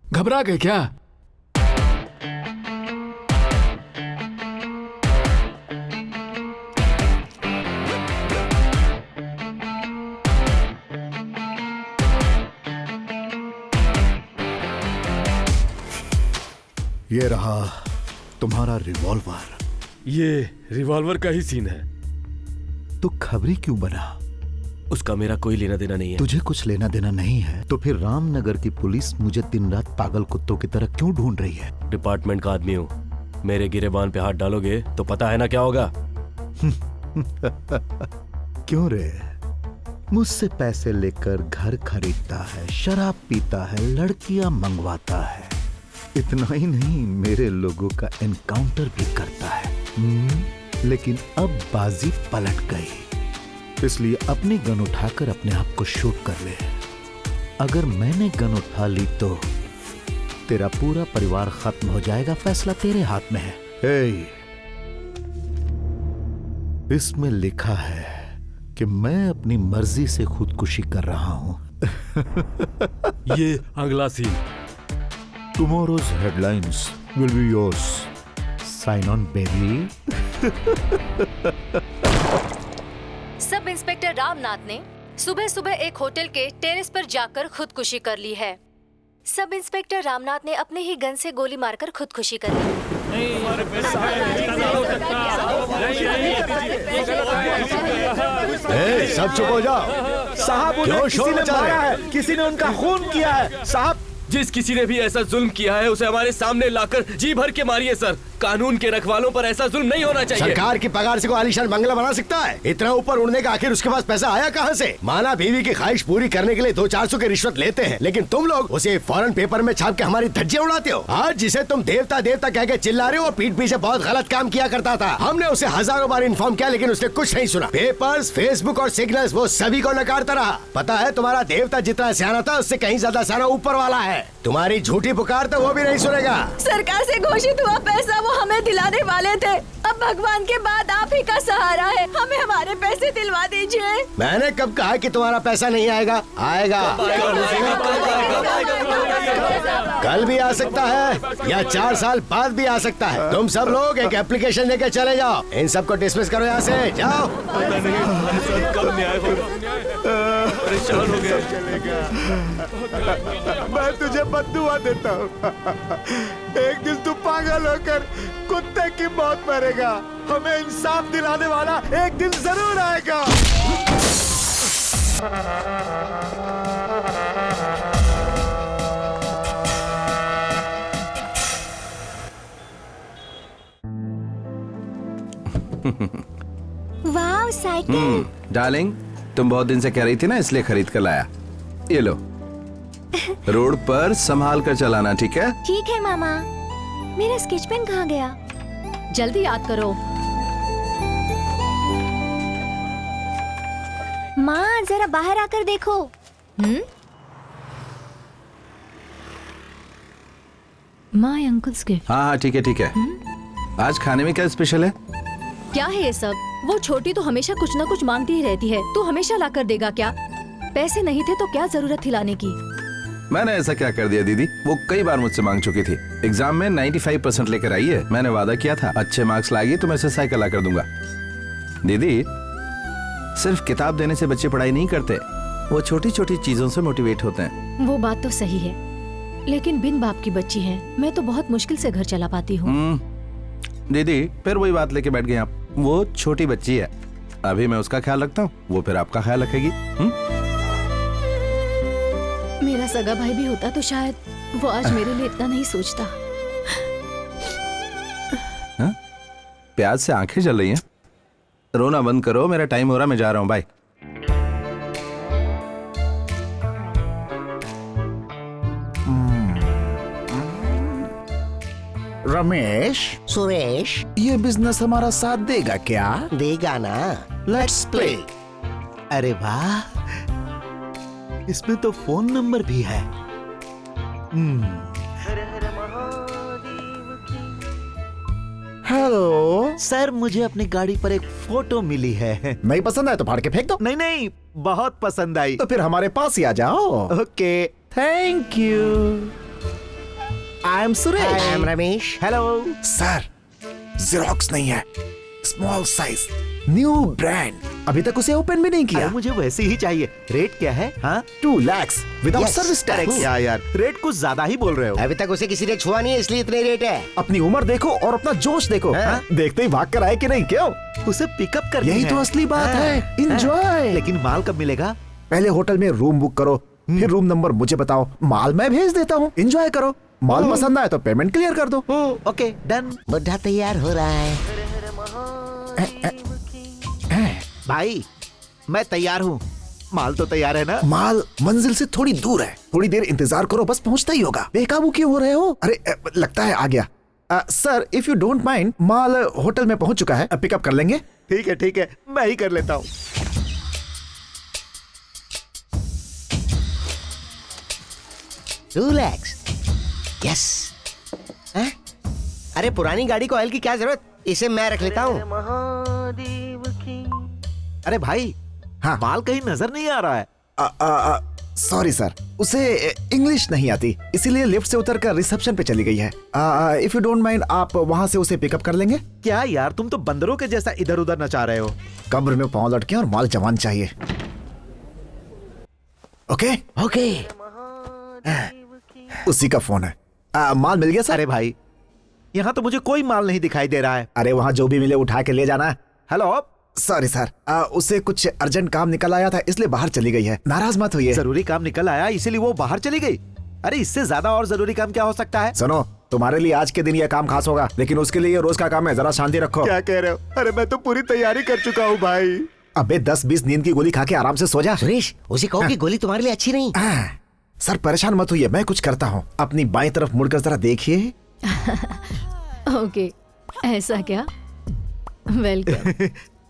घबरा गए क्या? ये रहा तुम्हारा रिवॉल्वर। ये रिवॉल्वर का ही सीन है। तो खबरी क्यों बना? उसका मेरा कोई लेना देना नहीं है। तुझे कुछ लेना देना नहीं है तो फिर रामनगर की पुलिस मुझे दिन रात पागल कुत्तों की तरह क्यों ढूंढ रही है? डिपार्टमेंट का आदमी हूँ। मेरे गिरेबान पे हाथ डालोगे तो पता है ना क्या होगा। क्यों रे? मुझसे पैसे लेकर घर खरीदता है, शराब पीता है, लड़कियां मंगवाता है। इतना ही नहीं, मेरे लोगों का एनकाउंटर भी करता है। लेकिन अब बाजी पलट गई, इसलिए अपनी गन उठाकर अपने आप को शूट कर ले। अगर मैंने गन उठा ली तो तेरा पूरा परिवार खत्म हो जाएगा। फैसला तेरे हाथ में है। इसमें लिखा है कि मैं अपनी मर्जी से खुदकुशी कर रहा हूं। ये अगला सीन। Tomorrow's headlines will be yours. Sign on, baby. Sub inspector Ramnath ने सुबह सुबह एक होटल के टेरेस पर जाकर खुदकुशी कर ली है। सब इंस्पेक्टर रामनाथ ने अपने ही गन से गोली मारकर खुदकुशी कर ली। सब चुप हो जाओ। साहब, उन्हें किसी ने मारा है, किसी ने उनका खून किया है। साहब, जिस किसी ने भी ऐसा जुल्म किया है उसे हमारे सामने लाकर जी भर के मारिए सर। कानून के रखवालों पर ऐसा जुल्म नहीं होना चाहिए। सरकार की पगार से कोई आलीशान बंगला बना सकता है? इतना ऊपर उड़ने का आखिर उसके पास पैसा आया कहाँ से? माना बीवी की ख्वाहिश पूरी करने के लिए 200-400 की रिश्वत लेते हैं, लेकिन तुम लोग उसे फौरन पेपर में छाप के हमारी धज्जियां उड़ाते हो। आज जिसे तुम देवता देवता कह के चिल्ला रहे हो, पीठ पीछे बहुत गलत काम किया करता था। हमने उसे हजारों बार इन्फॉर्म किया लेकिन उसने कुछ नहीं सुना। पेपर्स, फेसबुक और सिग्नल्स वो सभी को नकारता रहा। पता है, तुम्हारा देवता जितना सियाना था उससे कहीं ज्यादा सियाना ऊपर वाला है। तुम्हारी झूठी पुकार तो वो भी नहीं सुनेगा। सरकार से घोषित हुआ पैसा वो हमें दिलाने वाले थे। अब भगवान के बाद आप ही का सहारा है। हमें हमारे पैसे दिलवा दीजिए। मैंने कब कहा कि तुम्हारा पैसा नहीं आएगा? आएगा। कल भी आ सकता है या 4 साल बाद भी आ सकता है। तुम सब लोग एक एप्लीकेशन लेके चले जाओ। इन सबको डिसमिस करो यहाँ से। जाओ। परेशान हो गए। मैं तुझे बद्दुआ देता हूँ। एक दिन तू पागल होकर कुत्ते की मौत मरेगा। हमें इंसाफ दिलाने वाला एक दिन जरूर आएगा। वाह, साइकिल। डार्लिंग, तुम बहुत दिन से कह रही थी ना, इसलिए खरीद कर लाया। ये लो। रोड पर संभाल कर चलाना, ठीक है? ठीक है मामा। मेरा स्केच पेन कहाँ गया? जल्दी याद करो। माँ, जरा बाहर आकर देखो। My uncle's gift. हाँ, ठीक है ठीक है। आज खाने में क्या स्पेशल है? क्या है ये सब? वो छोटी तो हमेशा कुछ न कुछ मांगती ही रहती है। तू हमेशा ला कर देगा क्या? पैसे नहीं थे तो क्या जरूरत थी लाने की? मैंने ऐसा क्या कर दिया दीदी? वो कई बार मुझसे मांग चुकी थी। एग्जाम में 95% लेकर आई है। मैंने वादा किया था अच्छे मार्क्स लाएगी तो मैं इसे साइकिल ला कर दूंगा। दीदी, सिर्फ किताब देने से बच्चे पढ़ाई नहीं करते, वो छोटी छोटी चीजों से मोटिवेट होते हैं। वो बात तो सही है, लेकिन बिन बाप की बच्ची है। मैं तो बहुत मुश्किल से घर चला पाती हूँ। दीदी, फिर वही बात लेके बैठ गए आप। वो छोटी बच्ची है, अभी मैं उसका ख्याल रखता हूँ, वो फिर आपका ख्याल रखेगी। मेरा सगा भाई भी होता तो शायद वो आज मेरे लिए इतना नहीं सोचता। प्याज से आंखें जल रही हैं। रोना बंद करो, मेरा टाइम हो रहा, मैं जा रहा हूँ। बाय। रमेश, सुरेश, ये बिजनेस हमारा साथ देगा क्या? देगा ना। Let's play. अरे वाह, इसमें तो फोन नंबर भी है। हेलो सर, मुझे अपनी गाड़ी पर एक फोटो मिली है। नहीं पसंद है तो फाड़ के फेंक दो। नहीं नहीं, बहुत पसंद आई। तो फिर हमारे पास ही आ जाओ। Okay, thank you. I am Suresh. I am Ramesh. Hello. Sir, xerox नहीं है, स्मॉल साइज, न्यू ब्रांड। अभी तक उसे ओपन भी नहीं अरे किया। मुझे वैसे ही चाहिए। रेट क्या है? हाँ 2 lakhs without Yes. Service tax. क्या यार, रेट कुछ ज्यादा ही बोल रहे हो। अभी तक उसे किसी ने छुआ नहीं है, इसलिए इतने रेट है। अपनी उम्र देखो और अपना जोश देखो। हाँ। हाँ? देखते ही भाग कर आए कि नहीं, क्यों? उसे पिकअप करनी यही है। तो असली बात हाँ, है। हाँ। Enjoy। लेकिन माल कब मिलेगा? पहले होटल में रूम बुक करो, फिर रूम नंबर मुझे बताओ, माल मैं भेज देता हूँ। एंजॉय करो, माल पसंद आए तो पेमेंट क्लियर कर दो। Okay done. बुढ़ा तैयार हो रहा है। भाई मैं तैयार हूँ। माल तो तैयार है ना? माल मंजिल से थोड़ी दूर है, थोड़ी देर इंतजार करो, बस पहुंचता ही होगा। बेकाबू क्यों हो रहे हो? अरे लगता है आ गया। Sir if you don't mind, mall hotel में पहुंच चुका है, पिकअप कर लेंगे। ठीक है, मैं ही कर लेता हूँ। $2 lakhs। यस। अरे पुरानी गाड़ी को ऑयल की क्या जरूरत, इसे मैं रख लेता हूँ। अरे भाई, हाँ। माल कहीं नजर नहीं आ रहा है। सॉरी सर, उसे इंग्लिश नहीं आती, इसीलिए लिफ्ट से उतरकर रिसेप्शन पे चली गई है। इफ यू डोंट माइंड, आप वहां से उसे पिकअप कर लेंगे। क्या यार, तुम तो बंदरों के जैसा इधर उधर नचा रहे हो। कब्र में पांव लटके और माल जवान चाहिए। Okay, okay. उसी का फोन है। माल मिल गया सर? अरे भाई, यहाँ तो मुझे कोई माल नहीं दिखाई दे रहा है। अरे वहाँ जो भी मिले उठा के ले जाना। हेलो। सॉरी सर, उसे कुछ अर्जेंट काम निकल आया था, इसलिए बाहर चली गई है। नाराज मत होइए। जरूरी काम निकल आया इसीलिए वो बाहर चली गई? अरे इससे ज्यादा और जरूरी काम क्या हो सकता है? सुनो, तुम्हारे लिए आज के दिन यह काम खास होगा, लेकिन उसके लिए ये रोज का काम है, जरा शांति रखो। क्या कह रहे हो? अरे मैं तो पूरी तैयारी कर चुका हूँ भाई। अबे 10-20 नींद की गोली खा के आराम से सो जा। सुरेश, उसे कहो कि गोली तुम्हारे लिए अच्छी नहीं। सर परेशान मत होइए, मैं कुछ करता हूँ। अपनी बाईं तरफ मुड़कर जरा देखिए। ओके, ऐसा क्या? वेलकम।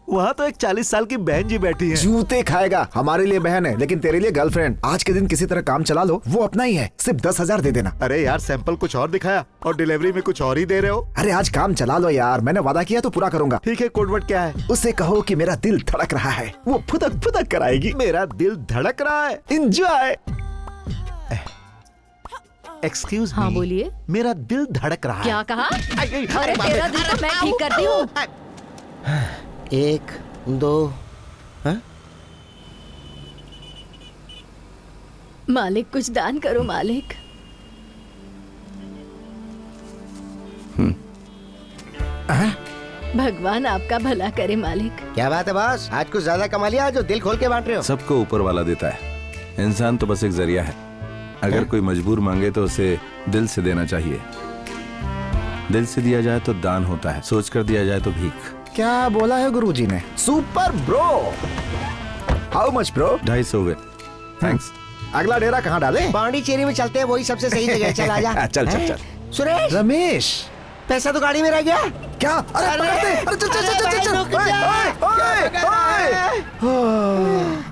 वहाँ तो एक 40 साल की बहन जी बैठी है। जूते खाएगा। हमारे लिए बहन है, लेकिन तेरे लिए गर्लफ्रेंड। आज के दिन किसी तरह काम चला लो, वो अपना ही है। सिर्फ 10,000 दे देना। अरे यार, सैंपल कुछ और दिखाया और डिलीवरी में कुछ और ही दे रहे हो। अरे आज काम चला लो यार, मैंने वादा किया तो पूरा करूंगा। ठीक है, कोडवर्ड क्या है? उसे कहो कि मेरा दिल धड़क रहा है, वो फुदक फुदक कराएगी। मेरा दिल धड़क रहा है। एंजॉय। एक्सक्यूज हाँ बोलिए। मेरा दिल धड़क रहा क्या है। कहा? अरे तेरा दिल तो मैं ठीक करती हूँ। 1 2। मालिक कुछ दान करो मालिक। भगवान आपका भला करे मालिक। क्या बात है बॉस, आज कुछ ज्यादा कमा लिया जो दिल खोल के बांट रहे हो। सबको ऊपर वाला देता है, इंसान तो बस एक जरिया है। अगर कोई मजबूर मांगे तो उसे दिल से देना चाहिए। दिल से दिया जाए तो दान होता है, सोच कर दिया जाए तो भीख। क्या बोला है गुरुजी ने? Super bro. How much bro? 250 हुए। थैंक्स। अगला डेरा कहाँ डाले? पांडिचेरी में चलते हैं, वही सबसे सही जगह है। चल आजा। चल चल चल। सुरेश, रमेश, पैसा तो गाड़ी में रह गया। क्या? अरे पकड़ दे। अरे चल चल चल चल चल। रुक जा। ओए, ओए, ओए।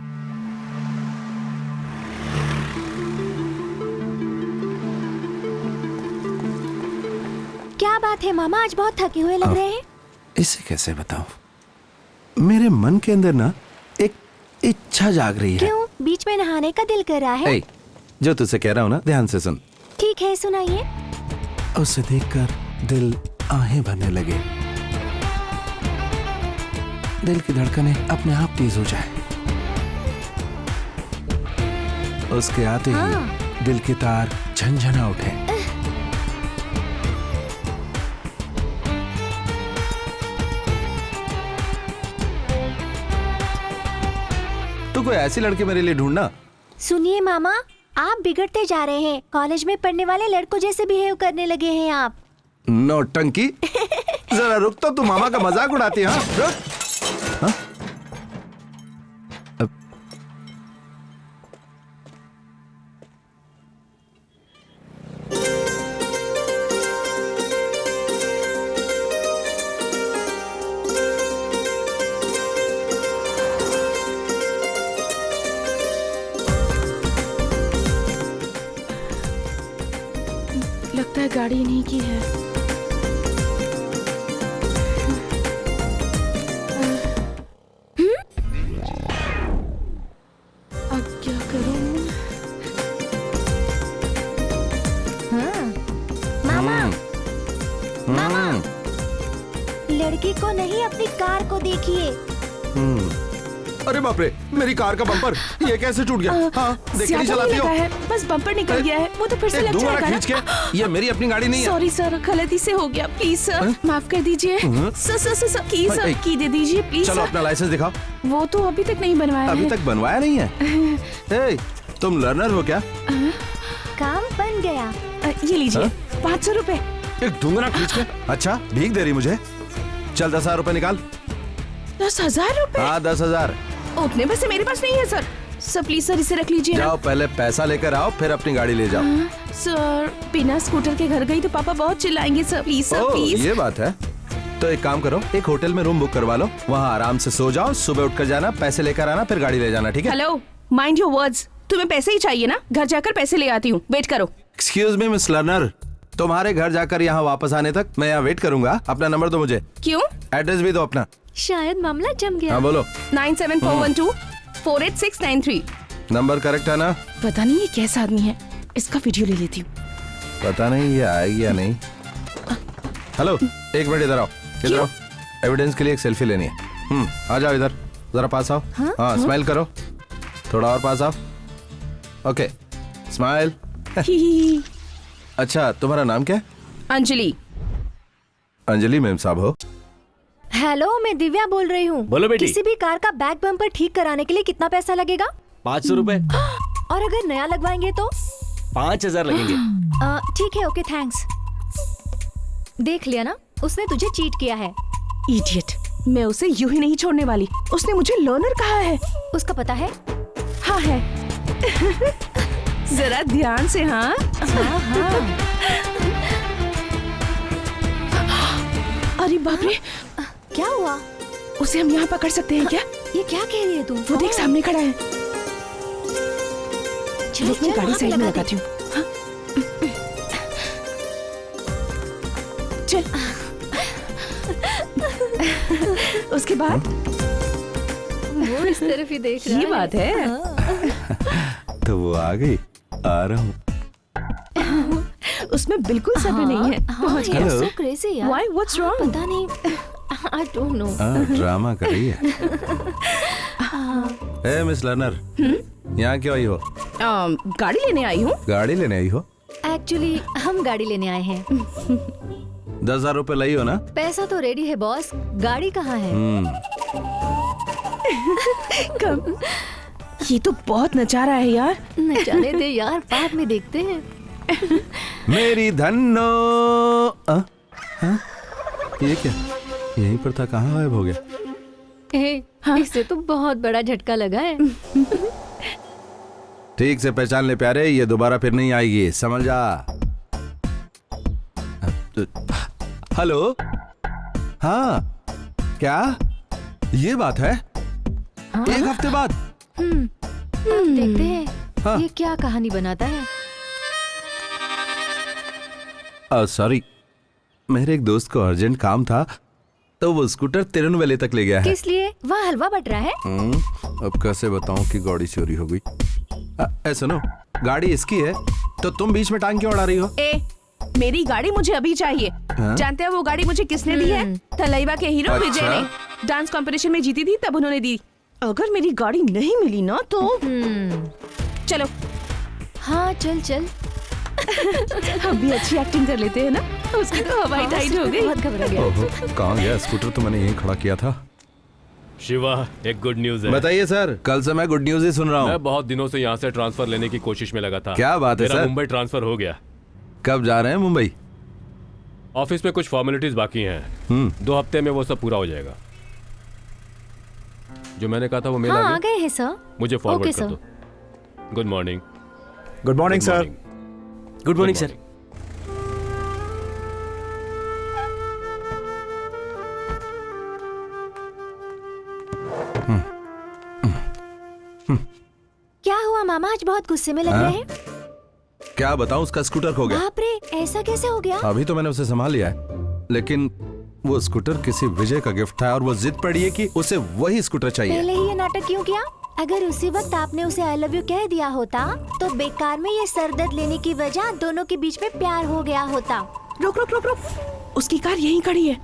क्या बात है मामा, आज बहुत थके हुए लग रहे हैं। इसे कैसे बताऊं? मेरे मन के अंदर ना एक इच्छा जाग रही है। क्यों? बीच में नहाने का दिल कर रहा है? ए, जो तुझसे कह रहा हूं ना, ध्यान से सुन। ठीक है, सुनाइए। उसे देखकर दिल आहें भरने लगे, दिल की धड़कनें अपने आप तेज हो जाए। उसके आते ही दिल के तार झंझना उठे। तू कोई ऐसी लड़की मेरे लिए ढूंढना। सुनिए मामा, आप बिगड़ते जा रहे हैं। कॉलेज में पढ़ने वाले लड़कों जैसे बिहेव करने लगे हैं आप। नौटंकी। जरा रुक तो, तू मामा का मजाक उड़ाती है। हाँ? रुक। हाँ? लगता है गाड़ी इन्हीं की है। लड़की को नहीं, अपनी कार को देखिए। अरे बाप रे, मेरी कार का बम्पर ये कैसे टूट गया? हाँ, देख नहीं चलाती हो? है, बस बम्पर निकल गया है, वो तो फिर से लग दोबारा जाएगा खींच के, ये मेरी अपनी गाड़ी नहीं है। सॉरी सर, गलती से हो गया, प्लीज सर माफ कर दीजिए। सर की दे दीजिए प्लीज। चलो अपना लाइसेंस दिखाओ। वो तो अभी तक नहीं बनवाया अभी है। तक बनवाया नहीं है? ए, तुम लर्नर हो क्या? काम बन गया। ये लीजिए 500 रुपए। एक दूंगा खींच के। अच्छा, भीख दे रही मुझे? चल 10,000 रुपए निकाल। 10,000 रुपए? हाँ 10,000। उतने पैसे मेरे पास नहीं है सर। सर प्लीज सर इसे रख लीजिए। जाओ पहले पैसा लेकर आओ, फिर अपनी गाड़ी ले जाओ। सर बिना स्कूटर के घर गई तो पापा बहुत चिल्लाएंगे सर, प्लीज सर प्लीज। ये बात है, तो एक काम करो, एक होटल में रूम बुक करवा लो, वहाँ आराम से सो जाओ, सुबह उठकर जाना, पैसे लेकर आना, फिर गाड़ी ले जाना, ठीक है? Hello, mind your words. तुम्हें पैसे ही चाहिए ना? घर जाकर पैसे ले आती हूँ, वेट करो। एक्सक्यूज मी मिस लर्नर, तुम्हारे घर जाकर यहाँ वापस आने तक मैं यहाँ वेट करूंगा। अपना नंबर दो मुझे। क्यों? एड्रेस भी दो अपना। शायद मामला जम गया। हाँ बोलो। 9741248693। नंबर करेक्ट है ना? पता नहीं ये कैसा आदमी है, इसका वीडियो ले लेती हूँ। पता नहीं ये आएगी या नहीं। हेलो, एक मिनट इधर आओ, इधर आओ, एविडेंस के लिए एक सेल्फी लेनी है। आ जाओ इधर, जरा पास आओ। हाँ स्माइल करो, थोड़ा और पास आओ। Okay smile. अच्छा, तुम्हारा नाम क्या है? अंजलि। अंजलि मैम साहब हो? हेलो, मैं दिव्या बोल रही हूँ। बोलो बेटी। किसी भी कार का बैक बम्पर ठीक कराने के लिए कितना पैसा लगेगा? 500 रुपए। और अगर नया लगवाएंगे तो? 5,000 लगेंगे। ठीक है, ओके थैंक्स। देख लिया ना, उसने तुझे चीट किया है। इडियट, मैं उसे यूं ही नहीं छोड़ने वाली। उसने मुझे लर्नर कहा है। उसका पता है? हाँ है। जरा ध्यान से। हाँ अरे बाप रे, क्या हुआ? उसे हम यहाँ पकड़ सकते हैं क्या? ये क्या कह रही है तू? वो देख सामने खड़ा है। चल, मैं गाड़ी वहाँ पे साइड में लगा दे। लगाती हूँ। हाँ? चल। उसके बाद वो इस तरफ ही देख रहा ये है। बात है। तो वो आ गई, आ रहा हूँ। उसमें बिल्कुल सब्र नहीं है। पहुंच गया। Hello. So crazy यार। Why? What's wrong? पता नहीं। I don't know. ड्रामा कर रही है। ए मिस लर्नर, यहाँ क्यों आई हो? गाड़ी लेने आई हूँ। गाड़ी लेने आई हो? Actually, हम गाड़ी लेने आए हैं। 10,000 रुपए लाई हो ना? पैसा तो रेडी है बॉस, गाड़ी कहाँ है? कम। ये तो बहुत नचा रहा है यार। नचाने दे यार, बाद में देखते हैं। मेरी धन्नो। ये क्या? यहीं पर था, कहाँ गायब हो गया? इससे तो बहुत बड़ा झटका लगा है। ठीक से पहचान ले प्यारे, ये दोबारा फिर नहीं आएगी, समझ जा। हेलो, हाँ क्या ये बात है? एक हफ्ते बाद? अब देखते हैं हाँ। ये क्या कहानी बनाता है। सॉरी, मेरे एक दोस्त को अर्जेंट काम था, तो वो स्कूटर तिरुनवेले तक ले गया है। किस लिए? वहाँ हलवा बट रहा है। अब कैसे बताऊं कि गाड़ी चोरी हो गई? सुनो, गाड़ी इसकी है, तो तुम बीच में टांग क्यों अड़ा रही हो? मेरी गाड़ी मुझे अभी चाहिए। जानते हैं वो गाड़ी मुझे किसने दी है? थलैवा के हीरो अच्छा? विजय ने। डांस कंपटीशन में जीती थी तब उन्होंने दी। अगर मेरी गाड़ी नहीं मिली ना तो चलो। हाँ चल चल। हम भी अच्छी एक्टिंग कर लेते हैं ना। उसकी तो हवाई टाइट हो गई। बहुत घबरा गया। ओहो, कहाँ गया स्कूटर? तो मैंने यहीं खड़ा किया था। शिवा, एक गुड न्यूज है। बताइए सर, कल से मैं गुड न्यूज ही सुन रहा हूँ। मैं बहुत दिनों से यहाँ से ट्रांसफर लेने की कोशिश में लगा था। क्या बात है मेरा सर? मुंबई ट्रांसफर हो गया। कब जा रहे हैं मुंबई? ऑफिस में कुछ फॉर्मेलिटीज बाकी हैं। 2 हफ्ते में वो सब पूरा हो जाएगा। जो मैंने कहा था वो मेल हाँ आ आ गया। गए हैं सर। मुझे फॉरवर्ड ओके, कर दो। Good morning. Good morning sir. Good morning sir. क्या हुआ मामा, आज बहुत गुस्से में लग रहे हैं। क्या बताऊं, उसका स्कूटर खो गया। बाप रे, ऐसा कैसे हो गया? अभी तो मैंने उसे संभाल लिया है, लेकिन वो स्कूटर किसी विजय का गिफ्ट था और वो जिद पड़ी है कि उसे वही स्कूटर चाहिए। पहले ही ये नाटक क्यों किया? अगर उसी वक्त आपने उसे आई लव यू कह दिया होता तो बेकार में ये सरदर्द लेने की वजह दोनों के बीच में प्यार हो गया होता। रुक रुक रुक रुक। उसकी कार यहीं खड़ी है।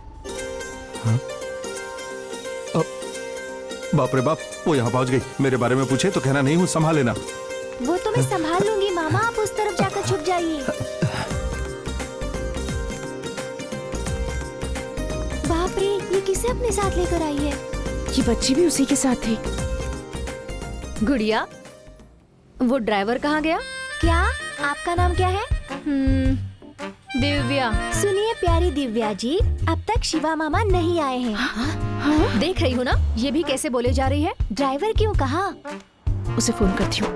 बाप रे बाप, वो यहाँ पहुंच गई। मेरे बारे में पूछे तो कहना नहीं हूँ, संभाल लेना। वो तो मैं संभाल लूंगी मामा, आप उस तरफ जाकर छुप जाइए। बाप रे, ये किसे अपने साथ लेकर आई है? ये बच्ची भी उसी के साथ थी। गुड़िया, वो ड्राइवर कहाँ गया? क्या आपका नाम क्या है? दिव्या। सुनिए प्यारी दिव्या जी, अब तक शिवा मामा नहीं आए हैं। हाँ? देख रही हूँ ना, ये भी कैसे बोले जा रही है। ड्राइवर क्यों कहा? उसे फोन करती हूँ।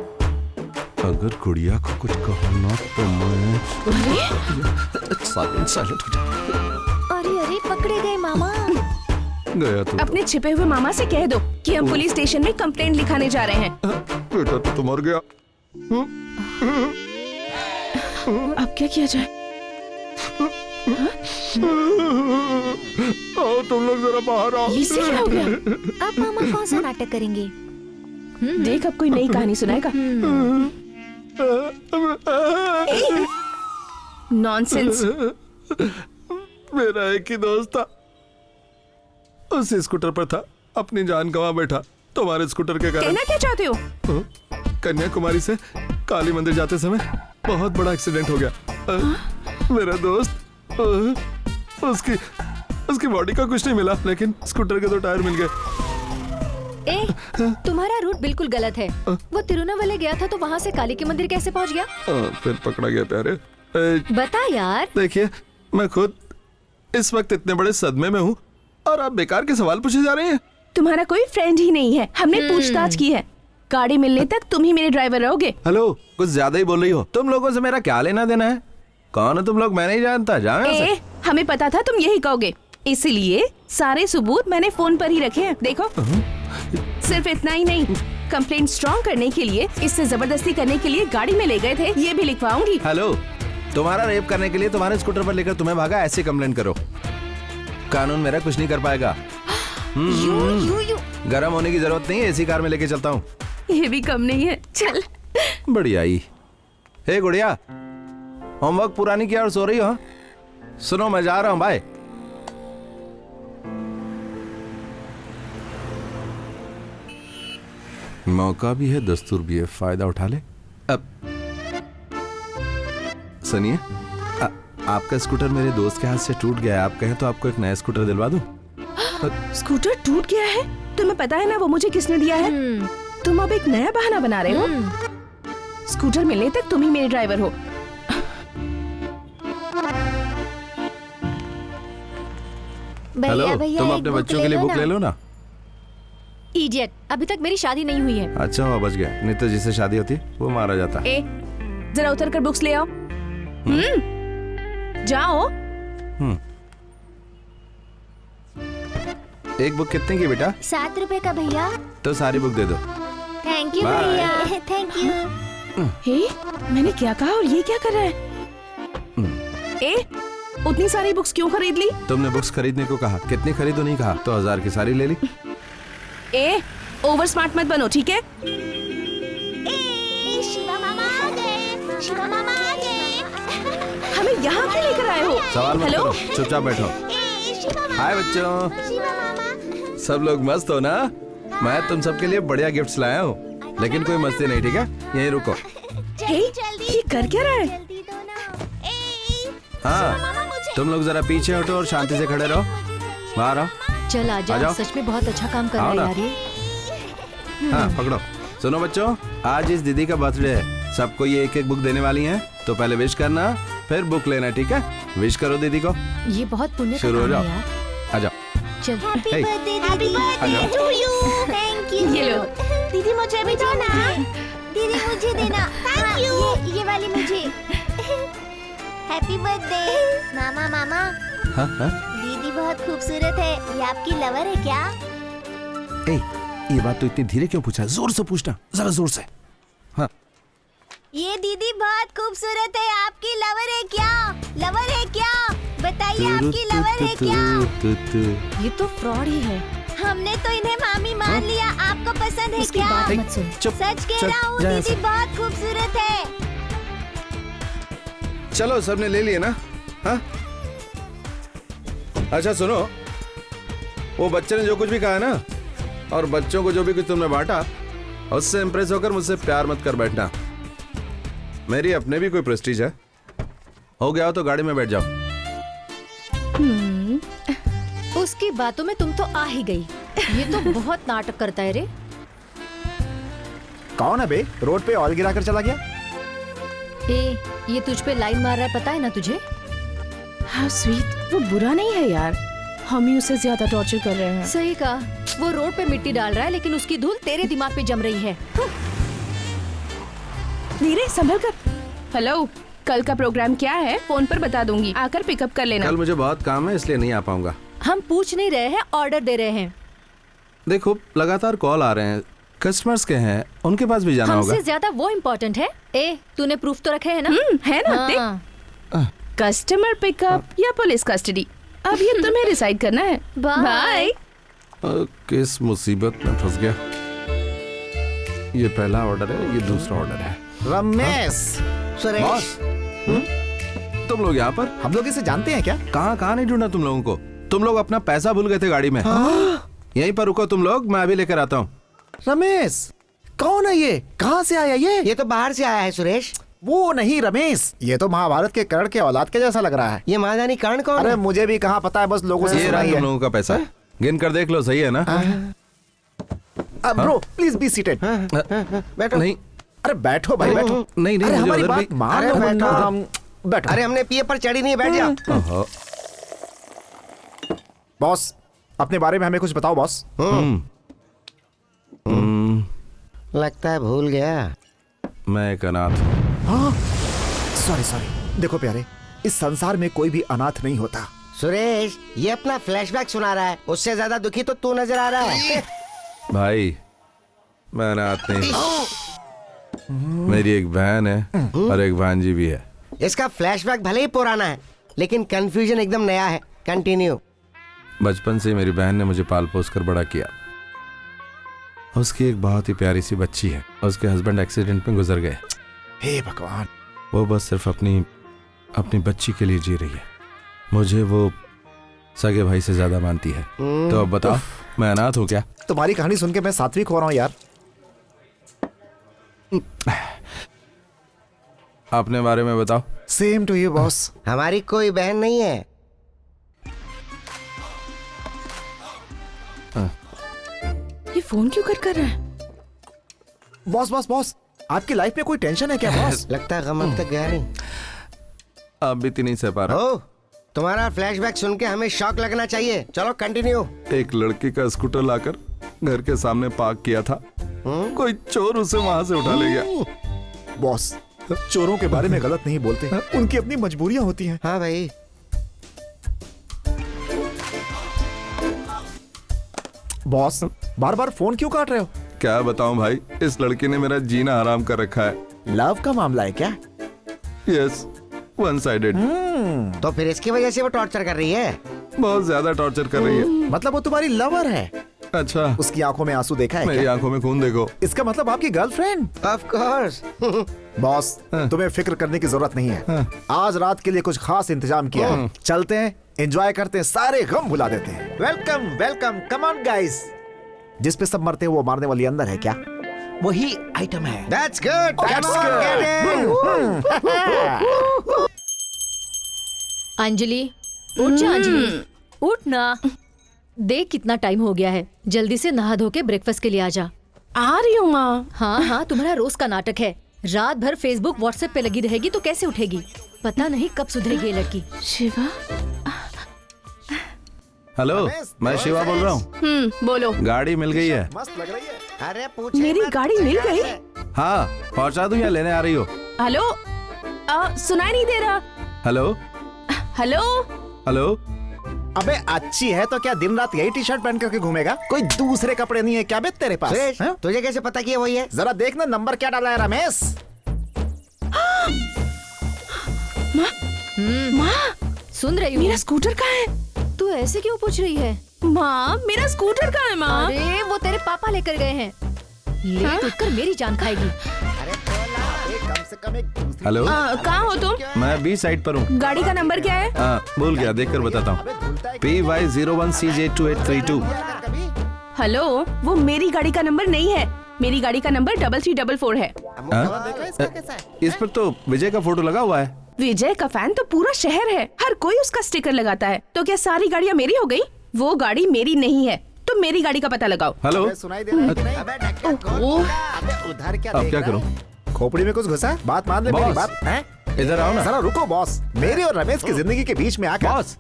अगर गुड़िया को कुछ कहो ना तो मैं साइलेंट हो जा। अरे अरे, पकड़े गए मामा। गया तो अपने छिपे हुए मामा से कह दो कि हम पुलिस स्टेशन में कंप्लेंट लिखाने जा रहे हैं। बेटा तो मर गया। अब क्या किया जाए? आओ तुम लोग जरा बाहर आओ। इससे क्या हो गया? अब मामा कौन सा नाटक करेंगे? देख, अब कोई नई कहानी सुनाएगा। नॉनसेंस। मेरा एक ही दोस्त था, उस स्कूटर पर था, अपनी जान गंवा बैठा तुम्हारे स्कूटर के कारण। कहना क्या चाहते हो? कन्याकुमारी से काली मंदिर जाते समय बहुत बड़ा एक्सीडेंट हो गया। मेरा दोस्त, उसकी बॉडी का कुछ नहीं मिला, लेकिन स्कूटर के 2 टायर मिल गए। तुम्हारा रूट बिल्कुल गलत है। वो तिरुनावले गया था तो वहाँ से काली के मंदिर कैसे पहुँच गया? फिर पकड़ा गया प्यारे। बता यार। देखिए, मैं खुद इस वक्त इतने बड़े सदमे में हूँ और आप बेकार के सवाल पूछे जा रहे हैं। तुम्हारा कोई फ्रेंड ही नहीं है, हमने पूछताछ की है। गाड़ी मिलने तक तुम ही मेरे ड्राइवर रहोगे। हेलो, कुछ ज्यादा ही बोल रही हो। तुम लोगों से मेरा क्या लेना देना है? कौन हो तुम लोग? मैं नहीं जानता। जाओ यहाँ से। हमें पता था तुम यही कहोगे, इसलिए सारे सबूत मैंने फोन पर ही रखे हैं। देखो, सिर्फ इतना ही नहीं, कंप्लेंट स्ट्रॉन्ग करने के लिए, इससे जबरदस्ती करने के लिए गाड़ी में ले गए थे, ये भी लिखवाऊंगी। हेलो, तुम्हारा रेप करने के लिए तुम्हारे स्कूटर पर लेकर तुम्हें भागा, ऐसे कंप्लेंट करो। कानून मेरा कुछ नहीं कर पाएगा। गरम होने की जरूरत नहीं है, एसी कार में लेके चलता हूँ। ये भी कम नहीं है। चल। बढ़िया ही। हे गुड़िया, होमवर्क पूरा नहीं किया और सो रही हो? सुनो, मैं जा रहा हूँ, बाय। मौका भी है, दस्तूर भी है, फायदा उठा ले। अब सुनिए, आपका स्कूटर मेरे दोस्त के हाथ से टूट गया है। आप कहें तो आपको एक नया स्कूटर दिलवा दूं? स्कूटर टूट गया है? तुम्हें पता है ना वो मुझे किसने दिया है? तुम अब एक नया बहाना बना रहे हो। स्कूटर मिलने तक तुम ही मेरे ड्राइवर हो। हेलो, तुम अपने बच्चों के लिए बुक ले लो ना। इडियट, अभी तक मेरी शादी नहीं हुई है। अच्छा हुआ बच गया, नहीं तो जिससे शादी होती वो मारा जाता। जरा उतर कर बुक्स ले आओ। जाओ। एक बुक कितने की बेटा? 7 रुपए का भैया। तो सारी बुक दे दो। थैंक यू भैया। Thank you. हे, मैंने क्या कहा और ये क्या कर रहा है? उतनी सारी बुक्स क्यों खरीद ली? तुमने बुक्स खरीदने को कहा, कितनी खरीदो नहीं कहा, तो 1000 की सारी ले ली। ओवर स्मार्ट मत बनो, ठीक है? शिवा मामा आ गए। शिवा मामा आ गए। हमें यहाँ क्यों लेकर आए हो? सवाल मत हेलो? करो, चुपचाप बैठो। हाय बच्चों, सब लोग मस्त हो ना? मैं तुम सबके लिए बढ़िया गिफ्ट्स लाया हूँ, लेकिन कोई मस्ती नहीं, ठीक है? यहीं रुको। ये कर क्या रहा है? हाँ, तुम लोग जरा पीछे हटो और शांति से खड़े रहो। बाहर आओ। चल आ जाओ, सच में बहुत अच्छा काम कर रहा है यार ये। हाँ, पकड़ो। सुनो बच्चों, आज इस दीदी का बर्थडे है, सबको ये एक एक बुक देने वाली हैं, तो पहले विश करना, फिर बुक लेना, ठीक है? विश करो दीदी को। ये बहुत पुण्य का शुरू हो काम जाओ। है यार। आ जाओ। चल। Hey. Thank you. ये लो। दीदी मुझे भी दो ना। दीदी मुझे देना। Thank you. ये वाली मुझे। हैप्पी बर्थडे मामा। मामा, हाँ हाँ। दीदी बहुत खूबसूरत है, ये आपकी लवर है क्या? ये बात तो इतनी धीरे क्यों पूछा? जोर से पूछना, जरा जोर से। हाँ। ये दीदी बहुत खूबसूरत है, आपकी लवर है क्या? लवर है क्या? बताइए, आपकी लवर है क्या? ये तो फ्रॉड ही है। हमने तो इन्हें मामी मान लिया, आपको पसंद है क्या? बात मत सुन। सच कह रहा हूँ, दीदी बहुत खूबसूरत है। चलो, सबने ले लिए ना? हाँ? अच्छा सुनो, वो बच्चे ने जो कुछ भी कहा है ना, और बच्चों को जो भी कुछ तुमने बांटा, उससे इंप्रेस होकर मुझसे प्यार मत कर बैठना। मेरी अपने भी कोई प्रेस्टीज है। हो गया हो तो गाड़ी में बैठ जाओ। उसकी बातों में तुम तो आ ही गई। ये तो बहुत नाटक करता है रे। कौन है बे? रोड पे ऑयल गिरा कर चला गया। ये तुझ पे लाइन मार रहा है, पता है ना तुझे? हाँ स्वीट, वो बुरा नहीं है यार, हम ही उसे ज्यादा टॉर्चर कर रहे हैं। सही कहा, वो रोड पे मिट्टी डाल रहा है लेकिन उसकी धूल तेरे दिमाग पे जम रही है। नीरे संभल कर। हेलो, कल का प्रोग्राम क्या है? फोन पर बता दूंगी, आकर पिकअप कर लेना। कल मुझे बहुत काम है इसलिए नहीं आ पाऊंगा। हम पूछ नहीं रहे हैं, ऑर्डर दे रहे हैं। देखो लगातार कॉल आ रहे हैं, कस्टमर्स के हैं, उनके पास भी जाना होगा। हमसे ज्यादा वो इम्पोर्टेंट है। तूने प्रूफ तो रखे है ना? है ना? हाँ। कस्टमर पिकअप या पुलिस कस्टडी, अब ये तुम्हें डिसाइड करना है। बाय। किस मुसीबत में फंस गया। ये पहला ऑर्डर है, ये दूसरा ऑर्डर है। रमेश, बॉस, तुम लोग यहाँ पर? हम लोग इसे जानते हैं क्या? कहाँ नहीं ढूंढा तुम लोगों को? तुम लोग अपना पैसा भूल गए थे गाड़ी में। यहीं पर रुको तुम लोग, मैं अभी लेकर आता हूँ। रमेश, कौन है ये? कहाँ से आया ये? तो बाहर से आया है सुरेश। वो नहीं रमेश, ये तो महाभारत के कर्ण के औलाद के जैसा लग रहा है। ये महादानी कर्ण कौन अरे है? मुझे भी कहाँ पता है, बस लोगों से ये सुना रहा ही तुम है। लोगों का पैसा, गिन कर देख लो, सही है ना? Bro please be seated. बैठो। नहीं अरे बैठो भाई, बैठो। नहीं अरे मुझे हमारी उधर बात भी- मान अरे लो बैठो। वरना बैठो। अरे हमने पिए पर चढ़ी नहीं, बैठ जा। ओहो, बॉस, अपने बारे में हमें कुछ बताओ बॉस। लगता है भूल गया। मैं एक अनाथ हूँ। सॉरी। देखो प्यारे, इस संसार में कोई भी अनाथ नहीं होता। सुरेश, ये अपना फ्लैशबैक सुना रहा है, उससे ज्यादा दुखी तो तू नजर आ रहा है। भाई मैं अनाथ नहीं, मेरी एक बहन है और एक भांजी भी है। इसका फ्लैशबैक भले ही पुराना है लेकिन कंफ्यूजन एकदम नया है। कंटिन्यू। बचपन से मेरी बहन ने मुझे पाल पोस कर बड़ा किया। उसकी एक बहुत ही प्यारी सी बच्ची है, उसके हस्बैंड एक्सीडेंट में गुजर गए। हे भगवान। वो बस सिर्फ अपनी बच्ची के लिए जी रही है। मुझे वो सगे भाई से ज्यादा मानती है। तो अब बताओ, मैं अनाथ हूँ क्या? तुम्हारी कहानी सुन के मैं सात्विक हो रहा हूँ यार। अपने बारे में बताओ। Same to you boss. हमारी कोई बहन नहीं है। ये फोन क्यों कर रहा है? बॉस, आपकी लाइफ में कोई टेंशन है क्या बॉस? लगता है गम अब तक गया नहीं। अब भी नहीं सह पा रहा। ओ, तुम्हारा फ्लैशबैक सुन के हमें शॉक लगना चाहिए। चलो कंटिन्यू। एक लड़की का स्कूटर लाकर घर के सामने पार्क किया था, कोई चोर उसे वहां से उठा ले गया। बॉस, चोरों के बारे में गलत नहीं बोलते, उनकी अपनी मजबूरियां होती हैं। हाँ भाई। बॉस, बार बार फोन क्यों काट रहे हो? क्या बताऊं भाई, इस लड़की ने मेरा जीना हराम कर रखा है। लव का मामला है क्या? Yes, one sided. तो फिर इसकी वजह से वो टॉर्चर कर रही है। बहुत ज्यादा टॉर्चर कर रही है। मतलब वो तुम्हारी लवर है? अच्छा, उसकी आंखों में आंसू देखा है मेरी क्या? आंखों में खून देखो। इसका मतलब आपकी गर्लफ्रेंड? Of course. बॉस, तुम्हें फिक्र करने की जरूरत नहीं है। आज रात के लिए कुछ खास इंतजाम किया है। चलते हैं, एंजॉय करते हैं, सारे गम भुला देते हैं। Welcome, come on guys. जिस पे सब मरते हैं वो मारने वाली अंदर है क्या? वही आइटम है। That's good. That's Come on, good. get in. Anjali, उठ जा अंजलि, उठ ना। देख कितना टाइम हो गया है, जल्दी से नहा धो के ब्रेकफास्ट के लिए आ जा। आ रही हूँ माँ। हाँ, तुम्हारा रोज का नाटक है। रात भर फेसबुक व्हाट्सएप पे लगी रहेगी तो कैसे उठेगी? पता नहीं कब सुधरेगी ये लड़की। शिवा। हेलो, मैं शिवा बोल रहा हूँ। बोलो। गाड़ी मिल गई है। मस्त लग रही है। अरे पूछ। मेरी गाड़ी मिल गई? हाँ, पहुँचा दूं या लेने आ रही हो? हेलो, सुनाई नहीं दे रहा। Hello hello. अबे अच्छी है तो क्या दिन रात यही टी शर्ट पहन करके घूमेगा? कोई दूसरे कपड़े नहीं है क्या बे तेरे पास? सुरेश, हाँ? तुझे कैसे पता कि ये वही है? जरा देखना नंबर क्या डाला है रमेश। माँ, सुन रही मेरा हूँ। स्कूटर कहाँ है? तू ऐसे क्यों पूछ रही है? माँ, मेरा स्कूटर कहाँ है माँ? अरे वो तेरे पापा लेकर गए हैं। लेट उठकर मेरी जान खाएगी। अरे बोला। कम से कम हेलो, कहाँ हो तुम? मैं बी साइड पर हूँ। गाड़ी का नंबर क्या है? भूल गया, देख कर बताता हूँ। PY01CJ2832। हेलो, वो मेरी गाड़ी का नंबर नहीं है। मेरी गाड़ी का नंबर 3344 है। इस पर तो विजय का फोटो लगा हुआ है। विजय का फैन तो पूरा शहर है, हर कोई उसका स्टिकर लगाता है। तो क्या सारी गाड़ियाँ मेरी हो गई? वो गाड़ी मेरी नहीं है, तुम मेरी गाड़ी का पता लगाओ। हेलो, सुनाई दे रहा है कि नहीं? अबे ढक्कन खोल ओह। ना। अबे उधर क्या अब देख क्या रहा करूं? है? खोपड़ी में कुछ घुसा? बात मान ले मेरी बॉस। बात। हैं? इधर आओ ना। जरा रुको बॉस, मेरी और रमेश की जिंदगी के बीच में आकर। बॉस,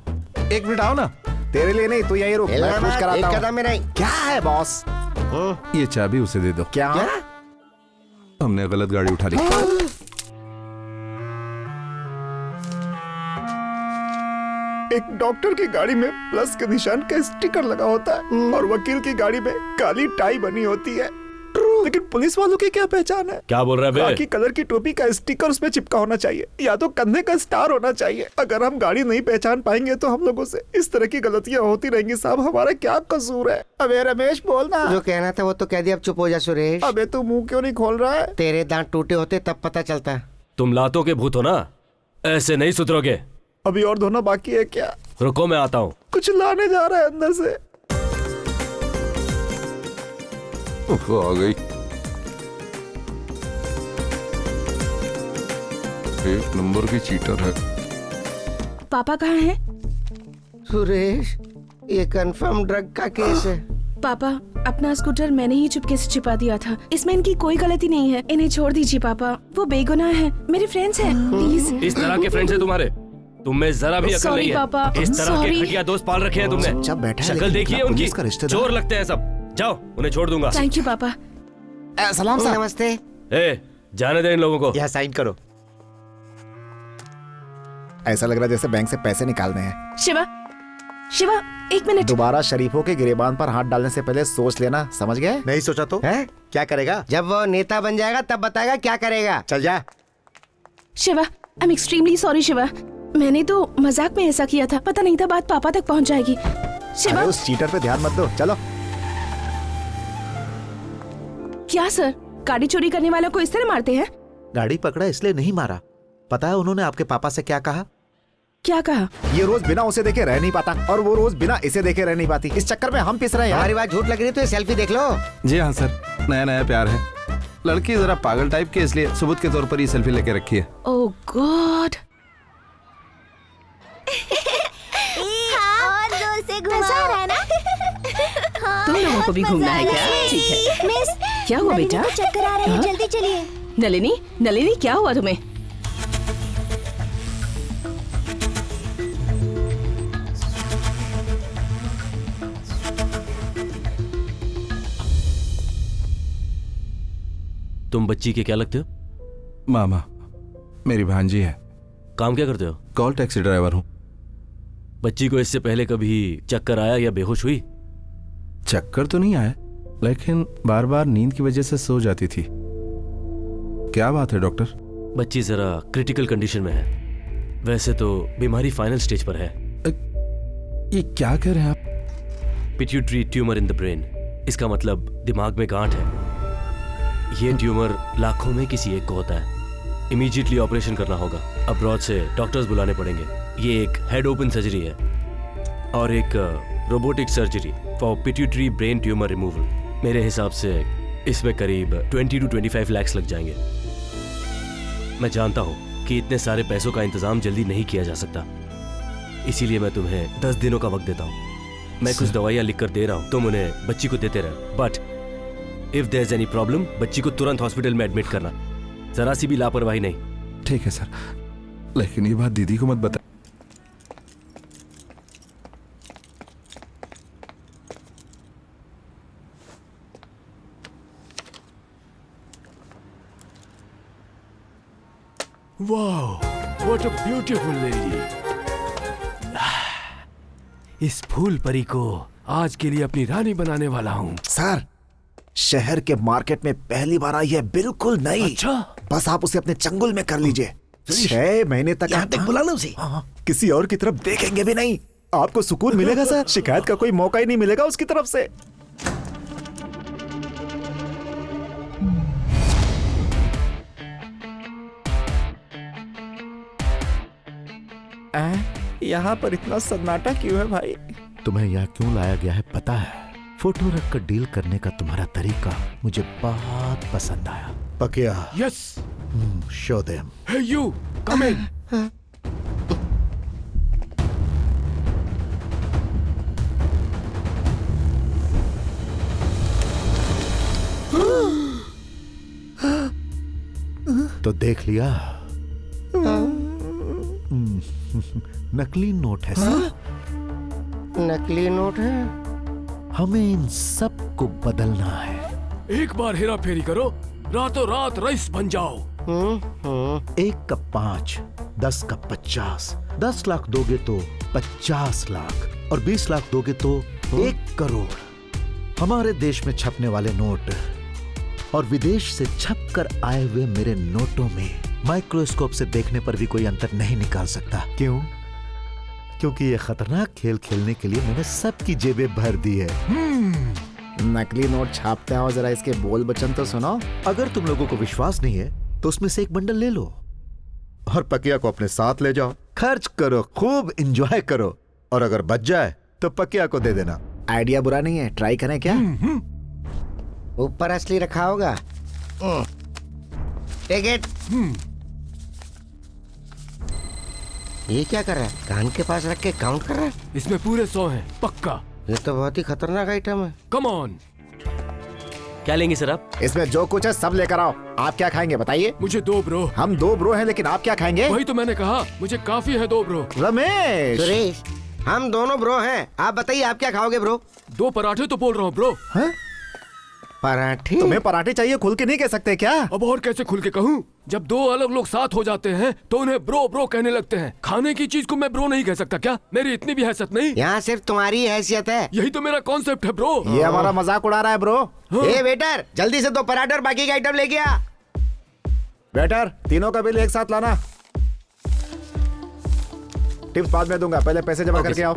एक मिनट आओ ना। तेरे लिए नहीं, तू यहीं रुक, मैं हिलना कुछ मत, कराता एक हूँ। कदम में नहीं। क्या है बॉस? ये चाबी उसे दे दो। क्या? हमने गलत गाड़ी उठा ली। एक डॉक्टर की गाड़ी में प्लस के निशान का स्टिकर लगा होता है और वकील की गाड़ी में काली टाई बनी होती है। लेकिन पुलिस वालों की क्या पहचान है? क्या बोल रहा है बे? खाकी कलर की टोपी का स्टिकर उसमें चिपका होना चाहिए या तो कंधे का स्टार होना चाहिए। अगर हम गाड़ी नहीं पहचान पाएंगे तो हम लोगों से इस तरह की गलतियां होती रहेंगी। साहब, हमारा क्या कसूर है? अबे रमेश बोलना। जो कहना था वो तो कह दिया, अब चुप हो जा सुरेश। अबे तू मुंह क्यों नहीं खोल रहा है? तेरे दांत टूटे होते तब पता चलता। तुम लातों के भूत हो ना, ऐसे नहीं सुधरोगे। अभी और धोना बाकी है क्या? रुको, मैं आता हूँ। कुछ लाने जा रहा है अंदर से। आ गई। एक नंबर की चीटर है। पापा कहाँ हैं? सुरेश, ये कंफर्म ड्रग का केस है। पापा, अपना स्कूटर मैंने ही चुपके से छिपा दिया था। इसमें इनकी कोई गलती नहीं है। इन्हें छोड़ दीजिए पापा, वो बेगुनाह है, मेरे फ्रेंड्स हैं। प्लीज। इस तरह के फ्रेंड्स हैं तुम्हारे? तुम में जरा भी अकल Sorry, नहीं है। पापा, इस तरह के sorry। घटिया दोस्त पाल रखे हैं तुमने। चुपचाप बैठा है, शक्ल लेकिन देखिए अपना उनकी, पुलिस का रिश्तेदार। चोर लगते हैं सब। जाओ, उन्हें छोड़ दूंगा। थैंक यू पापा। सलाम साहब। नमस्ते। ए, जाने दे इन लोगों को। यहाँ साइन करो। ऐसा लग रहा है जैसे बैंक से पैसे निकालने हैं। शिवा, शिवा, एक मिनट। दोबारा शरीफों के गिरेबान पर हाथ डालने से पहले सोच लेना, समझ गए? नहीं सोचा तो है? क्या करेगा? जब वो नेता बन जाएगा तब बताएगा क्या करेगा। चल जा। Shiva, I am extremely sorry Shiva. मैंने तो मजाक में ऐसा किया था, पता नहीं था बात पापा तक पहुंच जाएगी। शिवा। अरे उस चीटर पे ध्यान मत दो, चलो। क्या सर, गाड़ी चोरी करने वालों को इस तरह मारते हैं? गाड़ी पकड़ा इसलिए नहीं मारा। पता है उन्होंने आपके पापा से क्या कहा? क्या कहा? ये रोज बिना उसे देखे रह नहीं पाता और वो रोज बिना इसे देखे रह नहीं पाती। इस चक्कर में हम पिस रहे हैं यार। हमारी बात झूठ लग रही है तो ये सेल्फी देख लो। जी हाँ सर, नया नया प्यार है। लड़की जरा पागल टाइप की, इसलिए सबूत के तौर पर ये सेल्फी लेके रखी है। ओह गॉड। और जोर से घुमा रहा है ना? तुम लोगों को भी घूमना है क्या? ठीक है। मिस, क्या हुआ बेटा? नलिनी को चक्कर आ रहा है, हाँ? जल्दी चलिए। नलिनी, नलिनी क्या हुआ तुम्हें? तुम बच्ची के क्या लगते हो? मामा, मेरी भांजी है। काम क्या करते हो? कॉल टैक्सी ड्राइवर हूँ। बच्ची को इससे पहले कभी चक्कर आया या बेहोश हुई? चक्कर तो नहीं आया, लेकिन बार बार नींद की वजह से सो जाती थी। क्या बात है डॉक्टर? बच्ची जरा क्रिटिकल कंडीशन में है। वैसे तो बीमारी फाइनल स्टेज पर है। ये क्या कह रहे हैं आप? Pituitary tumour in the brain. इसका मतलब दिमाग में गांठ है। ये ट्यूमर लाखों में किसी एक को होता है। इमीडिएटली ऑपरेशन करना होगा। अब्रॉड से डॉक्टर्स बुलाने पड़ेंगे। ये एक हेड ओपन सर्जरी है और एक robotic surgery for pituitary brain tumour removal. मेरे हिसाब से इसमें करीब 20 to 25 लाख लग जाएंगे। मैं जानता हूँ कि इतने सारे पैसों का इंतजाम जल्दी नहीं किया जा सकता, इसीलिए मैं तुम्हें 10 दिनों का वक्त देता हूँ। मैं कुछ दवाइयाँ लिख कर दे रहा हूँ, तुम उन्हें बच्ची को देते रहो। But if there is any problem, बच्ची को तुरंत हॉस्पिटल में एडमिट करना, जरा सी भी लापरवाही नहीं। ठीक है सर, लेकिन ये बात दीदी को मत बता। वाह, व्हाट अ ब्यूटीफुल लेडी। इस फूल परी को आज के लिए अपनी रानी बनाने वाला हूँ। सर, शहर के मार्केट में पहली बार आई है, बिल्कुल नई। अच्छा? बस आप उसे अपने चंगुल में कर लीजिए। 6 महीने तक यहाँ तक बुलाना उसे। किसी और की तरफ देखेंगे भी नहीं। आपको सुकून मिलेगा सर, शिकायत का कोई मौका ही नहीं मिलेगा उसकी तरफ से। यहाँ पर इतना सन्नाटा क्यों है भाई? तुम्हें यहाँ क्यों लाया गया है पता है? फोटो रखकर डील करने का तुम्हारा तरीका मुझे बहुत पसंद आया। पकिया, yes. Show them. Hey you, come in. तो देख लिया, नकली नोट है सर। नकली नोट है? हमें इन सब को बदलना है। एक बार हेरा फेरी करो, रातों रात रईस बन जाओ। 1 का 5, 10 का 50, 10 लाख दोगे तो 50 लाख और 20 लाख दोगे तो 1 करोड़। हमारे देश में छपने वाले नोट और विदेश से छप कर आए हुए मेरे नोटों में माइक्रोस्कोप से देखने पर भी कोई अंतर नहीं निकाल सकता। क्यों? क्योंकि ये खतरनाक खेल खेलने के लिए मैंने सबकी जेबें भर दी है। नकली नोट छापते हो, जरा इसके बोल बचन तो सुनो। अगर तुम लोगों को विश्वास नहीं है तो उसमें से एक बंडल ले लो और पकिया को अपने साथ ले जाओ, खर्च करो, खूब एंजॉय करो और अगर बच जाए तो पकिया को दे देना। आइडिया बुरा नहीं है, ट्राई करें क्या? ऊपर असली रखा होगा। Take it. ये क्या कर रहा है? कान के पास रख के काउंट कर रहा है? इसमें पूरे 100 हैं, पक्का। ये तो बहुत ही खतरनाक आइटम है। Come on. क्या लेंगे सर आप? इसमें जो कुछ है सब लेकर आओ। आप क्या खाएंगे बताइए? मुझे 2 ब्रो। हम 2 ब्रो हैं, लेकिन आप क्या खाएंगे? वही तो मैंने कहा, मुझे काफी है 2 ब्रो। रमेश, सुरेश, हम दोनों ब्रो हैं। आप बताइए आप क्या खाओगे ब्रो? 2 पराठे तो बोल रहा हूँ ब्रो। हाँ? पराठे? तुम्हें पराठे चाहिए? खुल के नहीं कह सकते क्या? अब और कैसे खुल के कहूँ? जब 2 अलग लोग साथ हो जाते हैं तो उन्हें ब्रो ब्रो कहने लगते हैं। खाने की चीज को मैं ब्रो नहीं कह सकता क्या? मेरी इतनी भी हैसियत नहीं। यहाँ सिर्फ तुम्हारी हैसियत है। यही तो मेरा कॉन्सेप्ट है ब्रो। ये हमारा मजाक उड़ा रहा है ब्रो। ए वेटर, जल्दी से 2 पराठे और बाकी के आइटम लेके आ। वेटर, तीनों का बिल एक साथ लाना। टिप्स बाद में दूंगा, पहले पैसे जमा करके आओ।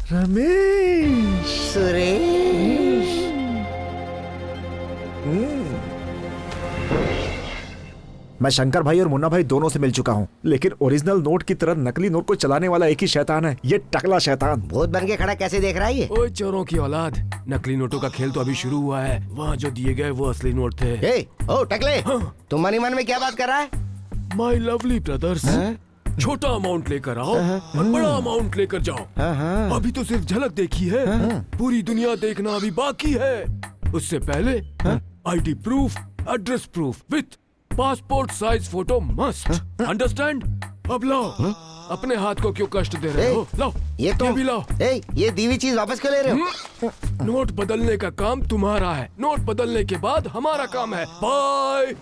रमेश, सुरेश, मैं शंकर भाई और मुन्ना भाई दोनों से मिल चुका हूँ, लेकिन ओरिजिनल नोट की तरह नकली नोट को चलाने वाला एक ही शैतान है, ये टकला शैतान। भूत बन के खड़ा कैसे देख रहा है ये? ओए चोरों की औलाद, नकली नोटों का खेल तो अभी शुरू हुआ है। वहाँ जो दिए गए वो असली नोट थे। ए, ओ टकले, तुम मनी मन में क्या बात कर रहा है? माय लवली ब्रदर्स, छोटा अमाउंट लेकर आओ और बड़ा अमाउंट लेकर जाओ। अभी तो सिर्फ झलक देखी है, पूरी दुनिया देखना अभी बाकी है। उससे पहले ID proof, address proof with passport size photo must. Understand? अब लाओ, अपने हाथ को क्यों कष्ट दे रहे हो? लाओ, ये तो भी लाओ। ये दीवी चीज वापस क्यों ले रहे हो? नोट बदलने का काम तुम्हारा है, नोट बदलने के बाद हमारा काम है। बाय।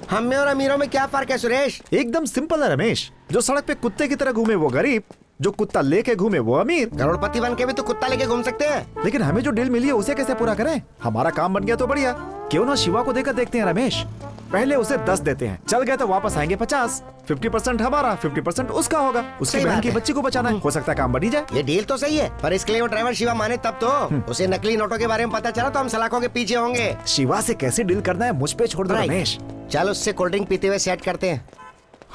हम में और अमीरों में क्या फर्क है सुरेश? एकदम सिंपल है रमेश, जो सड़क पे कुत्ते की तरह घूमे वो गरीब, जो कुत्ता लेके घूमे वो अमीर। करोड़पति बन के भी तो कुत्ता लेके घूम सकते हैं। लेकिन हमें जो डील मिली है उसे कैसे पूरा करें? हमारा काम बन गया तो बढ़िया, क्यों ना शिवा को देकर देखते हैं रमेश। पहले उसे 10 देते हैं, चल गए तो वापस आएंगे 50। 50% हमारा, 50% उसका होगा। उसकी सही बहन बात की है। बच्ची को बचाना है, हो सकता है काम बनी जाए। ये डील तो सही है, पर इसके लिए वो ड्राइवर शिवा माने तब तो। उसे नकली नोटों के बारे में पता चला तो हम सलाखों के पीछे होंगे। शिवा से कैसे डील करना है मुझ पे छोड़ दो राइट। रमेश। चल उससे कोल्ड ड्रिंक पीते हुए सेट करते हैं।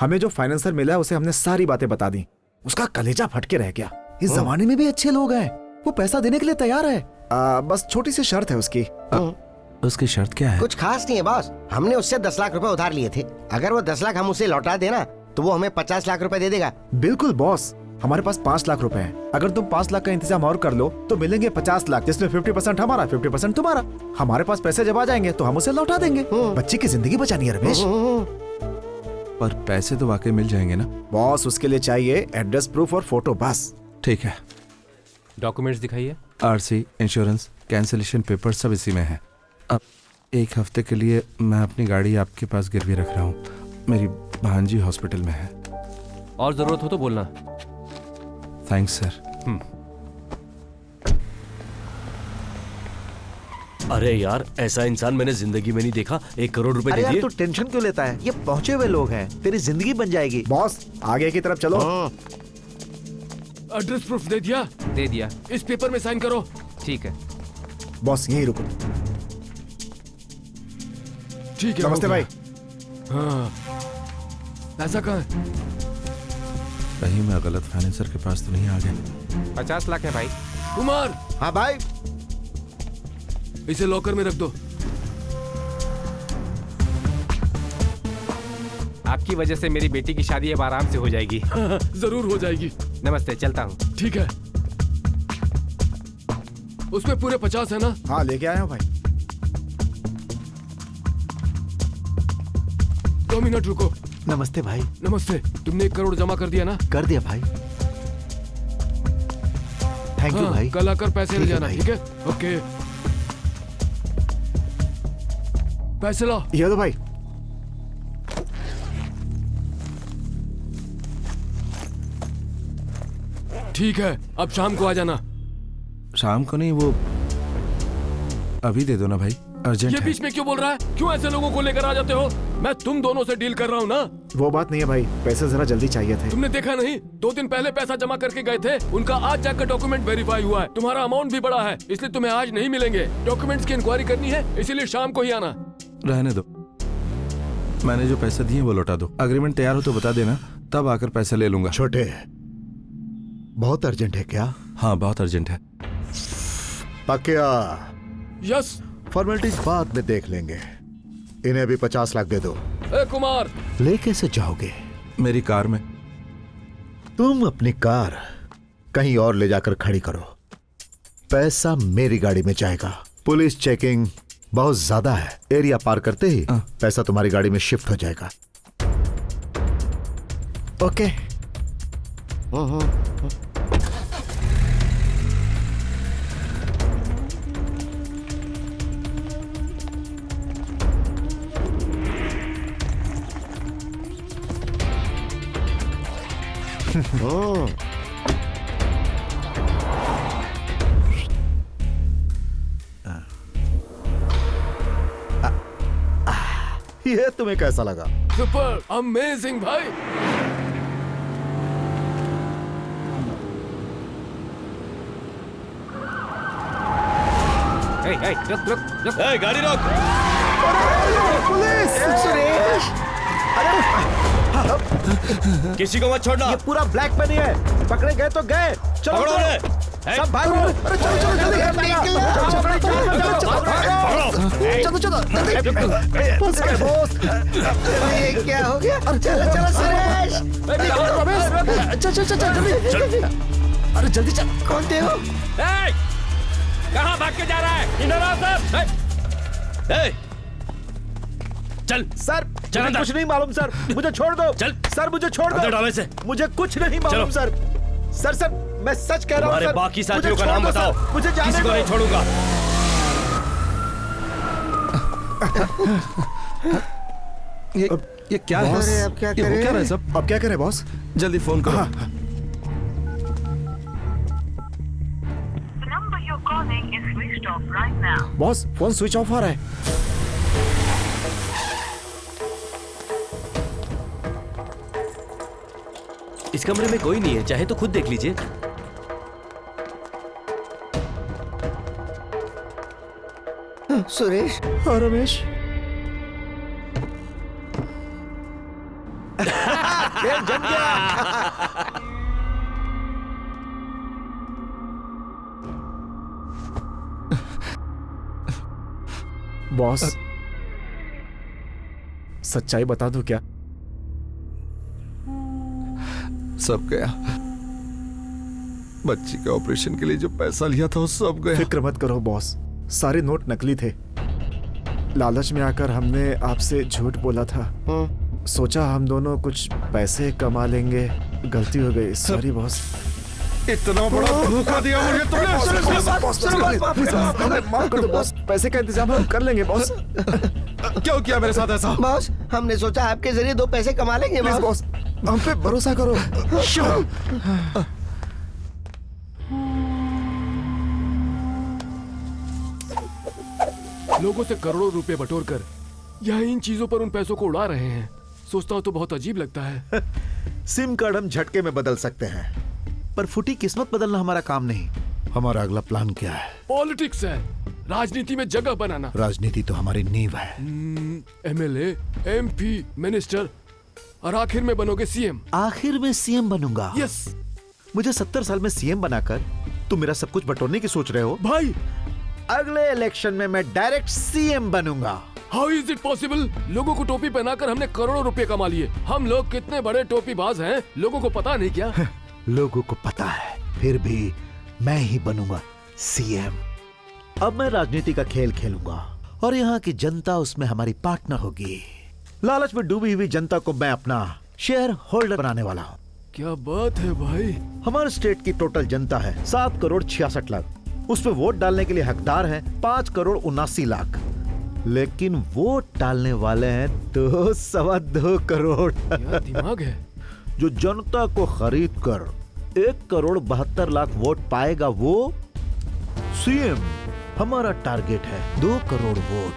हमें जो फाइनेंसर मिला है उसे हमने सारी बातें बता दी, उसका कलेजा फट के रह गया। इस जमाने में भी अच्छे लोग हैं, वो पैसा देने के लिए तैयार है। बस छोटी सी शर्त है उसकी। उसकी शर्त क्या है? कुछ खास नहीं है बॉस, हमने उससे 10 लाख रुपए उधार लिए थे। अगर वो 10 लाख हम उसे लौटा देना तो वो हमें 50 लाख रुपए दे देगा। बिल्कुल बॉस, हमारे पास 5 लाख रुपए हैं। अगर तुम 5 लाख का इंतजाम और कर लो तो मिलेंगे 50 लाख, जिसमें 50% हमारा, 50% तुम्हारा। हमारे पास पैसे जब आ जाएंगे तो हम उसे लौटा देंगे। बच्ची की जिंदगी बचानी है रमेश। पर पैसे तो वाकई मिल जाएंगे ना? बॉस उसके लिए चाहिए एड्रेस प्रूफ और फोटो बस। ठीक है। डॉक्यूमेंट्स दिखाइए। आरसी, इंश्योरेंस, कैंसिलेशन पेपर सब इसी में है। अब 1 हफ्ते के लिए मैं अपनी गाड़ी आपके पास गिरवी रख रहा हूँ। मेरी भांजी हॉस्पिटल में है। और जरूरत हो तो बोलना। Thanks sir. अरे यार, ऐसा इंसान मैंने जिंदगी में नहीं देखा। 1 करोड़ रुपए अरे दे यार दिए। तू टेंशन क्यों लेता है? ये पहुंचे हुए लोग हैं, तेरी जिंदगी बन जाएगी। बॉस आगे की तरफ चलो। एड्रेस प्रूफ दे दिया? दे दिया। इस पेपर में साइन करो। ठीक है बॉस यहीं रुको। ठीक है। नमस्ते हो भाई। गया। हाँ, पैसा कहाँ है? कहीं मैं गलत फाइनेंसर के पास तो नहीं आ गया। 50 लाख है भाई। कुमार, हाँ भाई। इसे लॉकर में रख दो। आपकी वजह से मेरी बेटी की शादी अब आराम से हो जाएगी। जरूर हो जाएगी। नमस्ते, चलता हूँ। ठीक है। उसमें पूरे 50 है ना? हाँ लेके आया हूँ भाई। 2 मिनट रुको। नमस्ते भाई। नमस्ते। तुमने 1 करोड़ जमा कर दिया ना? कर दिया भाई। थैंक यू भाई। कल आकर पैसे ले ठीक है जाना। भाई। ठीक है? ओके। पैसे लो। ये दो भाई। ठीक है, अब शाम को आ जाना। शाम को नहीं, वो अभी दे दो ना भाई, अर्जेंट ये है। बीच में क्यों बोल रहा है? क्यों ऐसे लोगों को लेकर आ जाते हो? मैं तुम दोनों से डील कर रहा हूँ ना। वो बात नहीं है भाई, पैसे जरा जल्दी चाहिए थे। तुमने देखा नहीं? 2 दिन पहले पैसा जमा करके गए थे, उनका आज जाकर डॉक्यूमेंट वेरीफाई हुआ है। तुम्हारा अमाउंट भी बड़ा है, इसलिए तुम्हें आज नहीं मिलेंगे। डॉक्यूमेंट्स की इंक्वायरी करनी है, इसीलिए शाम को ही आना। रहने दो, मैंने जो पैसे दिए वो लौटा दो। अग्रीमेंट तैयार हो तो बता देना, तब आकर पैसे ले लूंगा। छोटे, बहुत अर्जेंट है क्या? हाँ बहुत अर्जेंट है। पक्या, यस। फॉर्मेलिटीज बाद में देख लेंगे। इन्हें भी 50 लाख दे दो। ए कुमार, ले कैसे जाओगे? मेरी कार में। तुम अपनी कार कहीं और ले जाकर खड़ी करो, पैसा मेरी गाड़ी में जाएगा। पुलिस चेकिंग बहुत ज्यादा है, एरिया पार करते ही पैसा तुम्हारी गाड़ी में शिफ्ट हो जाएगा। ओके। ये तुम्हें कैसा लगा? सुपर अमेजिंग भाई। रुक रुक रुक। गाड़ी रोक। पुलिस! सुरेश! किसी को मत छोड़ना। ये पूरा ब्लैक मनी है, पकड़े गए तो गए। चलो पकड़ो चलो। उन्हें। सब भागो। अरे चलो चलो जल्दी चलो चलो। फंस गए बॉस। ये क्या हो गया? चलो चलो सुरेश। चल चल चल जल्दी। अरे जल्दी चल। कौन थे हो? कहाँ भाग के जा रहा है? इधर आओ सर। चल सर चल मुझे अंदर। कुछ नहीं मालूम सर, मुझे छोड़ दो। चल। सर मुझे छोड़ अंदर दो। डाले से। मुझे कुछ नहीं मालूम चलो। सर। सर मैं सच कह रहा हूँ तुम्हारे सर। बाकी मुझे साथियों का छोड़ नाम दो, बताओ। सर। मुझे जाने किसी को दो। नहीं छोड़ूंगा। ये क्या है? बॉस, अब क्या ये हो करें? क्या रहा है सब? अब क्या करें बॉस? जल्दी फोन करो। The number you're calling is switched off right now. Boss phone switch off आ रहा है। इस कमरे में कोई नहीं है, चाहे तो खुद देख लीजिए। सुरेश और रमेश। खेल जम गया। बॉस सच्चाई बता दूं क्या? सब गया। बच्ची के ऑपरेशन के लिए जो पैसा लिया था वो सब गया। फिक्र मत करो बॉस, सारे नोट नकली थे। लालच में आकर हमने आपसे झूठ बोला था। सोचा हम दोनों कुछ पैसे कमा लेंगे, गलती हो गई। Sorry boss. इतना बड़ा धोखा दिया मुझे तुमने। माफ कर दो बॉस, पैसे का इंतजाम हम कर लेंगे बॉस। क्यों किया मेरे साथ ऐसा? बॉस, हमने सोचा आपके जरिए 2 पैसे कमा लेंगे। प्लीज बॉस, हम पे भरोसा करो। लोगों से करोड़ों रुपए बटोर कर यह इन चीजों पर उन पैसों को उड़ा रहे हैं। सोचता हूँ तो बहुत अजीब लगता है। सिम कार्ड हम झटके में बदल सकते हैं, पर फूटी किस्मत बदलना हमारा काम नहीं। हमारा अगला प्लान क्या है? पॉलिटिक्स है, राजनीति में जगह बनाना। राजनीति तो हमारी नींव है। एमएलए, एमपी, मिनिस्टर और आखिर में बनोगे सीएम। आखिर में सीएम बनूंगा? यस। मुझे 70 साल में सीएम बनाकर तुम मेरा सब कुछ बटोरने की सोच रहे हो? भाई, अगले इलेक्शन में मैं डायरेक्ट सीएम बनूंगा। How is it possible? लोगों को टोपी पहनाकर हमने करोड़ों रुपए कमा लिए। हम लोग कितने बड़े टोपीबाज हैं, लोगों को पता नहीं क्या? लोगों को पता है, फिर भी मैं ही बनूंगा सीएम। अब मैं राजनीति का खेल खेलूंगा और यहाँ की जनता उसमें हमारी पार्टनर होगी। लालच में डूबी हुई जनता को मैं अपना शेयर होल्डर बनाने वाला हूँ। क्या बात है भाई। हमारे स्टेट की टोटल जनता है 7 करोड़ 66 लाख। उसमें वोट डालने के लिए हकदार हैं 5 करोड़ 79 लाख, लेकिन वोट डालने वाले हैं 2.25 करोड़। क्या दिमाग है। जो जनता को खरीद कर 1 करोड़ 72 लाख वोट पाएगा वो सीएम। हमारा टारगेट है 2 करोड़ वोट।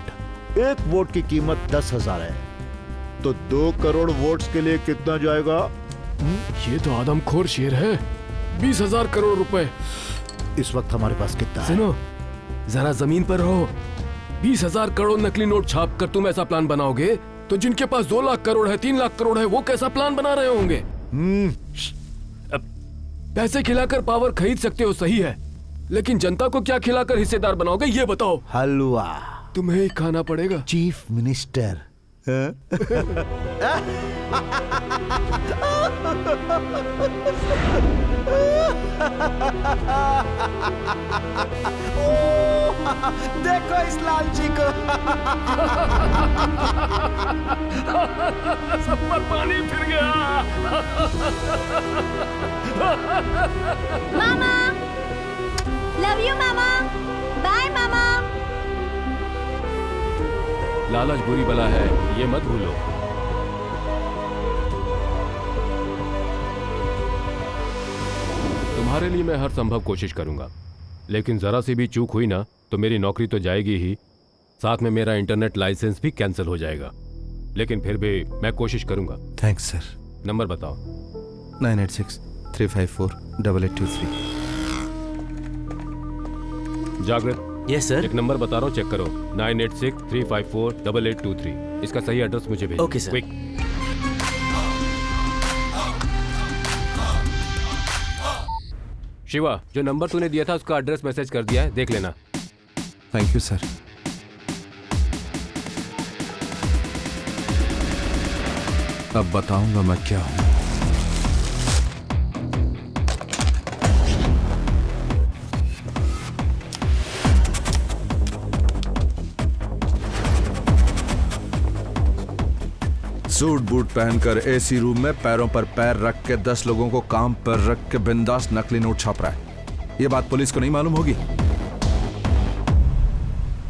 1 वोट की कीमत 10,000 है, तो 2 करोड़ वोट्स के लिए कितना जाएगा? ये तो आदमखोर शेर है। 20,000 करोड़ रुपए। इस वक्त हमारे पास कितना है? सुनो, जरा जमीन पर रहो। 20,000 करोड़ नकली नोट छाप कर तुम ऐसा प्लान बनाओगे तो जिनके पास 2 लाख करोड़ है, 3 लाख करोड़ है, वो कैसा प्लान बना रहे होंगे? पैसे खिलाकर पावर खरीद सकते हो, सही है, लेकिन जनता को क्या खिलाकर हिस्सेदार बनाओगे ये बताओ। हलवा तुम्हें ही खाना पड़ेगा। Chief minister. देखो इस लालची को। सब पर पानी फिर गया। मामा, लव यू मामा, बाय मामा। लालच बुरी बला है, ये मत भूलो। तुम्हारे लिए मैं हर संभव कोशिश करूंगा, लेकिन जरा सी भी चूक हुई ना तो मेरी नौकरी तो जाएगी ही, साथ में मेरा इंटरनेट लाइसेंस भी कैंसिल हो जाएगा। लेकिन फिर भी मैं कोशिश करूंगा। Thanks sir. नंबर बताओ। 9863548823। जागृत। Yes sir. एक नंबर बता रहा हूँ, चेक करो। 9863548823। इसका सही एड्रेस मुझे भेजो। Okay sir. क्विक। शिवा, जो नंबर तूने दिया था उसका एड्रेस मैसेज कर दिया है, देख लेना। Thank you sir. अब बताऊंगा मैं क्या हूं। सूट बूट पहनकर एसी रूम में पैरों पर पैर रख के 10 लोगों को काम पर रख के बिंदास नकली नोट छाप रहा है। ये बात पुलिस को नहीं मालूम होगी।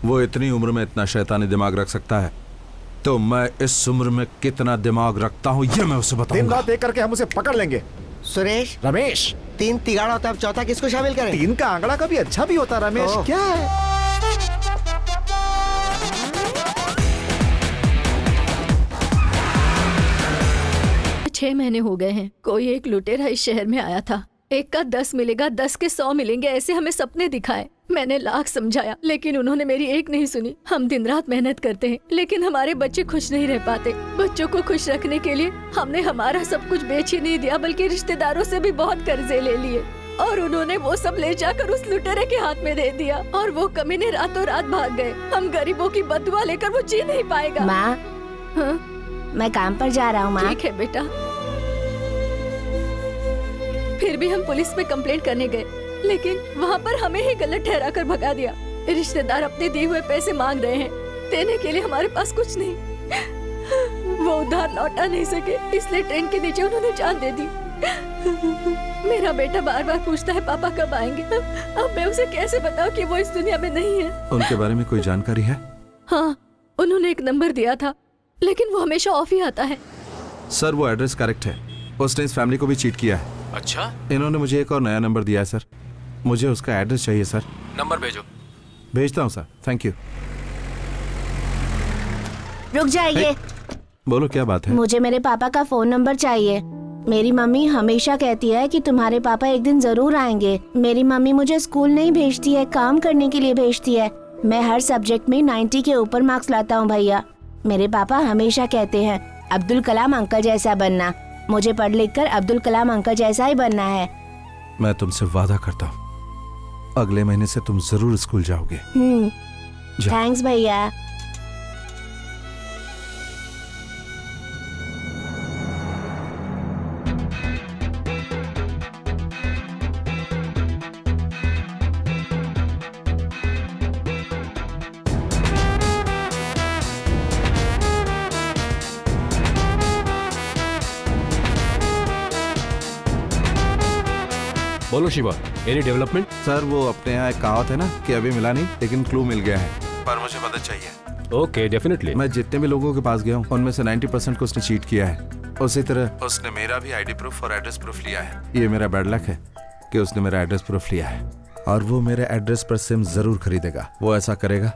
वो इतनी उम्र में इतना शैतानी दिमाग रख सकता है, तो मैं इस उम्र में कितना दिमाग रखता हूँ ये मैं उसे बताऊंगा। दिन रात एक करके हम उसे पकड़ लेंगे। सुरेश, रमेश, 3 तिगाड़ा होता है, अब चौथा किसको शामिल करें? 3 का आंकड़ा कभी अच्छा भी होता। रमेश क्या है? 6 महीने हो गए हैं। कोई एक लुटेरा इस शहर में आया था। 1 का 10 मिलेगा, 10 के 100 मिलेंगे, ऐसे हमें सपने दिखाए। मैंने लाख समझाया, लेकिन उन्होंने मेरी एक नहीं सुनी। हम दिन रात मेहनत करते हैं, लेकिन हमारे बच्चे खुश नहीं रह पाते। बच्चों को खुश रखने के लिए हमने हमारा सब कुछ बेच ही नहीं दिया, बल्कि रिश्तेदारों से भी बहुत कर्जे ले लिए, और उन्होंने वो सब ले जाकर उस लुटेरे के हाथ में दे दिया, और वो कमीने रातों रात भाग गए। हम गरीबों की बददुआ लेकर वो जी नहीं पाएगा। माँ, हाँ? मैं काम पर जा रहा हूँ माँ। ठीक है बेटा। फिर भी हम पुलिस में कंप्लेंट करने गए, लेकिन वहाँ पर हमें ही गलत ठहरा कर भगा दिया। रिश्तेदार अपने दिए हुए पैसे मांग रहे हैं, देने के लिए हमारे पास कुछ नहीं। वो उधार लौटा नहीं सके, इसलिए ट्रेन के नीचे उन्होंने जान दे दी। मेरा बेटा बार बार पूछता है पापा कब आएंगे। अब मैं उसे कैसे बताऊं कि वो इस दुनिया में नहीं है। उनके बारे में कोई जानकारी है? हाँ, उन्होंने एक नंबर दिया था, लेकिन वो हमेशा ऑफ ही आता है। सर वो एड्रेस करेक्ट है, उसने इस फैमिली को भी चीट किया है। अच्छा, इन्होंने मुझे एक और नया नंबर दिया है सर, मुझे उसका एड्रेस चाहिए सर। नंबर भेजो। भेजता हूँ सर, थैंक यू। रुक जाइए। बोलो क्या बात है? मुझे मेरे पापा का फोन नंबर चाहिए। मेरी मम्मी हमेशा कहती है कि तुम्हारे पापा एक दिन जरूर आएंगे। मेरी मम्मी मुझे स्कूल नहीं भेजती है, काम करने के लिए भेजती है। मैं हर सब्जेक्ट में 90 के ऊपर मार्क्स लाता हूँ भैया। मेरे पापा हमेशा कहते हैं अब्दुल कलाम अंकल जैसा बनना। मुझे पढ़ लिख कर अब्दुल कलाम अंकल जैसा ही बनना है। मैं तुमसे वादा करता हूँ अगले महीने से तुम जरूर स्कूल जाओगे। थैंक्स भैया। बोलो शिवा, एनी डेवलपमेंट? सर वो अपने यहाँ एक कहावत है ना कि अभी मिला नहीं लेकिन क्लू मिल गया है, पर मुझे मदद चाहिए। Okay, definitely. मैं जितने भी लोगों के पास गया हूँ उनमें से 90% को उसने चीट किया है। उसी तरह उसने मेरा भी आईडी प्रूफ और एड्रेस प्रूफ लिया है। ये मेरा बैड लक है कि उसने मेरा एड्रेस प्रूफ लिया है, और वो मेरे एड्रेस पर सिम जरूर खरीदेगा। वो ऐसा करेगा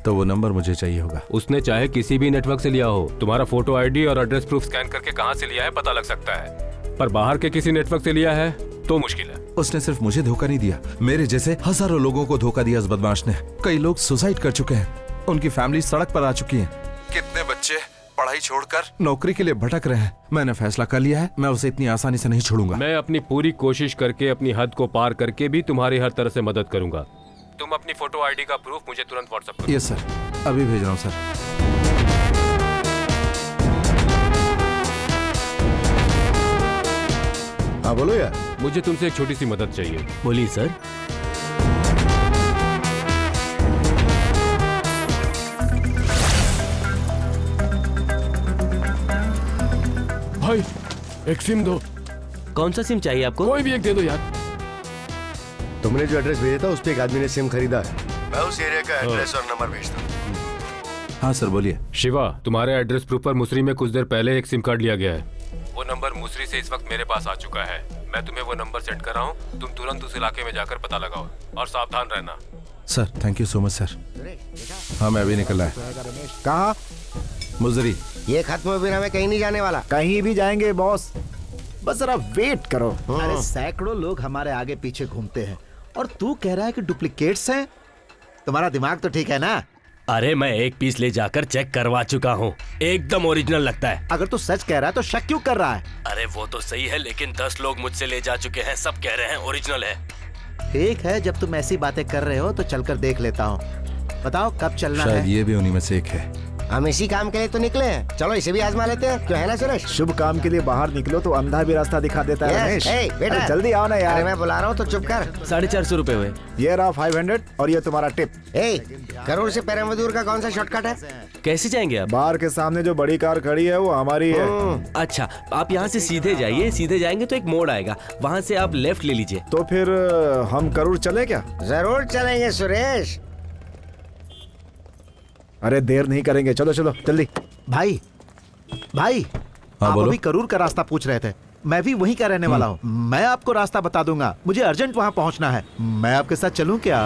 तो वो नंबर मुझे चाहिए होगा। उसने चाहे किसी भी नेटवर्क से लिया हो, तुम्हारा फोटो आईडी और एड्रेस प्रूफ स्कैन करके कहाँ से लिया है पता लग सकता है, पर बाहर के किसी नेटवर्क से लिया है तो मुश्किल है। उसने सिर्फ मुझे धोखा नहीं दिया, मेरे जैसे हजारों लोगों को धोखा दिया इस बदमाश ने। कई लोग सुसाइड कर चुके हैं, उनकी फैमिली सड़क पर आ चुकी है। कितने बच्चे पढ़ाई छोड़कर नौकरी के लिए भटक रहे हैं। मैंने फैसला कर लिया है, मैं उसे इतनी आसानी से नहीं छोड़ूंगा। मैं अपनी पूरी कोशिश करके अपनी हद को पार करके भी तुम्हारी हर तरह से मदद करूंगा। तुम अपनी फोटो आईडी का प्रूफ मुझे तुरंत व्हाट्सएप करो। यस सर, अभी भेज रहा हूँ सर। हाँ बोलो यार। मुझे तुमसे एक छोटी सी मदद चाहिए। बोलिए सर। भाई एक सिम दो। कौन सा सिम चाहिए आपको? कोई भी एक दे दो यार। तुमने जो एड्रेस भेजा था उस पे एक आदमी ने सिम खरीदा है। मैं उस एरिया का एड्रेस और नंबर भेजता हूँ। हाँ सर बोलिए। शिवा, तुम्हारे एड्रेस प्रूफ पर मुसरी में कुछ देर पहले एक सिम कार्ड लिया गया है। वो नंबर मुसरी से इस वक्त मेरे पास आ चुका है। मैं तुम्हें वो नंबर सेंड कर रहा हूँ, तुम तुरंत उस इलाके में जाकर पता लगाओ और सावधान रहना। Sir thank you so much sir. हाँ मैं अभी निकला है। कहाँ? मुजरी। ये खत्म बिना मैं कहीं नहीं जाने वाला। कहीं भी जाएंगे बॉस, बस जरा वेट करो। अरे सैकड़ों लोग हमारे आगे पीछे घूमते हैं और तू कह रहा है कि डुप्लीकेट्स हैं? तुम्हारा दिमाग तो ठीक है ना? अरे मैं एक पीस ले जाकर चेक करवा चुका हूँ, एकदम ओरिजिनल लगता है। अगर तू सच कह रहा है तो शक क्यों कर रहा है? अरे वो तो सही है, लेकिन 10 लोग मुझसे ले जा चुके हैं, सब कह रहे हैं ओरिजिनल है। ठीक है, जब तुम ऐसी बातें कर रहे हो तो चलकर देख लेता हूँ। बताओ कब चलना है? शायद ये भी उन्हीं में से एक है। हम इसी काम के लिए तो निकले हैं, चलो इसे भी आजमा लेते हैं। क्यों है ना सुरेश? शुभ काम के लिए बाहर निकलो तो अंधा भी रास्ता दिखा देता है रमेश। बेटा अरे जल्दी आओ ना यार। अरे मैं बुला रहा हूँ तो चुप कर। 450 रुपए हुए। ये रहा 500 और ये तुम्हारा टिप। करोड़ से पेरमदूर का कौन सा शॉर्टकट है? कैसे जाएंगे आप? बार के सामने जो बड़ी कार खड़ी है वो हमारी है। अच्छा, आप यहाँ से सीधे जाइए, सीधे जाएंगे तो एक मोड़ आएगा, वहाँ से आप लेफ्ट ले लीजिए। तो फिर हम करूर चले क्या? जरूर चलेंगे सुरेश। अरे देर नहीं करेंगे, चलो चलो जल्दी। भाई भाई हाँ, आप बोलो। अभी करूर का रास्ता पूछ रहे थे, मैं भी वहीं का रहने वाला हूँ। मैं आपको रास्ता बता दूंगा, मुझे अर्जेंट वहाँ पहुँचना है। मैं आपके साथ चलूँ क्या?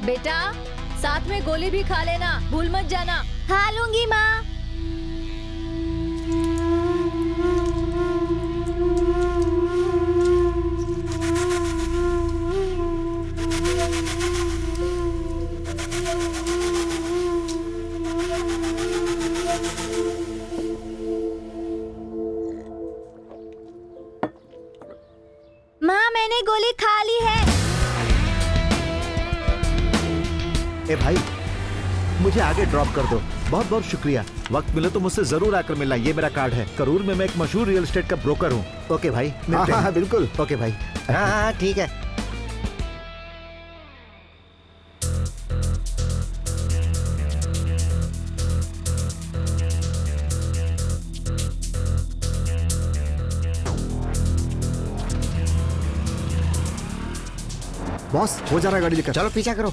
बेटा साथ में गोली भी खा लेना, भूल मत जाना। खा लूंगी माँ। माँ मैंने गोली खा ली है। ए भाई मुझे आगे ड्रॉप कर दो, बहुत बहुत शुक्रिया। वक्त मिले तो मुझसे जरूर आकर मिलना, ये मेरा कार्ड है। करूर में मैं एक मशहूर रियल एस्टेट का ब्रोकर हूँ। ओके भाई, मिलते हैं। हाँ बिल्कुल। ओके भाई। हाँ ठीक है। बॉस हो जा रहा है गाड़ी लेकर। चलो पीछा करो।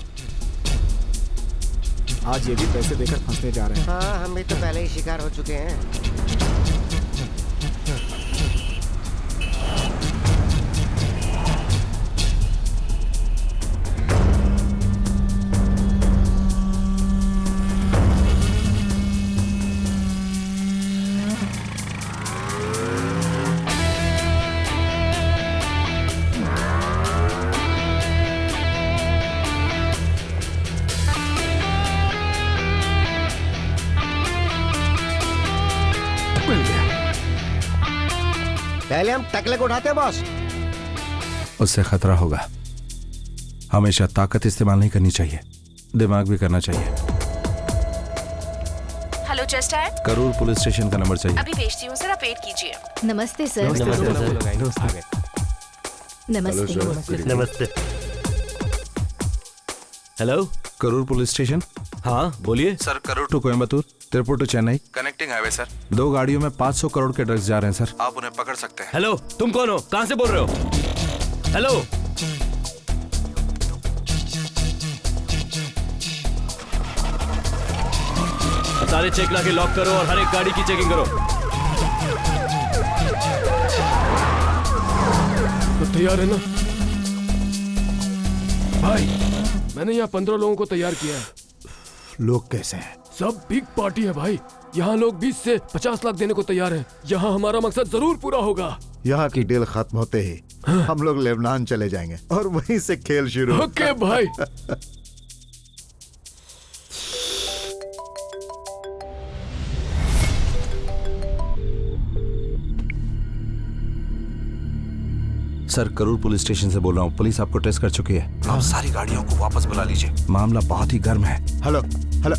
आज ये भी पैसे देकर फंसने जा रहे हैं। हाँ, हम भी तो पहले ही शिकार हो चुके हैं। पहले हम टकले को उठाते हैं बॉस। उससे खतरा होगा। हमेशा ताकत इस्तेमाल नहीं करनी चाहिए, दिमाग भी करना चाहिए। हेलो जस्ट आया। करूर पुलिस स्टेशन का नंबर चाहिए। अभी भेजती हूँ सर, आप वेट कीजिए। नमस्ते सर। नमस्ते। Hello, Karur police station. हाँ बोलिए sir, Karur to Coimbatore, Tiruppur to Chennai connecting highway sir. 2 गाड़ियों में 500 करोड़ के ड्रग्स जा रहे हैं सर, आप उन्हें पकड़ सकते हैं। हेलो, तुम कौन हो? कहां से बोल रहे हो? हेलो, सारे चेक ला के लॉक करो और हर एक गाड़ी की चेकिंग करो। तो तैयार है ना भाई? मैंने यहाँ 15 लोगों को तैयार किया है। लोग कैसे हैं? सब बिग पार्टी है भाई। यहाँ लोग 20 से 50 लाख देने को तैयार हैं। यहाँ हमारा मकसद जरूर पूरा होगा। यहाँ की डील खत्म होते ही हम लोग लेबनान चले जाएंगे और वहीं से खेल शुरू। ओके भाई। सर, करूर पुलिस स्टेशन से बोल रहा हूँ। पुलिस आपको ट्रेस कर चुकी है। आप सारी गाड़ियों को वापस बुला लीजिए, मामला बहुत ही गर्म है। हेलो हेलो,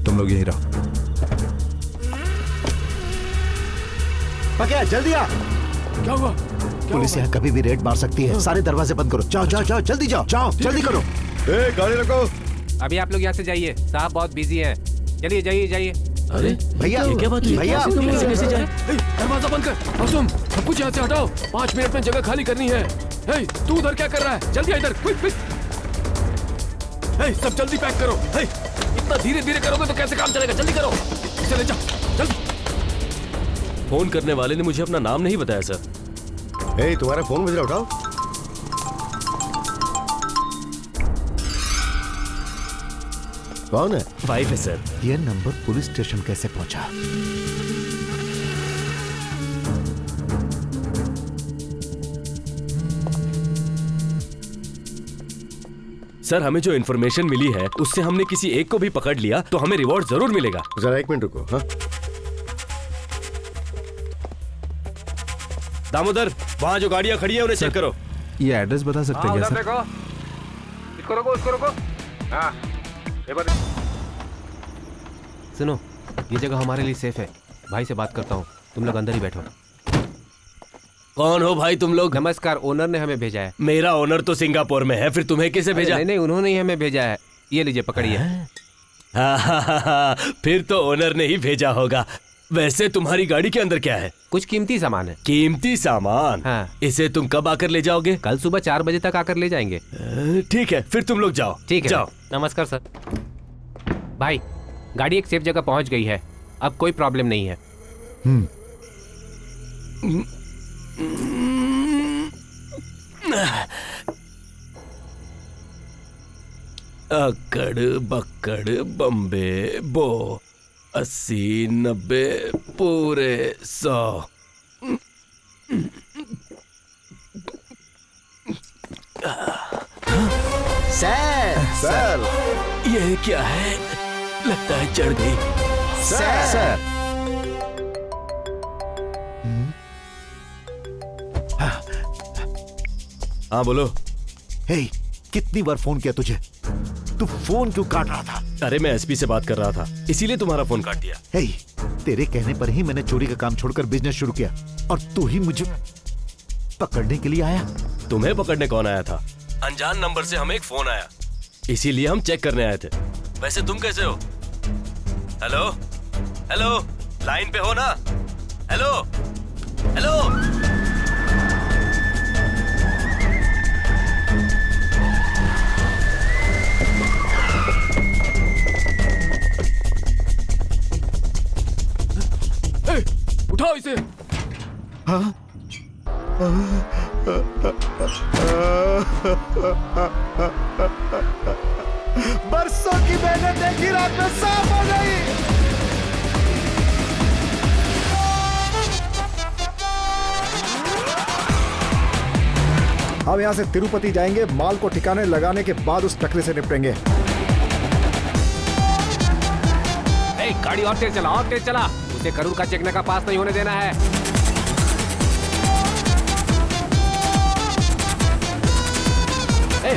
तुम लोग यहीं रहो। पकड़, जल्दी आ। क्या हुआ? पुलिस यहाँ कभी भी रेड मार सकती है। सारे दरवाजे बंद करो। जाओ जाओ जाओ, जल्दी जाओ जाओ, जल्दी करो। गाड़ी रखो। अभी आप लोग यहाँ से जाइए, साहब बहुत बिजी हैं। चलिए जाइए जाइए। अरे भैया, ये क्या बात हुई? भैया, कैसे जाए? दरवाजा बंद कर। मासूम, सब कुछ यहाँ से हटाओ। 5 मिनट में जगह खाली करनी है। तू उधर क्या कर रहा है? जल्दी आ इधर, क्विक क्विक। सब जल्दी पैक करो। इतना धीरे धीरे करोगे तो कैसे काम चलेगा? जल्दी करो, इसे ले जाओ जल्दी। फोन करने वाले ने मुझे अपना नाम नहीं बताया सर। तुम्हारा फोन बज रहा, उठाओ। कौन है? वाइफ है सर। ये नंबर पुलिस स्टेशन कैसे पहुंचा? सर, हमें जो इन्फॉर्मेशन मिली है उससे हमने किसी एक को भी पकड़ लिया तो हमें रिवॉर्ड जरूर मिलेगा। जरा 1 मिनट रुको। हाँ, दामोदर, वहाँ जो गाड़ियाँ खड़ी है उन्हें चेक करो। ये एड्रेस बता सकते हैं क्या सर? इसको रोको, इसको रोको। हाँ, सुनो, ये जगह हमारे लिए सेफ है। भाई से बात करता हूँ, तुम लोग अंदर ही बैठो। कौन हो भाई तुम लोग? नमस्कार, ओनर ने हमें भेजा है। मेरा ओनर तो सिंगापुर में है, फिर तुम्हें किसे भेजा? नहीं नहीं, उन्होंने ही हमें भेजा है। ये लीजिए, पकड़िए। फिर तो ओनर ने ही भेजा होगा। वैसे तुम्हारी गाड़ी के अंदर क्या है? कुछ कीमती सामान है। कीमती सामान? हाँ। इसे तुम कब आकर ले जाओगे? कल सुबह 4 बजे तक आकर ले जाएंगे। ठीक है, फिर तुम लोग जाओ। ठीक है, जाओ। नमस्कार सर। भाई, गाड़ी एक सेफ जगह पहुंच गई है, अब कोई प्रॉब्लम नहीं है। अकड़ बकड़ बम्बे बो 80 90 पूरे 100। सर, ये क्या है? लगता है चढ़ गई। सर। हाँ बोलो। हे, कितनी बार फोन किया तुझे? तू फोन क्यों काट रहा था? अरे मैं एसपी से बात कर रहा था, इसीलिए तुम्हारा फोन काट दिया। हे, तेरे कहने पर ही मैंने चोरी का काम छोड़कर बिजनेस शुरू किया और तू ही मुझे पकड़ने के लिए आया। तुम्हें पकड़ने कौन आया था? अनजान नंबर से हमें एक फोन आया, इसीलिए हम चेक करने आए थे। वैसे तुम कैसे हो? हेलो हेलो, लाइन पे हो ना? Hello hello. उठाओ इसे। बरसों की मेहनत एक ही रात में साफ हो गई। हम यहाँ से तिरुपति जाएंगे, माल को ठिकाने लगाने के बाद उस टकरे से निपटेंगे। गाड़ी और तेज चला, और तेज चला। उसे करूर का चेकने का पास नहीं होने देना है।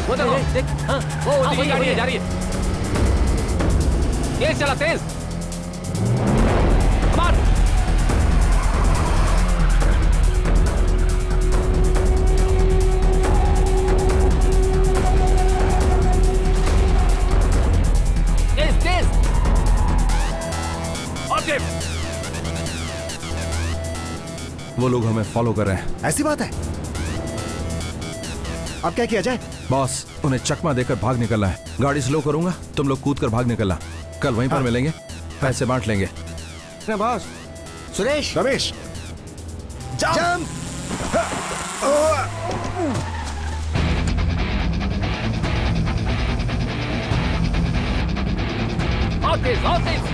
वो देखो, देख, हाँ, वही गाड़ी है, जा रही है। तेज चला, तेज। कमान। तेज, तेज। और तेज। वो लोग हमें फॉलो कर रहे हैं। ऐसी बात है? अब क्या किया जाए? बॉस, उन्हें चकमा देकर भाग निकलना है। गाड़ी स्लो करूंगा, तुम लोग कूद कर भाग निकलना। कल वहीं पर मिलेंगे, पैसे बांट लेंगे। बॉस। सुरेश, रमेश, जंप। और तेज, और तेज।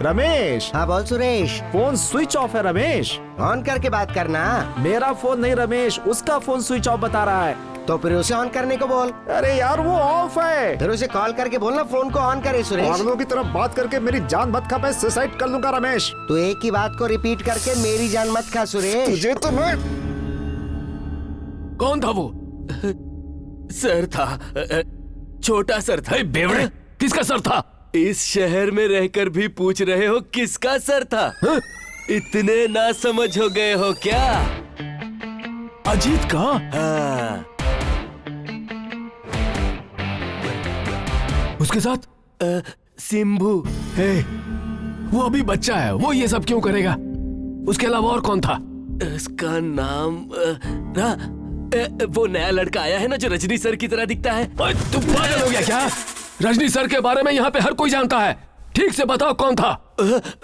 रमेश। हाँ बोल सुरेश। फोन स्विच ऑफ है रमेश। ऑन करके बात करना। मेरा फोन नहीं रमेश, उसका फोन स्विच ऑफ बता रहा है। तो फिर उसे ऑन करने को बोल। अरे यार वो ऑफ है। फिर उसे कॉल करके बोलना फोन को ऑन करे सुरेश। पागलों की तरफ बात करके मेरी जान मत खा, मैं सुसाइड कर लूंगा रमेश। तू एक ही बात को रिपीट करके मेरी जान मत खा सुरेश। तुझे तो मैं। कौन था वो? सर था, छोटा सर था। बेवड़े, किसका सर था? इस शहर में रहकर भी पूछ रहे हो किसका सर था? इतने ना समझ हो गए हो क्या? अजीत का? हाँ। उसके साथ सिंबू। वो अभी बच्चा है, वो ये सब क्यों करेगा? उसके अलावा और कौन था? उसका नाम वो नया लड़का आया है ना, जो रजनी सर की तरह दिखता है। तुम पागल हो गया क्या? रजनी सर के बारे में यहाँ पे हर कोई जानता है। ठीक से बताओ कौन था?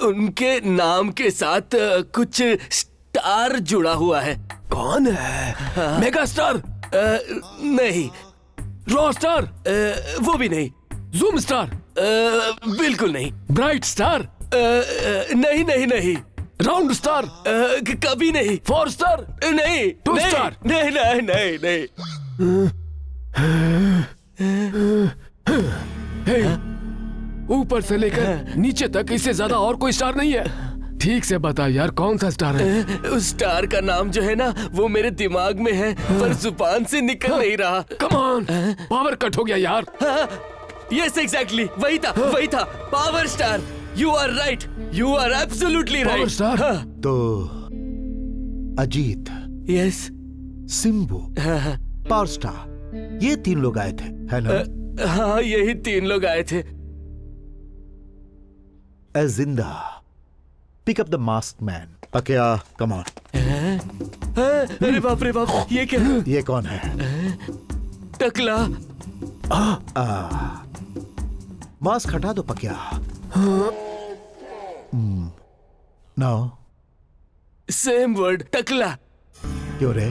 उनके नाम के साथ कुछ स्टार जुड़ा हुआ है। कौन है? हाँ। Mega star? नहीं। Raw star? वो भी नहीं। Zoom star? बिल्कुल नहीं। Bright star? नहीं नहीं नहीं। Round star? कभी नहीं। Four star? नहीं। Two star? नहीं नहीं नहीं नहीं। ऊपर से लेकर नीचे तक इससे ज्यादा और कोई स्टार नहीं है। ठीक से बता यार, कौन सा स्टार है? उस स्टार का नाम जो है ना, वो मेरे दिमाग में है, पर जुबान से निकल नहीं रहा। कम ऑन, पावर कट हो गया यार। यस एग्जैक्टली, वही था, वही था। Power star. You are right, you are absolutely right. Power star? तो Ajith, yes, Simbu, power star, ये तीन लोग आए थे, है ना? हाँ, यही तीन लोग आए थे। जिंदा, pick up the mask man. Pakiya, come on. अरे बाप रे बाप, ये क्या? ये कौन है? टकला। मास्क हटा दो पकिया। नाउ सेम वर्ड, टकला। क्यों रे?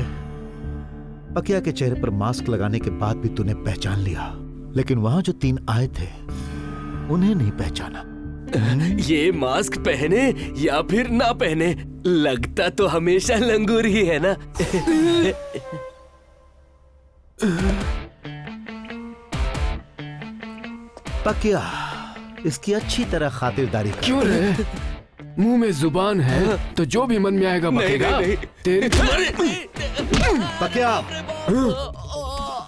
पकिया के चेहरे पर मास्क लगाने के बाद भी तूने पहचान लिया, लेकिन वहां जो तीन आए थे उन्हें नहीं पहचाना। ये मास्क पहने या फिर ना पहने, लगता तो हमेशा लंगूर ही है ना। पकिया, इसकी अच्छी तरह खातिरदारी कर। क्यों रे? मुंह में जुबान है तो जो भी मन में आएगा बकेगा। तेरी पकिया,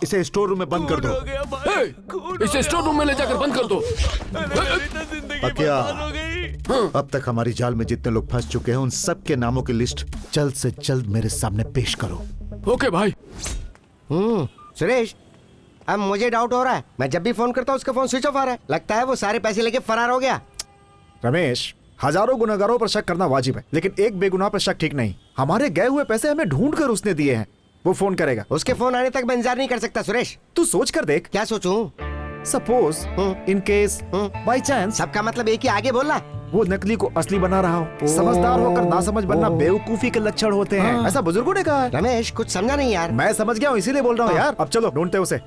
इसे स्टोर रूम में बंद कर दो। इसे स्टोर रूम में ले जाकर बंद कर दो। पकिया, अब तक हमारी जाल में जितने लोग फंस चुके हैं उन सब के नामों की लिस्ट जल्द से जल्द मेरे सामने पेश करो। ओके भाई। सुरेश, अब मुझे डाउट हो रहा है। मैं जब भी फोन करता हूँ उसका फोन स्विच ऑफ आ रहा है। लगता है वो सारे पैसे लेके फरार हो गया। रमेश, हजारों गुनहगारों पर शक करना वाजिब है, लेकिन एक बेगुनाह पर शक ठीक नहीं। हमारे गए हुए पैसे हमें ढूंढ कर उसने दिए हैं। वो फोन करेगा। उसके फोन आने तक मैं इंतजार नहीं कर सकता सुरेश। तू सोच कर देख। क्या सोचूं? Suppose in case by chance, सबका मतलब एक ही, आगे बोलना। वो नकली को असली बना रहा हो। समझदार होकर नासमझ बनना बेवकूफी के लक्षण होते हैं, ऐसा बुजुर्गों ने कहा है। रमेश, कुछ समझा नहीं यार। मैं समझ गया हूँ, इसीलिए बोल रहा हूँ यार। अब चलो ढूंढते उसे।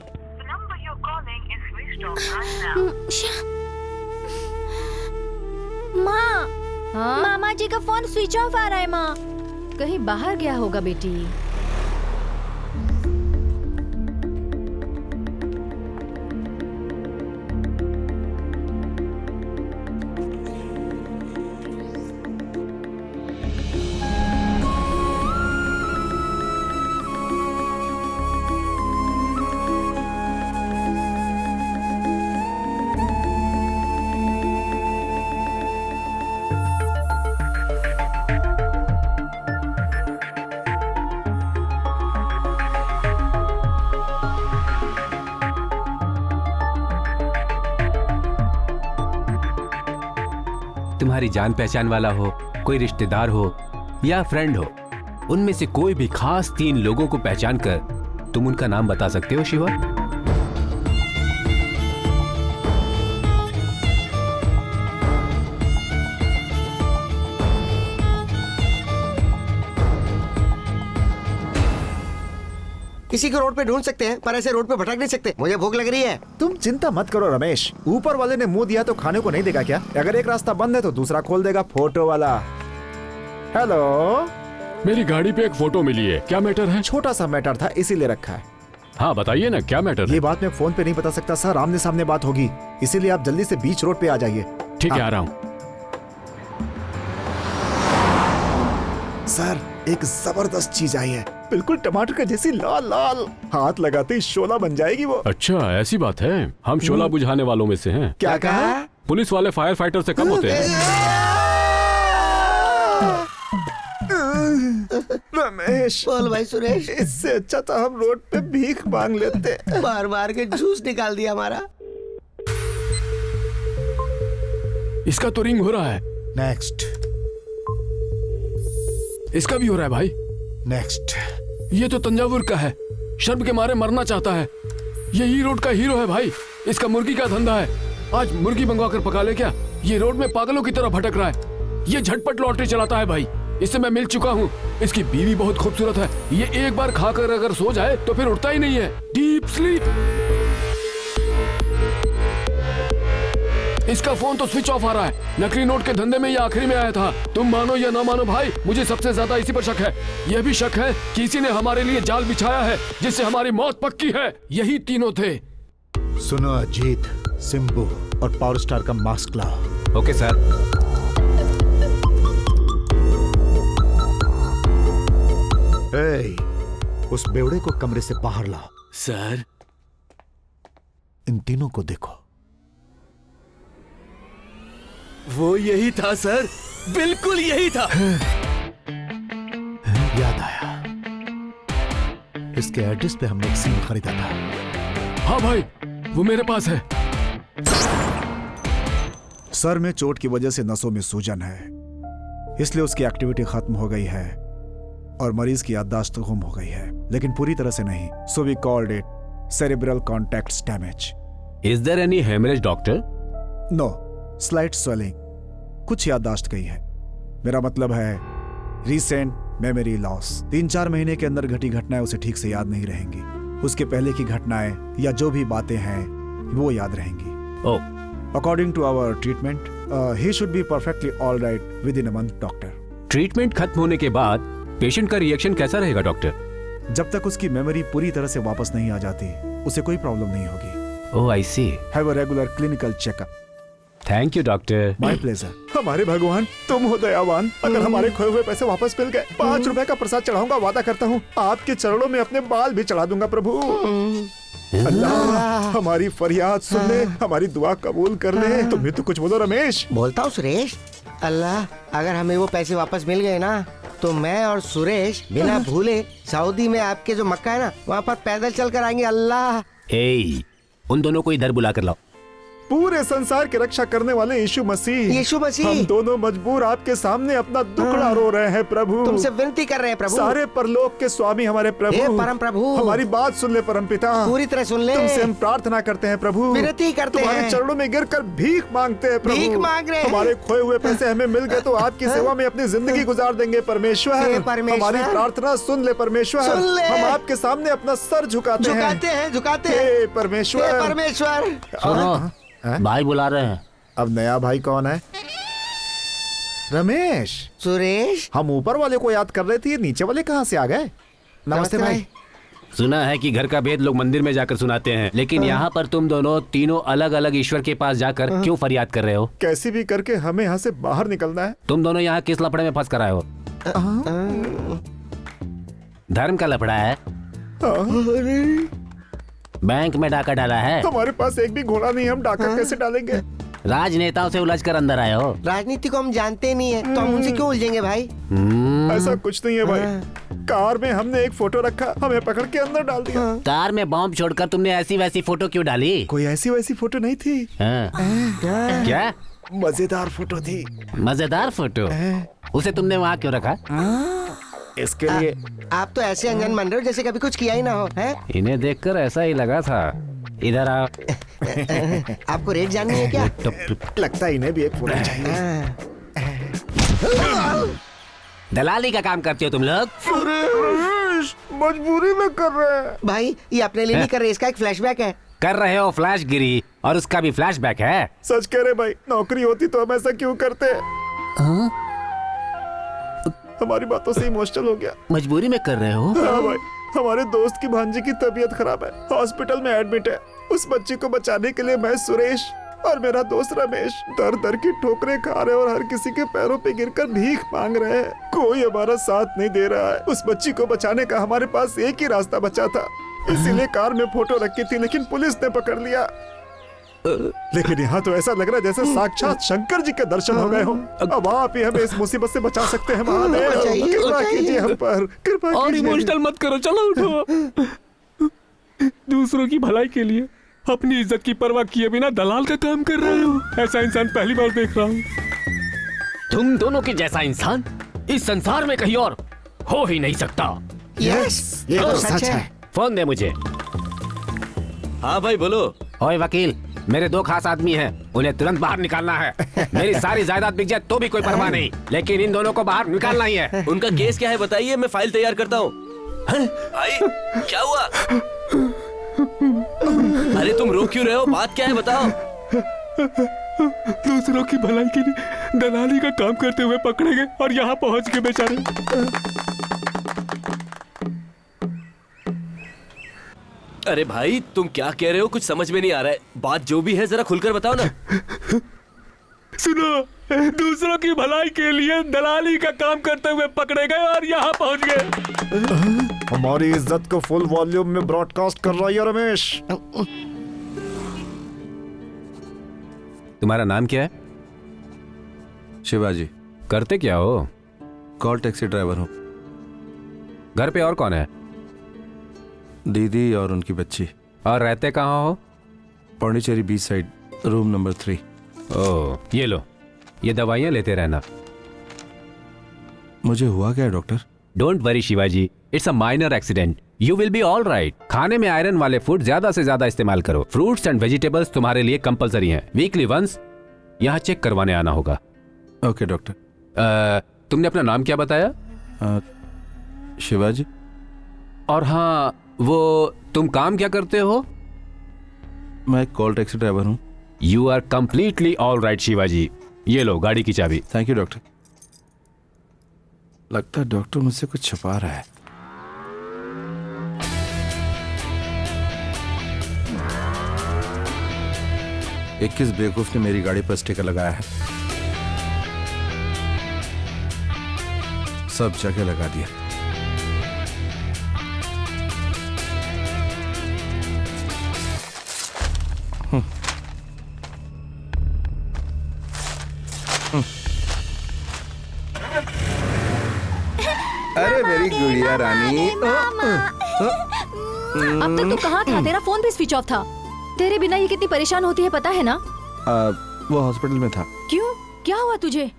माँ, मामा जी का फोन स्विच ऑफ आ रहा है माँ। कहीं बाहर गया होगा बेटी। तुम्हारी जान पहचान वाला हो, कोई रिश्तेदार हो या फ्रेंड हो, उनमें से कोई भी खास 3 लोगों को पहचान कर तुम उनका नाम बता सकते हो शिवा? किसी को रोड पे ढूंढ सकते हैं, पर ऐसे रोड पे भटक नहीं सकते। मुझे भूख लग रही है। तुम चिंता मत करो रमेश, ऊपर वाले ने मुंह दिया तो खाने को नहीं देगा क्या? अगर एक रास्ता बंद है तो दूसरा खोल देगा। फोटो वाला। हेलो, मेरी गाड़ी पे एक फोटो मिली है, क्या मैटर है? छोटा सा मैटर था, इसीलिए रखा है। हाँ बताइए ना, क्या मैटर है? ये बात मैं फोन पे नहीं बता सकता सर, आमने सामने बात होगी, इसीलिए आप जल्दी से बीच रोड पे आ जाइए। ठीक है, आ रहा हूँ। सर, एक जबरदस्त चीज आई है, बिल्कुल टमाटर का जैसी लाल लाल, हाथ लगाते ही शोला बन जाएगी वो। अच्छा ऐसी बात है, हम शोला बुझाने वालों में से हैं। क्या कहा? पुलिस वाले फायर फाइटर से कम होते हैं। रमेश, बोल भाई सुरेश। इससे अच्छा तो हम रोड पे भीख मांग लेते। बार बार के जूस निकाल दिया हमारा। इसका तो रिंग हो रहा है। नेक्स्ट। इसका भी हो रहा है भाई। नेक्स्ट। ये तो तंजावुर का है, शर्म के मारे मरना चाहता है। ये ही रोड का हीरो है भाई। इसका मुर्गी का धंधा है, आज मुर्गी मंगवा कर पका ले क्या? ये रोड में पागलों की तरह भटक रहा है। ये झटपट लॉटरी चलाता है भाई, इससे मैं मिल चुका हूँ। इसकी बीवी बहुत खूबसूरत है, ये एक बार खाकर अगर सो जाए तो फिर उठता ही नहीं है, डीप स्लीप। इसका फोन तो स्विच ऑफ आ रहा है। नकली नोट के धंधे में ये आखिरी में आया था। तुम मानो या ना मानो भाई, मुझे सबसे ज्यादा इसी पर शक है। यह भी शक है कि इसी ने हमारे लिए जाल बिछाया है, जिससे हमारी मौत पक्की है। यही तीनों थे। सुनो अजीत, सिंबू और पावर स्टार का मास्क लाओ। Okay sir. उस बेवड़े को कमरे से बाहर लाओ। सर, इन तीनों को देखो। वो यही था सर, बिल्कुल यही था। याद आया, इसके एड्रेस पे हमने एक सिम खरीदा था। हाँ भाई, वो मेरे पास है। सर में चोट की वजह से नसों में सूजन है, इसलिए उसकी एक्टिविटी खत्म हो गई है और मरीज की याददाश्त गुम हो गई है, लेकिन पूरी तरह से नहीं। So we called it cerebral contact damage. Is there any haemorrhage doctor? No, slight swelling, कुछ याददाश्त गई है। मेरा मतलब है रीसेंट मेमोरी लॉस। 3-4 महीने के अंदर घटी घटनाएं उसे ठीक से याद नहीं रहेंगी। उसके पहले की घटनाएं या जो भी बातें हैं वो याद रहेंगी। According to our treatment he should be perfectly all right within a month doctor. Treatment खत्म होने के बाद पेशेंट का रिएक्शन कैसा रहेगा डॉक्टर? जब तक उसकी मेमोरी पूरी तरह से वापस नहीं आ जाती, उसे कोई प्रॉब्लम नहीं होगी। Oh I see. Have a regular clinical checkup. Thank you doctor. My pleasure. हमारे भगवान, तुम हो दयावान। अगर हमारे खोए हुए पैसे वापस मिल गए, 5 रुपए का प्रसाद चढ़ाऊंगा, वादा करता हूँ। आपके चरणों में अपने बाल भी चढ़ा दूंगा प्रभु। अल्लाह हमारी फरियाद सुन ले, हमारी दुआ कबूल कर ले। तुम्हें तो कुछ बोलो रमेश। बोलता हूँ सुरेश, अल्लाह, अगर हमें वो पैसे वापस मिल गए ना तो मैं और सुरेश बिना भूले सऊदी में आपके जो मक्का है ना वहाँ पर पैदल चल कर आएंगे। अल्लाह, उन दोनों को इधर बुला कर लाओ। पूरे संसार की रक्षा करने वाले यीशु मसीह, हम दोनों मजबूर आपके सामने अपना दुखड़ा रो रहे हैं प्रभु। तुमसे विनती कर रहे हैं प्रभु। सारे परलोक के स्वामी हमारे प्रभु, हे परम प्रभु, हमारी बात सुन ले परम पिता, पूरी तरह सुन ले। तुमसे हम प्रार्थना करते हैं प्रभु, विनती करते हैं, तुम्हारे चरणों में गिरकर भीख मांगते हैं प्रभु। भीख मांग रहे हैं। हमारे खोए हुए पैसे हमें मिल गए तो आपकी सेवा में अपनी जिंदगी गुजार देंगे परमेश्वर। हमारी प्रार्थना सुन ले परमेश्वर, हम आपके सामने अपना सर झुकाते हैं परमेश्वर। सुनो, भाई बुला रहे हैं। अब नया भाई कौन है? रमेश, सुरेश, हम ऊपर वाले को याद कर रहे थे, नीचे वाले कहाँ से आ गए? नमस्ते भाई। सुना है कि घर का भेद लोग मंदिर में जाकर सुनाते हैं, लेकिन यहाँ पर तुम दोनों तीनों अलग अलग ईश्वर के पास जाकर क्यों फरियाद कर रहे हो? कैसी भी करके हमें यहाँ से बाहर निकलना है। तुम दोनों यहाँ किस लफड़े में फंस कर आए हो? धर्म का लफड़ा है? बैंक में डाका डाला है? हमारे पास एक भी घोड़ा नहीं, हम डाका कैसे डालेंगे? राजनेताओं से उलझ कर अंदर आए हो? राजनीति को हम जानते नहीं है तो हम उनसे क्यों उलझेंगे भाई? ऐसा कुछ नहीं है भाई, कार में हमने एक फोटो रखा, हमें पकड़ के अंदर डाल दिया। कार में बॉम्ब छोड़कर तुमने ऐसी वैसी फोटो क्यों डाली? कोई ऐसी वैसी फोटो नहीं थी। क्या? मजेदार फोटो थी। मजेदार फोटो? उसे तुमने वहाँ क्यों रखा? इसके लिए आप तो ऐसे अनजान बन रहे हो जैसे कभी कुछ किया ही ना हो। है? इन्हें देखकर ऐसा ही लगा था। इधर आओ। आपको रेट जाननी है क्या? लगता है इन्हें भी एक फोटो चाहिए। दलाली का काम करते हो तुम लोग? मजबूरी में कर रहे हैं भाई, ये अपने लिए नहीं कर रहे, इसका एक फ्लैशबैक है। कर रहे हो फ्लैश गिरी, और उसका भी फ्लैशबैक है। सच कह रहे भाई, नौकरी होती तो हम ऐसा क्यों करते? हमारी बातों से इमोशनल हो गया। मजबूरी में कर रहे हो? हाँ भाई, हमारे दोस्त की भांजी की तबीयत खराब है, हॉस्पिटल में एडमिट है। उस बच्ची को बचाने के लिए मैं, सुरेश और मेरा दोस्त रमेश दर दर की ठोकरें खा रहे और हर किसी के पैरों पे गिरकर भीख मांग रहे हैं। कोई हमारा साथ नहीं दे रहा है। उस बच्ची को बचाने का हमारे पास एक ही रास्ता बचा था, इसीलिए कार में फोटो रखी थी, लेकिन पुलिस ने पकड़ लिया। लेकिन यहाँ तो ऐसा लग रहा है जैसे साक्षात शंकर जी के दर्शन हो गए हो। अब आप ही हमें इस मुसीबत से बचा सकते हैं महादेव, कृपा कीजिए हम पर, कृपा कीजिए। और इमोशनल मत करो, चलो उठो। दूसरों की भलाई के लिए अपनी इज्जत की परवाह किए बिना दलाल का काम कर रहे हो। ऐसा इंसान पहली बार देख रहा हूँ। तुम दोनों के जैसा इंसान इस संसार में कहीं और हो ही नहीं सकता। यस, ये तो सच है। फोन दे मुझे। हाँ भाई बोलो। ओए वकील, मेरे दो खास आदमी हैं, उन्हें तुरंत बाहर निकालना है। मेरी सारी जायदाद बिक जाए तो भी कोई परवाह नहीं, लेकिन इन दोनों को बाहर निकालना ही है। उनका केस क्या है बताइए, मैं फाइल तैयार करता हूँ। भाई क्या हुआ? अरे तुम रो क्यों रहे हो? बात क्या है बताओ। दूसरों की भलाई के लिए दलाली का काम करते हुए पकड़े गए और यहाँ पहुँच गए बेचारे। अरे भाई तुम क्या कह रहे हो? कुछ समझ में नहीं आ रहा है। बात जो भी है जरा खुलकर बताओ ना। सुनो, दूसरों की भलाई के लिए दलाली का काम करते हुए पकड़े गए और यहाँ पहुँच गए। हमारी इज्जत को फुल वॉल्यूम में ब्रॉडकास्ट कर रहा है रमेश। तुम्हारा नाम क्या है? शिवाजी। करते क्या हो? कॉल टैक्सी ड्राइवर हूँ। घर पे और कौन है? दीदी और उनकी बच्ची। और रहते कहाँ हो? Pondicherry beach side, room number 3। ओह, ये लो, ये दवाइयाँ लेते रहना। मुझे हुआ क्या है doctor? Don't worry Shivaji, it's a minor accident, you will be all right. खाने में आयरन वाले फूड ज्यादा से ज्यादा इस्तेमाल करो। फ्रूट्स एंड वेजिटेबल्स तुम्हारे लिए कंपलसरी हैं। वीकली वंस यहाँ चेक करवाने आना होगा। Okay doctor. तुमने अपना नाम क्या बताया? शिवाजी। और हाँ, वो तुम काम क्या करते हो? मैं कॉल टैक्सी ड्राइवर हूँ। You are completely all right Shivaji. ये लो गाड़ी की चाबी। Thank you doctor. लगता है डॉक्टर मुझसे कुछ छुपा रहा है। किस बेवकूफ ने मेरी गाड़ी पर स्टिकर लगाया है? सब जगह लगा दिया। अरे मेरी गुड़िया रानी। अब तक तू कहाँ था? तेरा फोन भी स्विच ऑफ था। तेरे बिना ये कितनी परेशान होती है पता है ना? वो हॉस्पिटल में था। क्यों? क्या हुआ तुझे?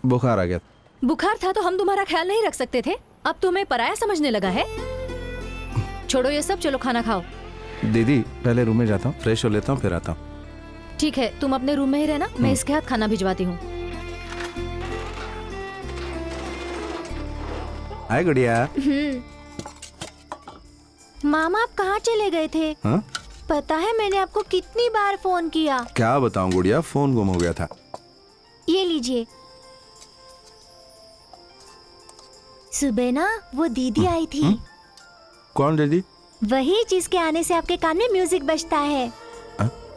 बुखार आ गया। बुखार था तो हम तुम्हारा ख्याल नहीं रख सकते थे? अब तुम्हें पराया समझने लगा है? छोड़ो ये सब, चलो खाना खाओ। दीदी पहले रूम में जाता हूँ, फ्रेश हो लेता हूँ, फिर आता हूँ। ठीक है, तुम अपने रूम में ही रहना, मैं इसके हाथ खाना भिजवाती हूँ। हाय गुड़िया। मामा आप कहाँ चले गए थे? हाँ? पता है मैंने आपको कितनी बार फोन किया। क्या बताऊँ गुड़िया, फोन गुम हो गया था। ये लीजिए। सुबह ना वो दीदी आई थी। कौन दीदी? वही जिसके आने से आपके कान में म्यूजिक बजता है।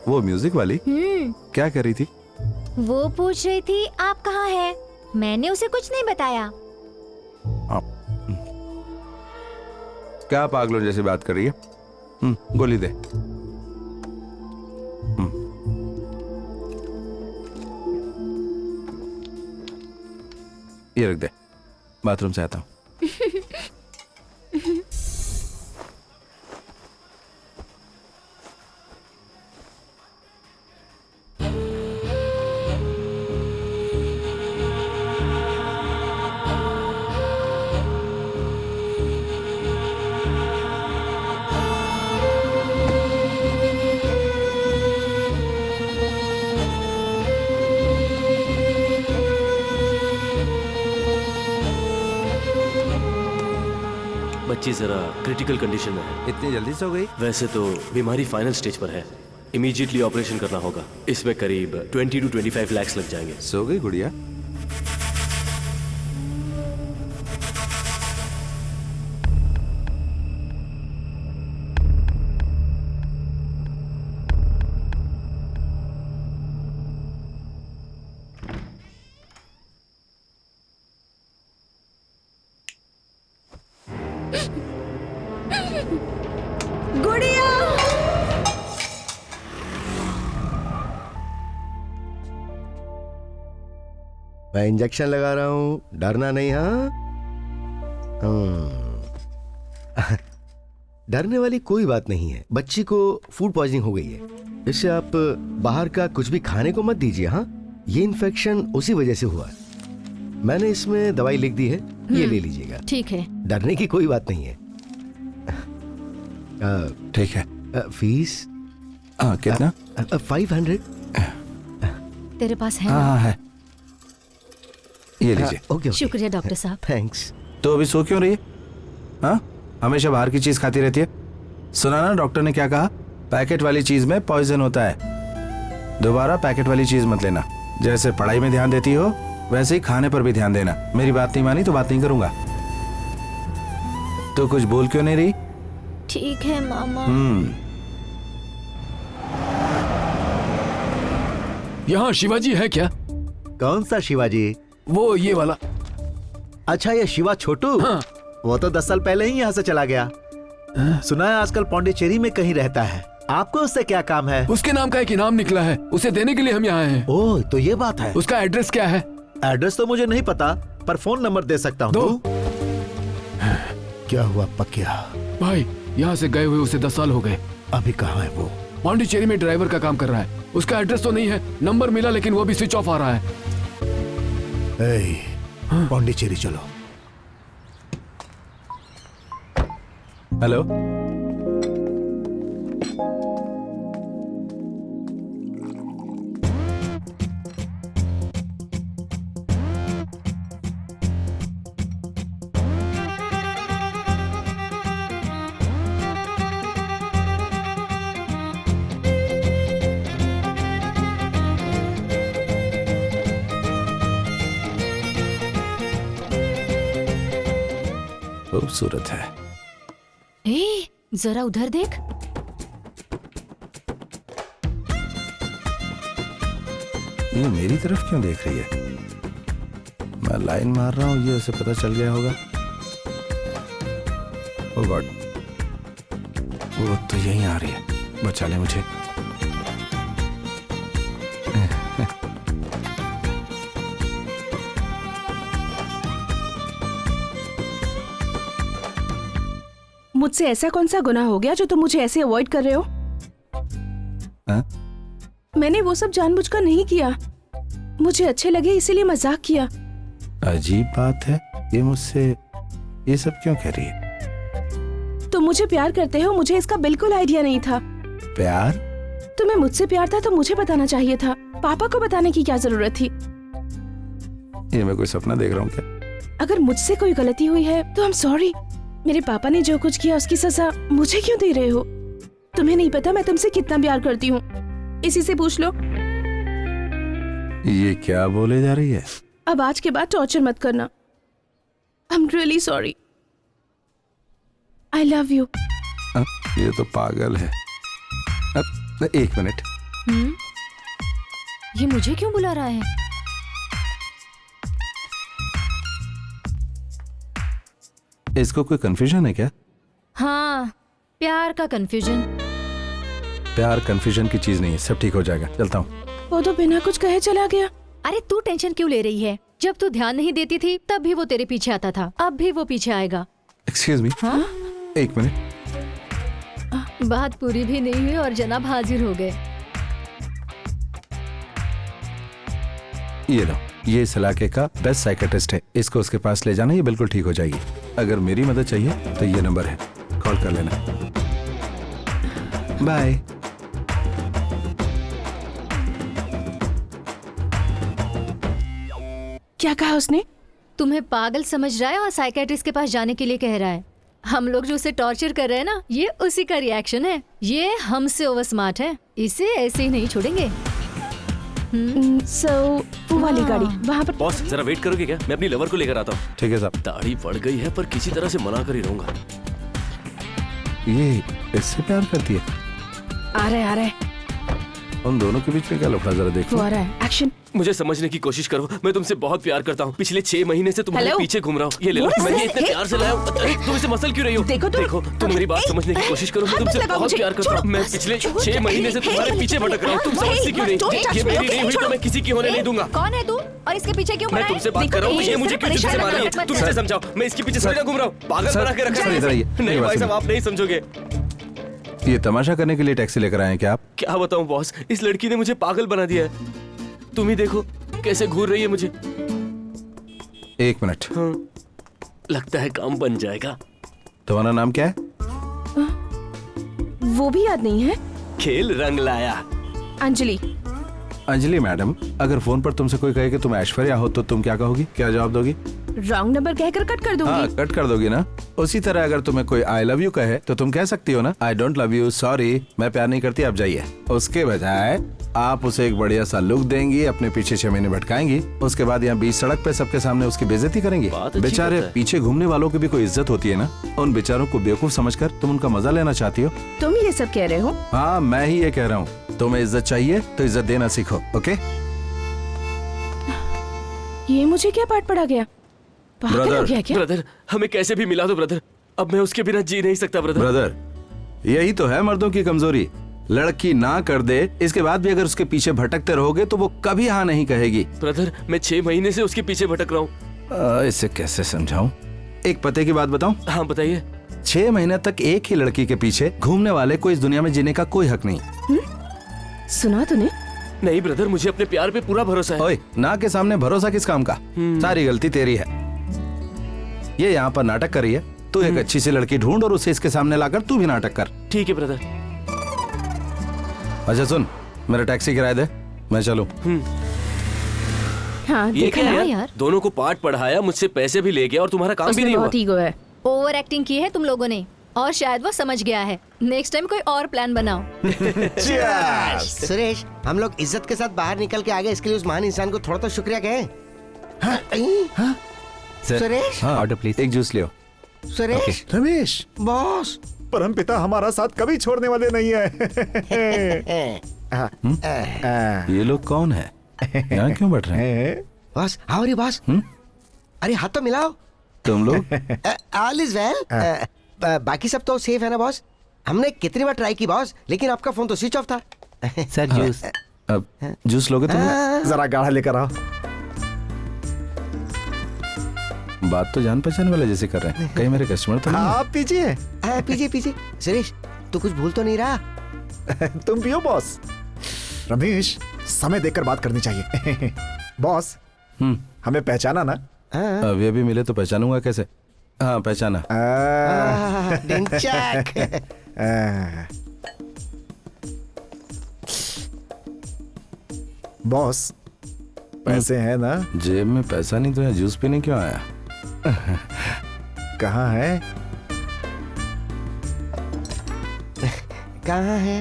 वो म्यूजिक वाली? क्या कर रही थी? वो पूछ रही थी आप कहाँ हैं? मैंने उसे कुछ नहीं बताया। क्या पागलों जैसी बात कर रही है? गोली दे। ये रख दे, बाथरूम से आता हूँ। बच्ची जरा क्रिटिकल कंडीशन में है। इतनी जल्दी सो गई? वैसे तो बीमारी फाइनल स्टेज पर है, इमीडिएटली ऑपरेशन करना होगा। इसमें करीब 20 to 25 लाख लग जाएंगे। सो गई गुड़िया? गुड़िया! मैं इंजेक्शन लगा रहा हूँ, डरना नहीं। हाँ डरने वाली कोई बात नहीं है। बच्ची को फूड पॉइजनिंग हो गई है, इससे आप बाहर का कुछ भी खाने को मत दीजिए। हाँ, ये इन्फेक्शन उसी वजह से हुआ है। मैंने इसमें दवाई लिख दी है, ये ले लीजिएगा। ठीक है, डरने की कोई बात नहीं है। ठीक है। फीस? कितना? 500। तेरे पास है? हाँ है, ये लीजिए। ओके, शुक्रिया डॉक्टर साहब। थैंक्स। तो अभी सो क्यों रही है? हाँ, हमेशा बाहर की चीज खाती रहती है। सुना ना डॉक्टर ने क्या कहा? पैकेट वाली चीज में पॉइजन होता है। दोबारा पैकेट वाली चीज मत लेना। जैसे पढ़ाई में ध्यान देती हो वैसे ही खाने पर भी ध्यान देना। मेरी बात नहीं मानी तो बात नहीं करूंगा। तो कुछ बोल क्यों नहीं रही? ठीक है मामा। यहाँ शिवाजी है क्या? कौन सा शिवाजी? वो ये वाला। अच्छा, ये शिवा छोटू? हाँ। वो तो 10 साल पहले ही यहाँ से चला गया। सुना है आजकल पौंडीचेरी में कहीं रहता है। आपको उससे क्या काम है? उसके नाम का एक इनाम निकला है, उसे देने के लिए हम यहाँ हैं। ओह, तो ये बात है। उसका एड्रेस क्या है? एड्रेस तो मुझे नहीं पता, पर फोन नंबर दे सकता हूँ। दो। क्या हुआ पकिया? भाई, यहाँ से गए हुए उसे 10 साल हो गए। अभी कहाँ है वो? पौंडीचेरी में ड्राइवर का काम कर रहा है। उसका एड्रेस तो नहीं है, नंबर मिला लेकिन वो भी स्विच ऑफ आ रहा है। पौंडीचेरी चलो। हेलो, खूबसूरत है। ए, जरा उधर देख। ये मेरी तरफ क्यों देख रही है? मैं लाइन मार रहा हूँ, ये उसे पता चल गया होगा। ओह गॉड, वो तो यहीं आ रही है। बचा ले मुझे। मुझसे ऐसा कौन सा गुनाह हो गया जो तुम मुझे ऐसे अवॉइड कर रहे हो? हाँ? मैंने वो सब जानबूझकर नहीं किया, मुझे अच्छे लगे इसीलिए मजाक किया। अजीब बात है, ये मुझसे ये सब क्यों कह रही है? तुम मुझे प्यार करते हो, मुझे इसका बिल्कुल आइडिया नहीं था। प्यार? तुम्हें मुझसे प्यार था तो मुझे बताना चाहिए था, पापा को बताने की क्या जरूरत थी? ये मैं कोई सपना देख रहा हूँ क्या? अगर मुझसे कोई गलती हुई है तो आई एम सॉरी। मेरे पापा ने जो कुछ किया उसकी सजा मुझे क्यों दे रहे हो? तुम्हें नहीं पता मैं तुमसे कितना प्यार करती हूँ, इसी से पूछ लो। ये क्या बोले जा रही है? अब आज के बाद टॉर्चर मत करना। I am really sorry. I love you. ये तो पागल है। एक मिनट। ये मुझे क्यों बुला रहा है? इसको कोई कंफ्यूजन है क्या? हाँ, प्यार का कंफ्यूजन। प्यार कंफ्यूजन की चीज नहीं है, सब ठीक हो जाएगा। चलता हूँ। वो तो बिना कुछ कहे चला गया। अरे तू टेंशन क्यों ले रही है? जब तू ध्यान नहीं देती थी तब भी वो तेरे पीछे आता था, अब भी वो पीछे आएगा। Excuse me. हाँ? एक मिनट। बात पूरी भी नहीं हुई और जनाब हाजिर हो गए। ये लो, ये इस इलाके का बेस्ट साइकेट्रिस्ट है, इसको उसके पास ले जाना, ये बिल्कुल ठीक हो जाएगी। अगर मेरी मदद चाहिए तो ये नंबर है, कॉल कर लेना। बाय। क्या कहा उसने? तुम्हें पागल समझ रहा है और साइकेट्रिस्ट के पास जाने के लिए कह रहा है। हम लोग जो उसे टॉर्चर कर रहे हैं ना, ये उसी का रिएक्शन है। ये हमसे ओवर स्मार्ट है, इसे ऐसे ही नहीं छोड़ेंगे। वो वाली गाड़ी वहाँ पर। बॉस जरा वेट करोगे क्या? मैं अपनी लवर को लेकर आता हूँ। ठीक है साहब। दाढ़ी बढ़ गई है पर किसी तरह से मना कर ही रहूंगा। ये इससे प्यार करती है? आ रहे। उन दोनों के बीच में क्या लफड़ा, जरा देखो। वो आ रहा है। एक्शन। मुझे समझने की कोशिश करो, मैं तुमसे बहुत प्यार करता हूँ। पिछले 6 महीने से तुम्हारे पीछे घूम रहा हूँ। ये ले लो, मैंने इतने प्यार से लाया हूँ। तुम इसे मसल क्यों रही हो? देखो तुम मेरी बात समझने की कोशिश करो। मैं तुमसे बहुत प्यार करता हूँ। मैं पिछले 6 महीने से तुम्हारे पीछे भटक रहा हूँ। तुम समझती क्यों नहीं? ये मेरी नहीं हुई तो मैं किसी की होने नहीं दूंगा। कौन है तू और इसके पीछे क्यों? मैं तुमसे बात कर रहा हूँ, ये मुझे क्यों पीछे मार रही है? तुम इसे समझाओ, मैं इसके पीछे थोड़ी ना घूम रहा हूँ। पागल बना के रखा है। नहीं भाई साहब, आप नहीं समझोगे। ये तमाशा करने के लिए टैक्सी लेकर आए हैं क्या आप? क्या बताऊं बॉस, इस लड़की ने मुझे पागल बना दिया है। तुम ही देखो कैसे घूर रही है मुझे। 1 मिनट। हाँ, लगता है काम बन जाएगा। तुम्हारा नाम क्या है? वो भी याद नहीं है। खेल रंग लाया। अंजलि। अंजलि मैडम, अगर फोन पर तुमसे कोई कहे कि तुम ऐश्वर्या हो तो तुम क्या कहोगी? क्या जवाब दोगी? रॉन्ग नंबर कहकर कट कर दूंगी। हाँ, कट कर दोगी ना। उसी तरह अगर तुम्हें कोई आई लव यू कहे तो तुम कह सकती हो ना, I don't love you, sorry, मैं प्यार नहीं करती, आप जाइए। उसके बजाय आप उसे एक बढ़िया सा लुक देंगी, अपने पीछे 6 महीने भटकाएंगी, उसके बाद यहाँ बीच सड़क पे सबके सामने उसकी बेइज्जती करेंगी। बेचारे पीछे घूमने वालों की भी कोई इज्जत होती है ना। उन बेचारों को बेवकूफ समझकर तुम उनका मजा लेना चाहती हो। तुम ये सब कह रहे हो? हाँ, मैं ही ये कह रहा हूँ। तुम्हें इज्जत चाहिए तो इज्जत देना सीखो, ओके? ये मुझे क्या पाठ पड़ा गया? ब्रदर, हमें कैसे भी मिला दो ब्रदर, अब मैं उसके बिना जी नहीं सकता ब्रदर, यही तो है मर्दों की कमजोरी। लड़की ना कर दे, इसके बाद भी अगर उसके पीछे भटकते रहोगे तो वो कभी हाँ नहीं कहेगी। ब्रदर, मैं 6 महीने से उसके पीछे भटक रहा हूँ। इसे कैसे समझाऊं? एक पते की बात बताऊं? हाँ बताइए। 6 महीने तक एक ही लड़की के पीछे घूमने वाले को इस दुनिया में जीने का कोई हक नहीं। सुना तूने? नहीं ब्रदर, मुझे अपने प्यार पे पूरा भरोसा है। ओए, ना के सामने भरोसा किस काम का? सारी गलती तेरी है। ये यहाँ पर नाटक कर रही है, तू एक अच्छी सी लड़की ढूंढ और उसे इसके सामने लाकर तू भी नाटक कर। ठीक है ब्रदर। अच्छा सुन, मेरा टैक्सी किराया दे, मैं चलूं। हाँ, ये क्या है यार? दोनों को पाठ पढ़ाया, मुझसे पैसे भी ले गया और तुम्हारा काम भी नहीं हुआ। बहुत ईगो है। ओवर एक्टिंग की है तुम लोगों ने और शायद वो समझ गया है। नेक्स्ट टाइम कोई और प्लान बनाओ। सुरेश, हम लोग इज्जत के साथ बाहर निकल के आ गए, इसके लिए उस महान इंसान को थोड़ा तो शुक्रिया कहें। Suresh, order please. एक जूस लियो। सुरेश। रमेश, बॉस, परमपिता हमारा साथ कभी छोड़ने वाले नहीं है। ये लोग कौन है? यहाँ क्यों बैठ रहे हैं? बॉस, आओ रे बॉस। अरे हाथ तो मिलाओ। तुम लोग? All is well. बाकी सब तो सेफ है ना बॉस? हमने कितनी बार ट्राई की बॉस, लेकिन आपका फोन तो स्विच ऑफ था। Sir juice. अब जूस लोगे तुम? जरा गाढ़ा लेकर आओ। बात तो जान पहचान वाले जैसे कर रहे हैं, कहीं मेरे कस्टमर तो नहीं है? आप पीजिए। पीछे पीछे। सुरेश तू कुछ भूल तो नहीं रहा? तुम पियो बॉस। रमेश, समय देखकर बात करनी चाहिए। बॉस, हमें पहचाना ना? अभी मिले तो पहचानूंगा कैसे? हाँ पहचाना। बॉस, पैसे हैं ना? जेब में पैसा नहीं तो यहाँ जूस पीने क्यों आया? कहाँ है? कहाँ है?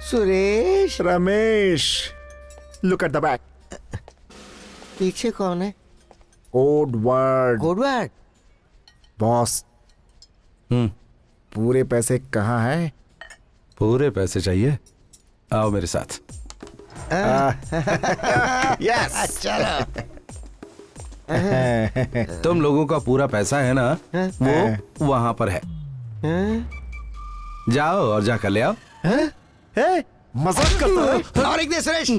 Suresh. Ramesh, look at the back. पीछे कौन है? Code word. Code word? Boss, पूरे पैसे कहाँ हैं? पूरे पैसे चाहिए? आओ मेरे साथ। यस। चलो। तुम लोगों का पूरा पैसा है ना, वो वहां पर है। जाओ और जाकर ले आओ। मजाक करता है? और एक दे सुरेश।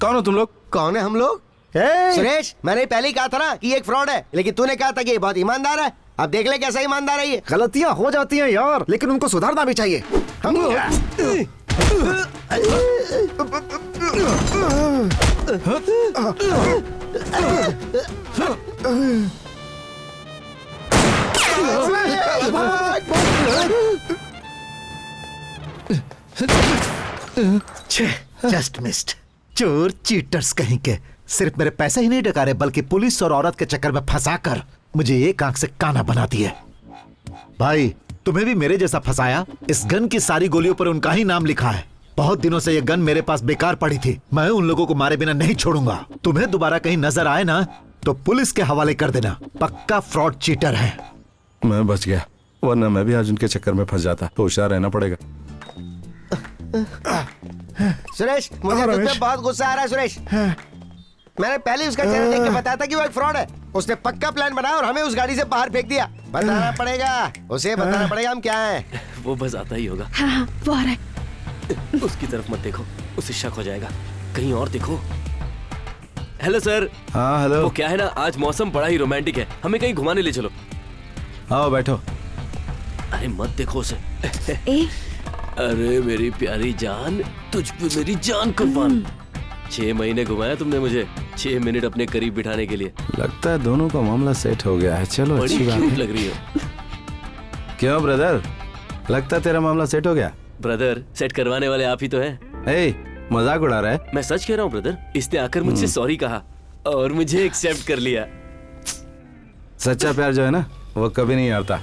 कौन हो तुम लोग? कौन है हम लोग? सुरेश, मैंने पहले ही कहा था ना कि ये एक फ्रॉड है, लेकिन तूने कहा था कि ये बहुत ईमानदार है। अब देख ले कैसा ईमानदार है ये। गलतियां हो जाती हैं यार, लेकिन उनको सुधारना भी चाहिए। हम जस्ट मिस्ड। चोर चीटर्स कहीं के सिर्फ मेरे पैसे ही नहीं डकारे, बल्कि पुलिस और औरत के चक्कर में फंसाकर मुझे एक आंख से काना बना दिए। भाई, तुम्हें भी मेरे जैसा फंसाया। इस गन की सारी गोलियों पर उनका ही नाम लिखा है। बहुत दिनों से ये गन मेरे पास बेकार पड़ी थी। मैं उन लोगों को मारे बिना नहीं छोड़ूंगा। तुम्हें दोबारा कहीं नजर आए ना तो पुलिस के हवाले कर देना। पक्का फ्रॉड चीटर है। मैं बच गया, वरना मैं भी आज उनके चक्कर में फंस जाता। तो होशियार रहना पड़ेगा। सुरेश, मुझे तुझ पे बहुत गुस्सा आ रहा है। सुरेश, मैंने पहले उसका चेहरा देख के बताया था कि वो एक फ्रॉड है। उसने पक्का प्लान बनाया और हमें उस गाड़ी से बाहर फेंक दिया। बताना पड़ेगा उसे, बताना पड़ेगा हम क्या हैं। वो बस आता ही होगा। हाँ, वो आ रहा है। उसकी तरफ मत देखो, उसे शक हो जाएगा। कहीं और देखो। Hello sir. हाँ हेलो। वो क्या है ना, आज मौसम बड़ा ही रोमांटिक है, हमें कहीं घुमाने ले चलो। आओ बैठो। अरे मत देखो उसे। अरे मेरी प्यारी जान, तुझ पे मेरी जान कुर्बान। 6 महीने घुमाया तुमने मुझे, 6 मिनट अपने करीब बिठाने के लिए। लगता है दोनों का मामला सेट हो गया है। चलो बड़ी अच्छी बात क्यूट है। लग रही है। क्यों ब्रदर, लगता है तेरा मामला सेट हो गया? ब्रदर, सेट करवाने वाले आप ही तो हैं। मजाक उड़ा रहा है? मैं सच कह रहा हूँ ब्रदर। इसने आकर मुझसे सॉरी कहा और मुझे एक्सेप्ट कर लिया। सच्चा प्यार जो है ना, वो कभी नहीं हारता।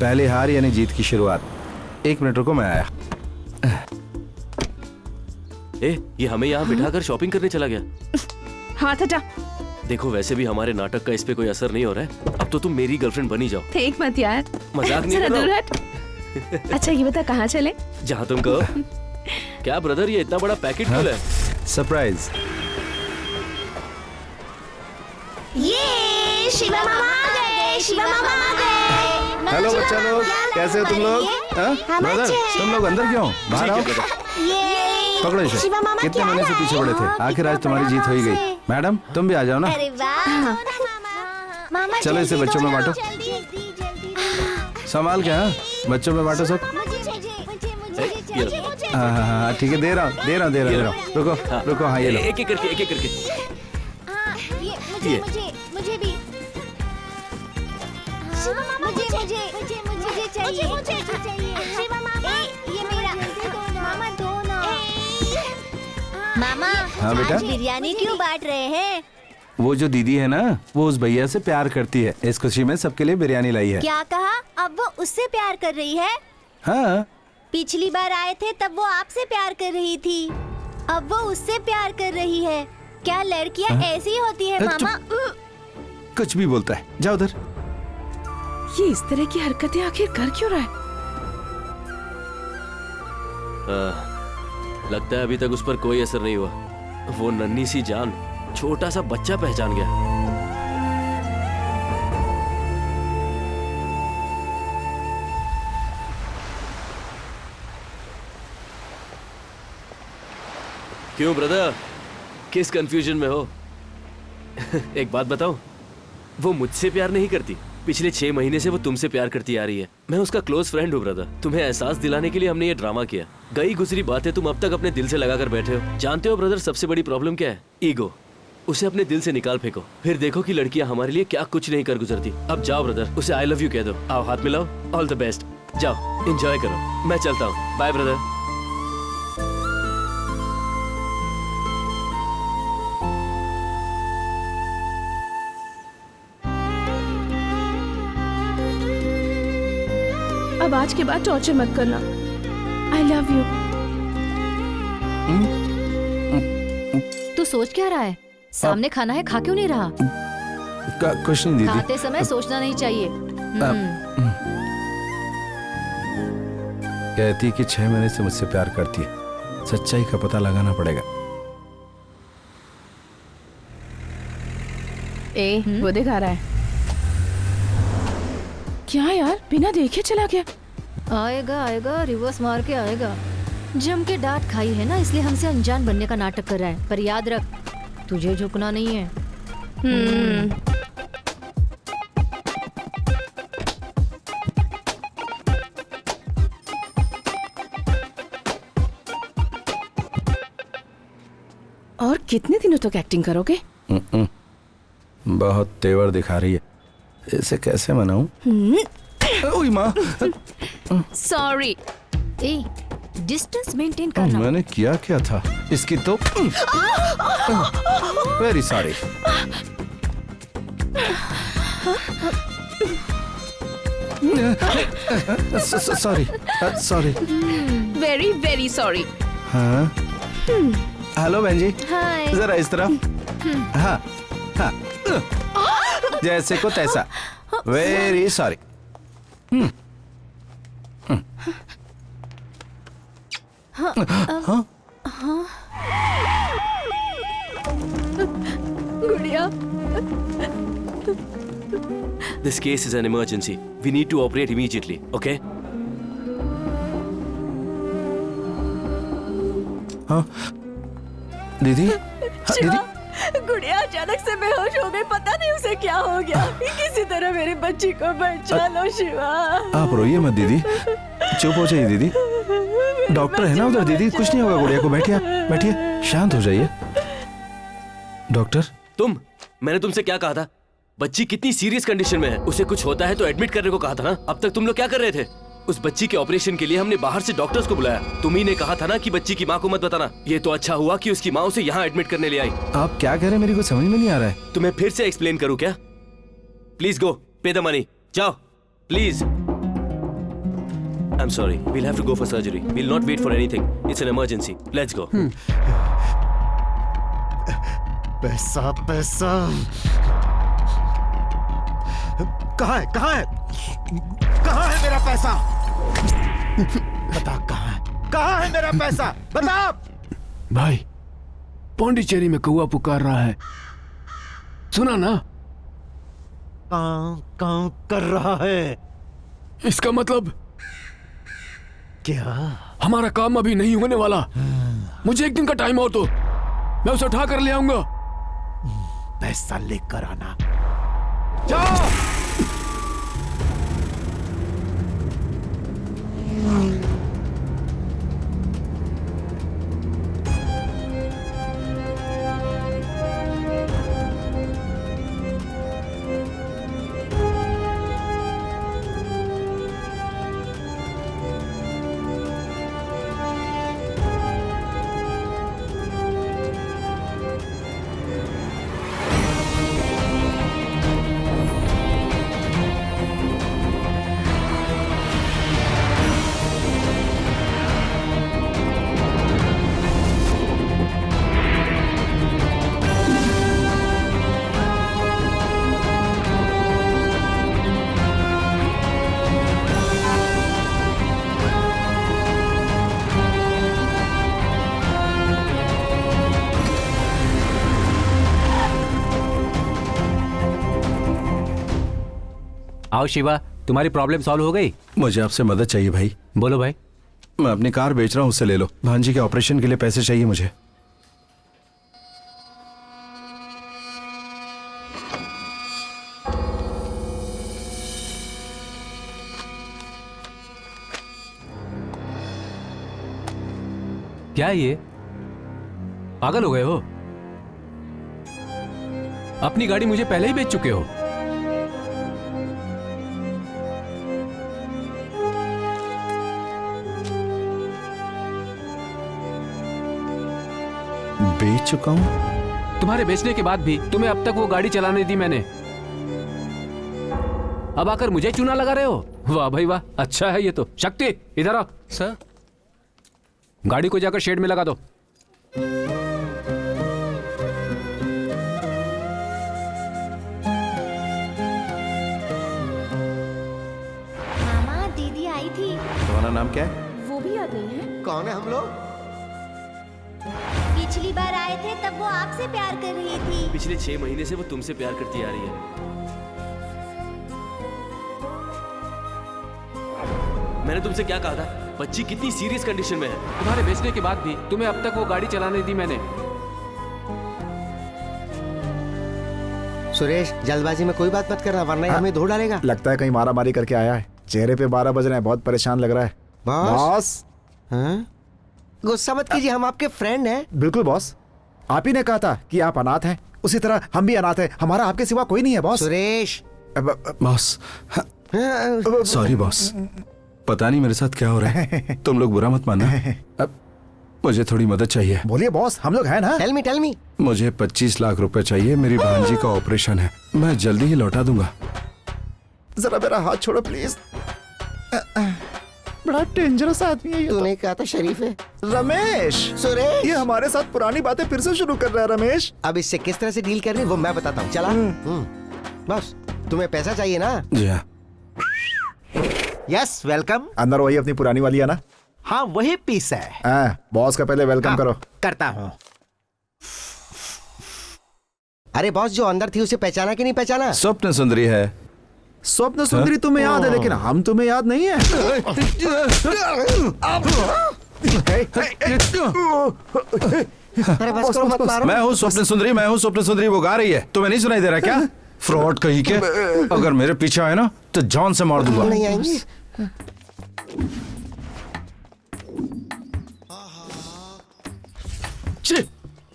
पहली हार यानी जीत की शुरुआत। 1 मिनट रुको, मैं आया। ये हमें यहाँ बिठाकर शॉपिंग करने चला गया। हाथ हटा। देखो, वैसे भी हमारे नाटक का इस पे कोई असर नहीं हो रहा है। अब तो तुम मेरी गर्लफ्रेंड बनी जाओ। ठीक मत यार, मजाक नहीं जरा कर दूर रहा हट। अच्छा ये बता, कहाँ चले? जहाँ तुम कहो। क्या ब्रदर, ये इतना बड़ा पैकेट क्यों है? सरप्राइज। ये शिवा मामा आ गए, शिवा मामा आ गए। हेलो बच्चा लोग, कैसे हो तुम लोग? ब्रदर, तुम लोग अंदर क्यों? बाहर आओ। पकड़ो इसे। शिवा मामा कितने क्या महीने से पीछे पड़े थे, आखिर आज तुम्हारी जीत हो ही गई। मैडम, तुम भी आ जाओ ना। अरे वाह। मामा चलो इसे जल्दी बच्चों में दो, बांटो। संभाल के। हाँ, बच्चों में बांटो सब। हाँ ठीक है, दे रहा हूँ। रुको। हाँ ये लो। एक करके। मुझे भी। शिवा मामा मुझे चाहिए। शिवा मामा ये मेरा। मामा दो ना। मामा, हाँ बेटा। आज बिरयानी क्यों बांट रहे हैं? वो जो दीदी है ना, वो उस भैया से प्यार करती है। इस खुशी में सबके लिए बिरयानी लाई है। क्या कहा? अब वो उससे प्यार कर रही है? हाँ। पिछली बार आए थे तब वो आपसे प्यार कर रही थी, अब वो उससे प्यार कर रही है। क्या लड़कियां ऐसी होती है मामा? कुछ भी बोलता है, जाओ उधर। ये इस तरह की हरकतें आखिर कर क्यों रहा है? लगता है अभी तक उस पर कोई असर नहीं हुआ। वो नन्ही सी जान, छोटा सा बच्चा पहचान गया। क्यों ब्रदर, किस कंफ्यूजन में हो? एक बात बताऊं, वो मुझसे प्यार नहीं करती। पिछले 6 महीने से वो तुमसे प्यार करती आ रही है। मैं उसका क्लोज फ्रेंड हूँ ब्रदर। तुम्हें एहसास दिलाने के लिए हमने ये ड्रामा किया। गई गुजरी बातें तुम अब तक अपने दिल से लगा कर बैठे हो। जानते हो ब्रदर, सबसे बड़ी प्रॉब्लम क्या है? ईगो। उसे अपने दिल से निकाल फेंको, फिर देखो कि लड़कियां हमारे लिए क्या कुछ नहीं कर गुजरती। अब जाओ ब्रदर, उसे आई लव यू कह दो। आओ हाथ मिलाओ। All the best. जाओ एंजॉय करो। मैं चलता हूँ। Bye brother. अब आज के बाद टॉर्चर मत करना। I love you. तू सोच क्या रहा है? सामने खाना है, खा क्यों नहीं रहा? कुछ नहीं दीदी। खाते समय सोचना नहीं चाहिए। कहती कि 6 महीने से मुझसे प्यार करती है। सच्चाई का पता लगाना पड़ेगा। वो दिखा रहा है। क्या यार, बिना देखे चला गया। आएगा आएगा, रिवर्स मार के आएगा। जम के डांट खाई है ना, इसलिए हमसे अनजान बनने का नाटक कर रहा है। पर याद रख, तुझे झुकना नहीं है। और कितने दिनों तक एक्टिंग करोगे? बहुत तेवर दिखा रही है। इसे कैसे मनाऊं? ओए माँ। सॉरी। डिस्टेंस मेंटेन करना। मैंने किया क्या था? इसकी तो very sorry. Sorry sorry. Very very sorry. हाँ हेलो बहन जी। हाय। जरा इस तरफ। हाँ हाँ, जैसे को तैसा। Very sorry. गुड़िया। This case is an emergency. We need to operate immediately, okay? हाँ दीदी। हाँ, दीदी। गुड़िया अचानक से बेहोश हो गई, पता नहीं उसे क्या हो गया। किसी तरह मेरी बच्ची को बचा लो शिवा। आप रोइए मत दीदी, चुप हो जाइए दीदी। डॉक्टर है ना उधर दीदी, कुछ नहीं होगा गुड़िया को। बैठिए बैठिए, शांत हो जाइए। डॉक्टर। मैंने तुमसे क्या कहा था? बच्ची कितनी सीरियस कंडीशन में है, उसे कुछ होता है तो एडमिट करने को कहा था ना। अब तक तुम लोग क्या कर रहे थे? उस बच्ची के ऑपरेशन के लिए हमने बाहर से डॉक्टर्स को बुलाया। तुम ही ने कहा था ना कि बच्ची की माँ को मत बताना। ये तो अच्छा हुआ कि उसकी माँ उसे यहाँ एडमिट करने ले आई। आप क्या कह रहे हैं, मेरी कुछ समझ में नहीं आ रहा है। तुम्हें फिर से एक्सप्लेन करूँ क्या? प्लीज गो, पे द मनी, जाओ please. I'm sorry, we'll have to go for surgery. We'll not wait for anything. It's an emergency. Let's go. पैसा पैसा कहाँ है? कहाँ है? कहाँ है मेरा पैसा? बता कहाँ है मेरा पैसा? बता। भाई, पौंडीचेरी में कौआ पुकार रहा है, सुना ना? कां कर रहा है। इसका मतलब क्या? हमारा काम अभी नहीं होने वाला। मुझे 1 दिन का टाइम और दो, मैं उसे उठा कर ले आऊंगा। पैसा लेकर आना। जाओ। आओ शिवा, तुम्हारी प्रॉब्लम सॉल्व हो गई? मुझे आपसे मदद चाहिए भाई। बोलो भाई। मैं अपनी कार बेच रहा हूँ, उससे ले लो। भांजी के ऑपरेशन के लिए पैसे चाहिए मुझे। क्या है ये? पागल हो गए हो? अपनी गाड़ी मुझे पहले ही बेच चुके हो। बेच चुका हूं? तुम्हारे बेचने के बाद भी तुम्हें अब तक वो गाड़ी चलाने दी मैंने। अब आकर मुझे चूना लगा रहे हो? वाह भाई वाह, अच्छा है ये तो। शक्ति इधर आओ। सर। गाड़ी को जाकर शेड में लगा दो। मामा दीदी आई थी। तुम्हारा नाम क्या है? वो भी याद नहीं है। कौन है हम लोग? पिछली बार आए थे तब वो आपसे प्यार कर रही थी। पिछले 6 महीने से वो तुमसे प्यार करती आ रही है। मैंने तुमसे क्या कहा था? बच्ची कितनी सीरियस कंडीशन में है। तुम्हारे बेचने के बाद भी तुम्हें अब तक वो गाड़ी चलाने दी मैंने। सुरेश, जल्दबाजी में कोई बात मत करना वरना हमें धो डालेगा। लगता है कहीं मारा मारी करके आया है। चेहरे पे 12 बज रहे हैं, बहुत परेशान लग रहा है। बॉस, गुस्सा मत कीजिए, हम आपके फ्रेंड हैं। बिल्कुल बॉस, आप ही ने कहा था कि आप अनाथ हैं, उसी तरह हम भी अनाथ हैं। हमारा आपके सिवा कोई नहीं है boss. Suresh. Boss, sorry boss, पता नहीं मेरे साथ क्या हो रहा है। तुम लोग बुरा मत मानना। अब मुझे थोड़ी मदद चाहिए। बोलिए बॉस, हम लोग हैं ना। Tell me. मुझे 25 लाख रुपए चाहिए। मेरी भांजी का ऑपरेशन है, मैं जल्दी ही लौटा दूंगा। जरा मेरा हाथ छोड़ो प्लीज। बड़ा डेंजरस आदमी है ये। तूने कहा था शरीफ है। रमेश। सुरेश, ये हमारे साथ पुरानी बातें फिर से शुरू कर रहा है रमेश। अब इससे किस तरह से डील करनी वो मैं बताता हूँ। चला। बस तुम्हें पैसा चाहिए ना? जी हाँ। Yes, welcome. अंदर वही अपनी पुरानी वाली है ना? हाँ, वही पीस है। बॉस का पहले वेलकम करो। करता हूँ। अरे बॉस, जो अंदर थी उसे पहचाना कि नहीं पहचाना? स्वप्न सुंदरी है। स्वप्न सुंदरी तुम्हें याद है, लेकिन हम तुम्हें याद नहीं है। मैं हूँ स्वप्न सुंदरी, मैं हूँ स्वप्न सुंदरी। वो गा रही है, तुम्हें नहीं सुनाई दे रहा क्या? फ्रॉड कहीं के। अगर मेरे पीछे आए ना तो जान से मार दूंगा। नहीं आएंगे।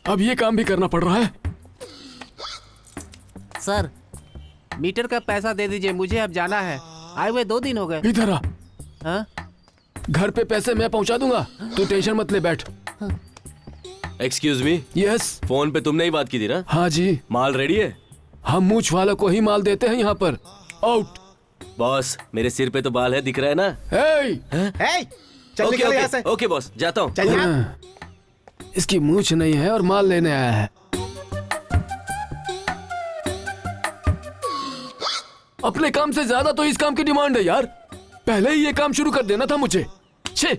अब ये काम भी करना पड़ रहा है। सर, मीटर का पैसा दे दीजिए, मुझे अब जाना है। आए हुए 2 दिन हो गए। इधर आ। घर पे पैसे मैं पहुंचा दूंगा, तू टेंशन मत ले, बैठ। Excuse me. यस। फोन पे तुमने ही बात की थी ना? हाँ जी। माल रेडी है? हम मूछ वालों को ही माल देते हैं यहाँ पर। आउट। बॉस, मेरे सिर पे तो बाल है, दिख रहा है ना? चल निकल यहाँ से। ओके बॉस, जाता हूँ। इसकी मूछ नहीं है और माल लेने आया है। अपने काम से ज्यादा तो इस काम की डिमांड है यार। पहले ही ये काम शुरू कर देना था मुझे। छे,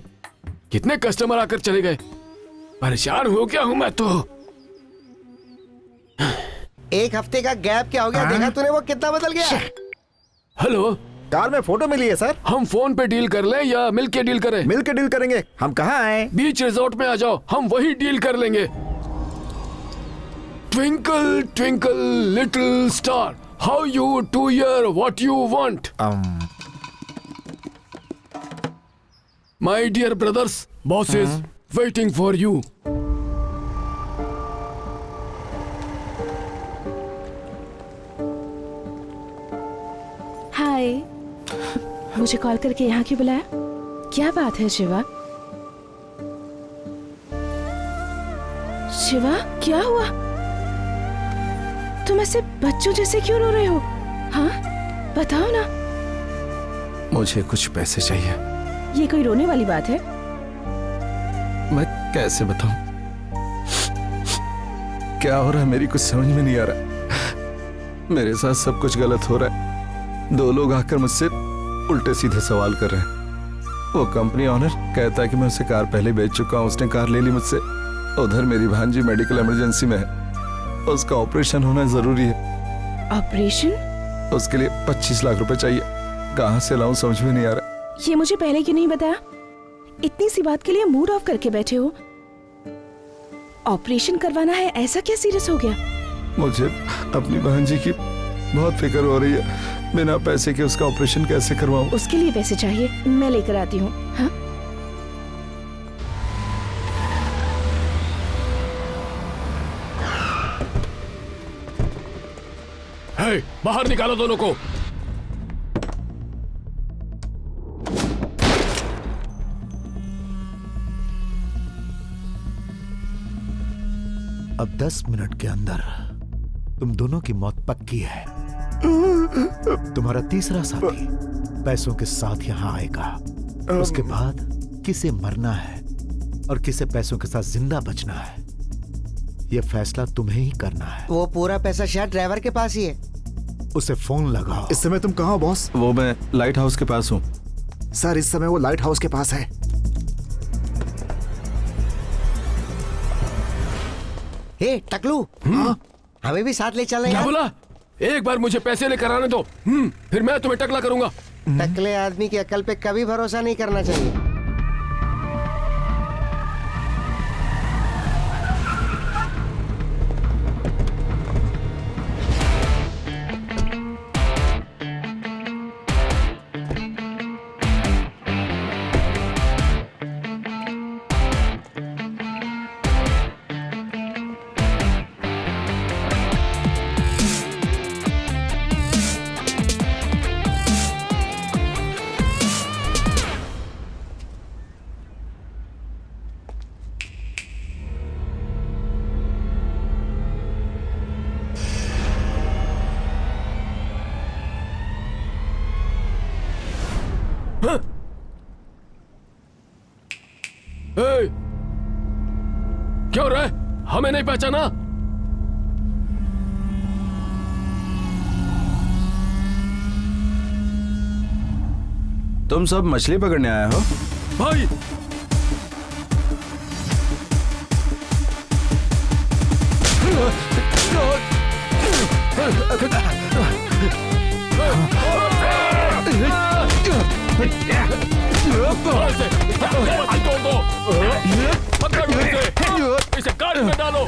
कितने कस्टमर आकर चले गए, परेशान हो गया हूं मैं तो। 1 हफ्ते का गैप क्या हो गया? देखा तूने वो कितना बदल गया? हेलो, कार में फोटो मिली है सर। हम फोन पे डील कर लें या मिल के डील करें? मिल के डील करेंगे। हम कहाँ आए? बीच रिजॉर्ट में आ जाओ, हम वही डील कर लेंगे। Twinkle twinkle little star, how you do here what you want. My dear brothers, boss is waiting for you. Hi, मुझे कॉल करके यहाँ क्यों बुलाया? क्या बात है शिवा? शिवा, क्या हुआ? तुम ऐसे बच्चों जैसे क्यों रो रहे हो? हाँ, बताओ ना। मुझे कुछ पैसे चाहिए। ये कोई रोने वाली बात है? मैं कैसे बताऊं क्या हो रहा है? मेरी कुछ समझ में नहीं आ रहा। मेरे साथ सब कुछ गलत हो रहा है। 2 लोग आकर मुझसे उल्टे सीधे सवाल कर रहे हैं। वो कंपनी ऑनर कहता है कि मैं उसे कार पहले बेच चुका हूँ, उसने कार ले ली मुझसे। उधर मेरी भांजी मेडिकल इमरजेंसी में है, उसका ऑपरेशन होना जरूरी है। ऑपरेशन? उसके लिए 25 लाख रुपए चाहिए। कहाँ से लाऊं समझ में नहीं आ रहा। ये मुझे पहले क्यों नहीं बताया? इतनी सी बात के लिए मूड ऑफ करके बैठे हो। ऑपरेशन करवाना है, ऐसा क्या सीरियस हो गया? मुझे अपनी भांजी की बहुत फिक्र हो रही है। बिना पैसे के उसका ऑपरेशन कैसे करवाऊं? उसके लिए पैसे चाहिए, मैं लेकर आती हूँ। हाँ? ए, बाहर निकालो दोनों को। अब 10 मिनट के अंदर तुम दोनों की मौत पक्की है। तुम्हारा तीसरा साथी पैसों के साथ यहां आएगा। उसके बाद किसे मरना है और किसे पैसों के साथ जिंदा बचना है, यह फैसला तुम्हें ही करना है। वो पूरा पैसा शायद ड्राइवर के पास ही है। उसे फोन लगाओ। इस समय तुम कहाँ हो बॉस? वो मैं लाइट हाउस के पास हूँ। सर इस समय वो लाइट हाउस के पास है। हे टकलू, हमें भी साथ ले चले क्या यार। बोला? एक बार मुझे पैसे लेकर आने दो, फिर मैं तुम्हें टकला करूंगा। टकले आदमी की अकल पे कभी भरोसा नहीं करना चाहिए। क्यों रे, हमें नहीं पहचाना? तुम सब मछली पकड़ने आए हो? भाई तोड़ दो, पकड़ो इसे गाड़ी में डालो।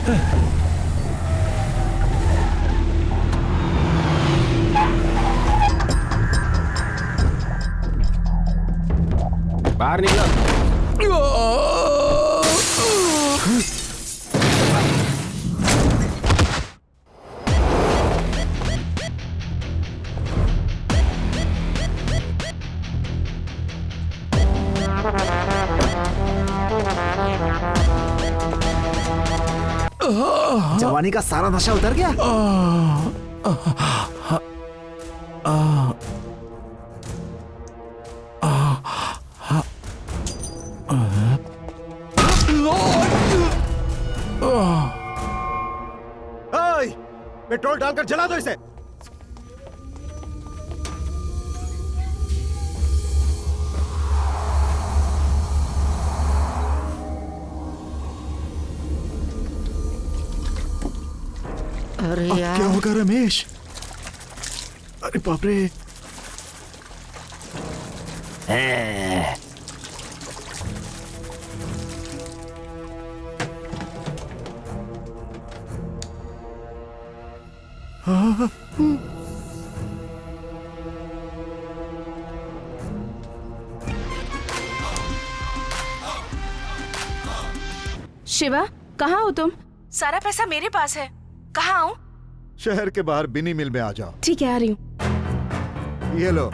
बाहर निकलो। जवानी का सारा नशा उतर गया। पेट्रोल डालकर जला दो इसे। अरे यार, क्या होगा रमेश? अरे बाप रे। शिवा, कहाँ हो तुम? सारा पैसा मेरे पास है। कहाँ हूँ? शहर के बाहर बिनी मिल में आ जाओ। ठीक है, आ रही हूँ। ये लो।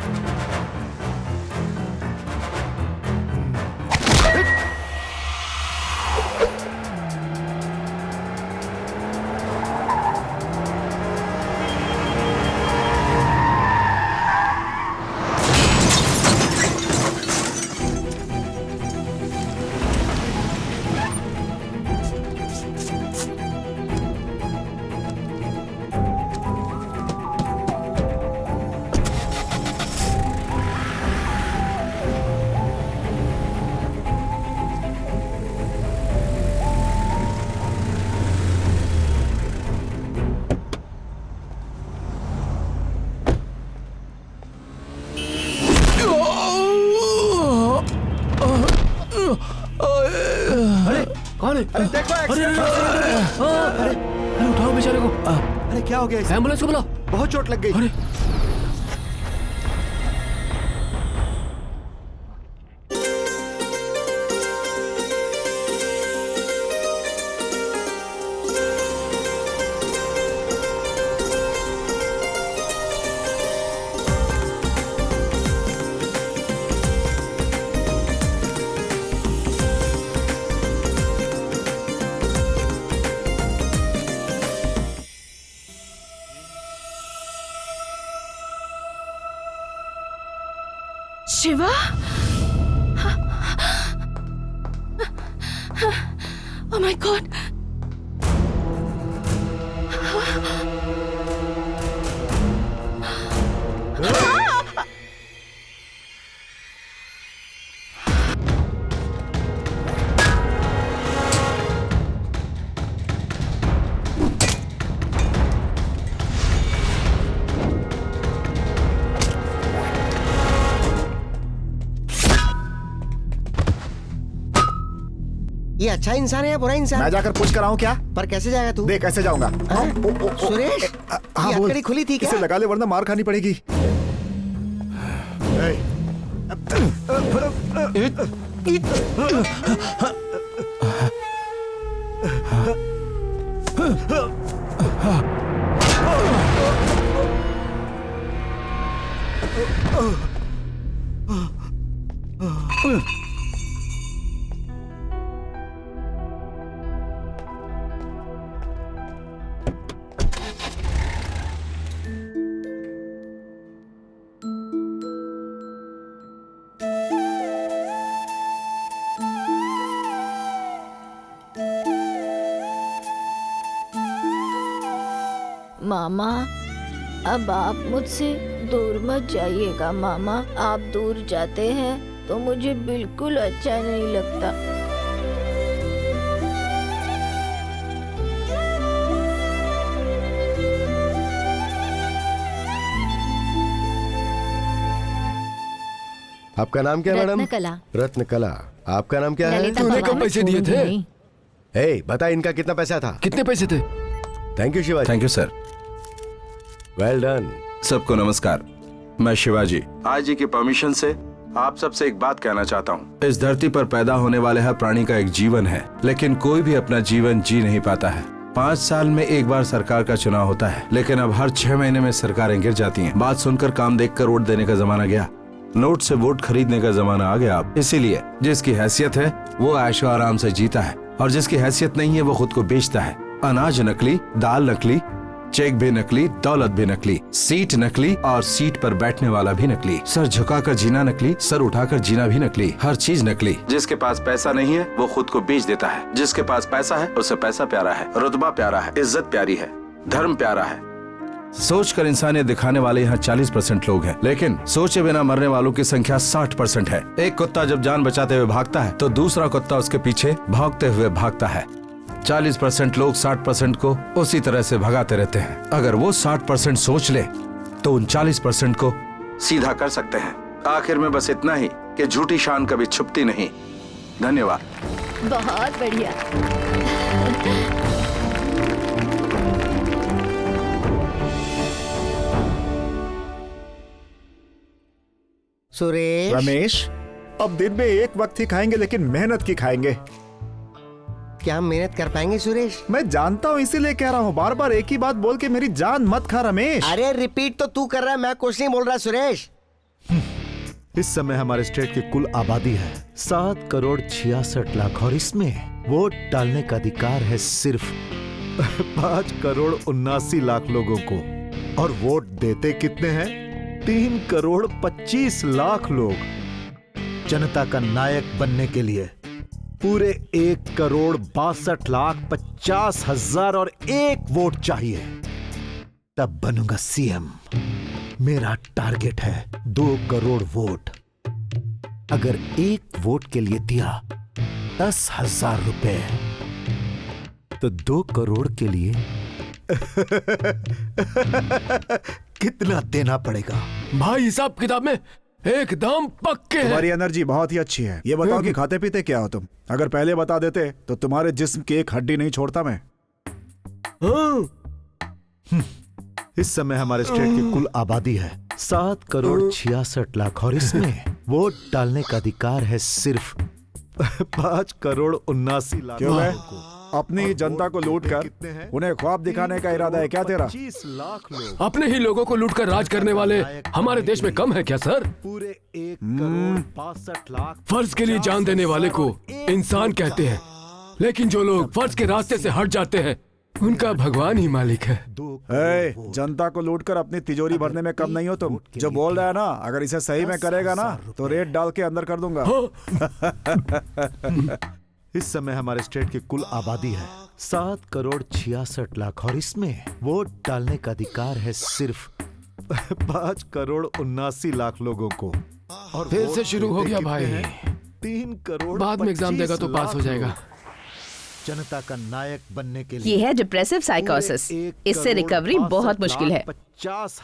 कौन है? अरे देखो, अरे उठाओ बेचारे को। अरे क्या हो गया? एम्बुलेंस को बुलाओ। बहुत चोट लग गई। अरे शिवा, ओह माय गॉड, ये अच्छा इंसान है या बुरा इंसान? मैं जाकर पूछ कर आऊं क्या? पर कैसे जाएगा तू? देख कैसे जाऊंगा। सुरेश, हाँ ये बोल। अकड़ी खुली थी क्या? इसे लगा ले वरना मार खानी पड़ेगी। मामा, अब आप मुझसे दूर मत जाइएगा मामा। आप दूर जाते हैं तो मुझे बिल्कुल अच्छा नहीं लगता। आपका नाम क्या है मैडम? रत्नकला। रत्नकला। आपका नाम क्या है? ललिता तूने पवार, कब पैसे दिए थे? नहीं। ए, बता इनका कितना पैसा था? कितने पैसे थे? Thank you Shivaji. Thank you sir. Well done. सबको नमस्कार, मैं शिवाजी। आज जी की परमिशन से आप सबसे एक बात कहना चाहता हूँ। इस धरती पर पैदा होने वाले हर प्राणी का एक जीवन है, लेकिन कोई भी अपना जीवन जी नहीं पाता है। 5 साल में एक बार सरकार का चुनाव होता है, लेकिन अब हर 6 महीने में सरकारें गिर जाती हैं। बात सुनकर काम देखकर वोट देने का जमाना गया, नोट से वोट खरीदने का जमाना आ गया। अब इसीलिए जिसकी हैसियत है वो ऐशो आराम से जीता है, और जिसकी हैसियत नहीं है वो खुद को बेचता है। अनाज नकली, दाल नकली, चेक भी नकली, दौलत भी नकली, सीट नकली और सीट पर बैठने वाला भी नकली, सर झुकाकर जीना नकली, सर उठाकर जीना भी नकली, हर चीज नकली। जिसके पास पैसा नहीं है वो खुद को बेच देता है, जिसके पास पैसा है उसे पैसा प्यारा है, रुतबा प्यारा है, इज्जत प्यारी है, धर्म प्यारा है। सोचकर इंसानियत दिखाने वाले यहाँ 40% लोग हैं, लेकिन सोचे बिना मरने वालों की संख्या 60% है। एक कुत्ता जब जान बचाते हुए भागता है तो दूसरा कुत्ता उसके पीछे भागते हुए भागता है। 40% लोग 60% को उसी तरह से भगाते रहते हैं। अगर वो 60% सोच ले तो उन 40% को सीधा कर सकते हैं। आखिर में बस इतना ही कि झूठी शान कभी छुपती नहीं। धन्यवाद। बहुत बढ़िया। सुरेश, रमेश, अब दिन में एक वक्त ही खाएंगे, लेकिन मेहनत की खाएंगे। क्या हम मेहनत कर पाएंगे सुरेश? मैं जानता हूँ, इसीलिए कह रहा हूँ। बार बार एक ही बात बोल के मेरी जान मत खा रमेश। अरे रिपीट तो तू कर रहा है, मैं कुछ नहीं बोल रहा सुरेश। इस समय हमारे स्टेट की कुल आबादी है 7 करोड़ 66 लाख, और इसमें वोट डालने का अधिकार है सिर्फ 5 करोड़ 79 लाख लोगों को। और वोट देते कितने हैं? 3 करोड़ 25 लाख लोग। जनता का नायक बनने के लिए पूरे 1 करोड़ 62 लाख 50 हजार और 1 वोट चाहिए, तब बनूंगा सीएम। मेरा टारगेट है 2 करोड़ वोट। अगर 1 वोट के लिए दिया 10,000 रुपए, तो 2 करोड़ के लिए कितना देना पड़ेगा? भाई हिसाब किताब में एकदम पक्के हैं। तुम्हारी एनर्जी बहुत ही अच्छी है। ये बताओ कि खाते पीते क्या हो तुम? अगर पहले बता देते तो तुम्हारे जिस्म की एक हड्डी नहीं छोड़ता मैं। इस समय हमारे स्टेट की कुल आबादी है 7 करोड़ 66 लाख, और इसमें वोट डालने का अधिकार है सिर्फ 5 करोड़ 79 लाख। क्यों है? अपनी जनता को लूट कर उन्हें ख्वाब दिखाने का इरादा है क्या तेरा? 25 लाख लोग। अपने ही लोगों को लूटकर राज करने वाले हमारे देश में कम है क्या सर? पूरे 1 करोड़ 62 लाख। फर्ज के लिए जान देने वाले को इंसान कहते हैं, लेकिन जो लोग फर्ज के रास्ते से हट जाते हैं उनका भगवान ही मालिक है। जनता को लूटकर अपनी तिजोरी भरने में कम नहीं हो तुम। जो बोल रहा है ना, अगर इसे सही में करेगा ना तो रेट डाल के अंदर कर दूंगा। इस समय हमारे स्टेट की कुल आबादी है 7,66,00,000 और इसमें वोट डालने का अधिकार है सिर्फ 5,79,00,000 लोगों को। और फिर से शुरू हो गया भाई। 3 करोड़ बाद में एग्जाम देगा तो पास हो जाएगा। जनता का नायक बनने के लिए ये है डिप्रेसिव साइकोसिस। इससे रिकवरी बहुत मुश्किल है। 50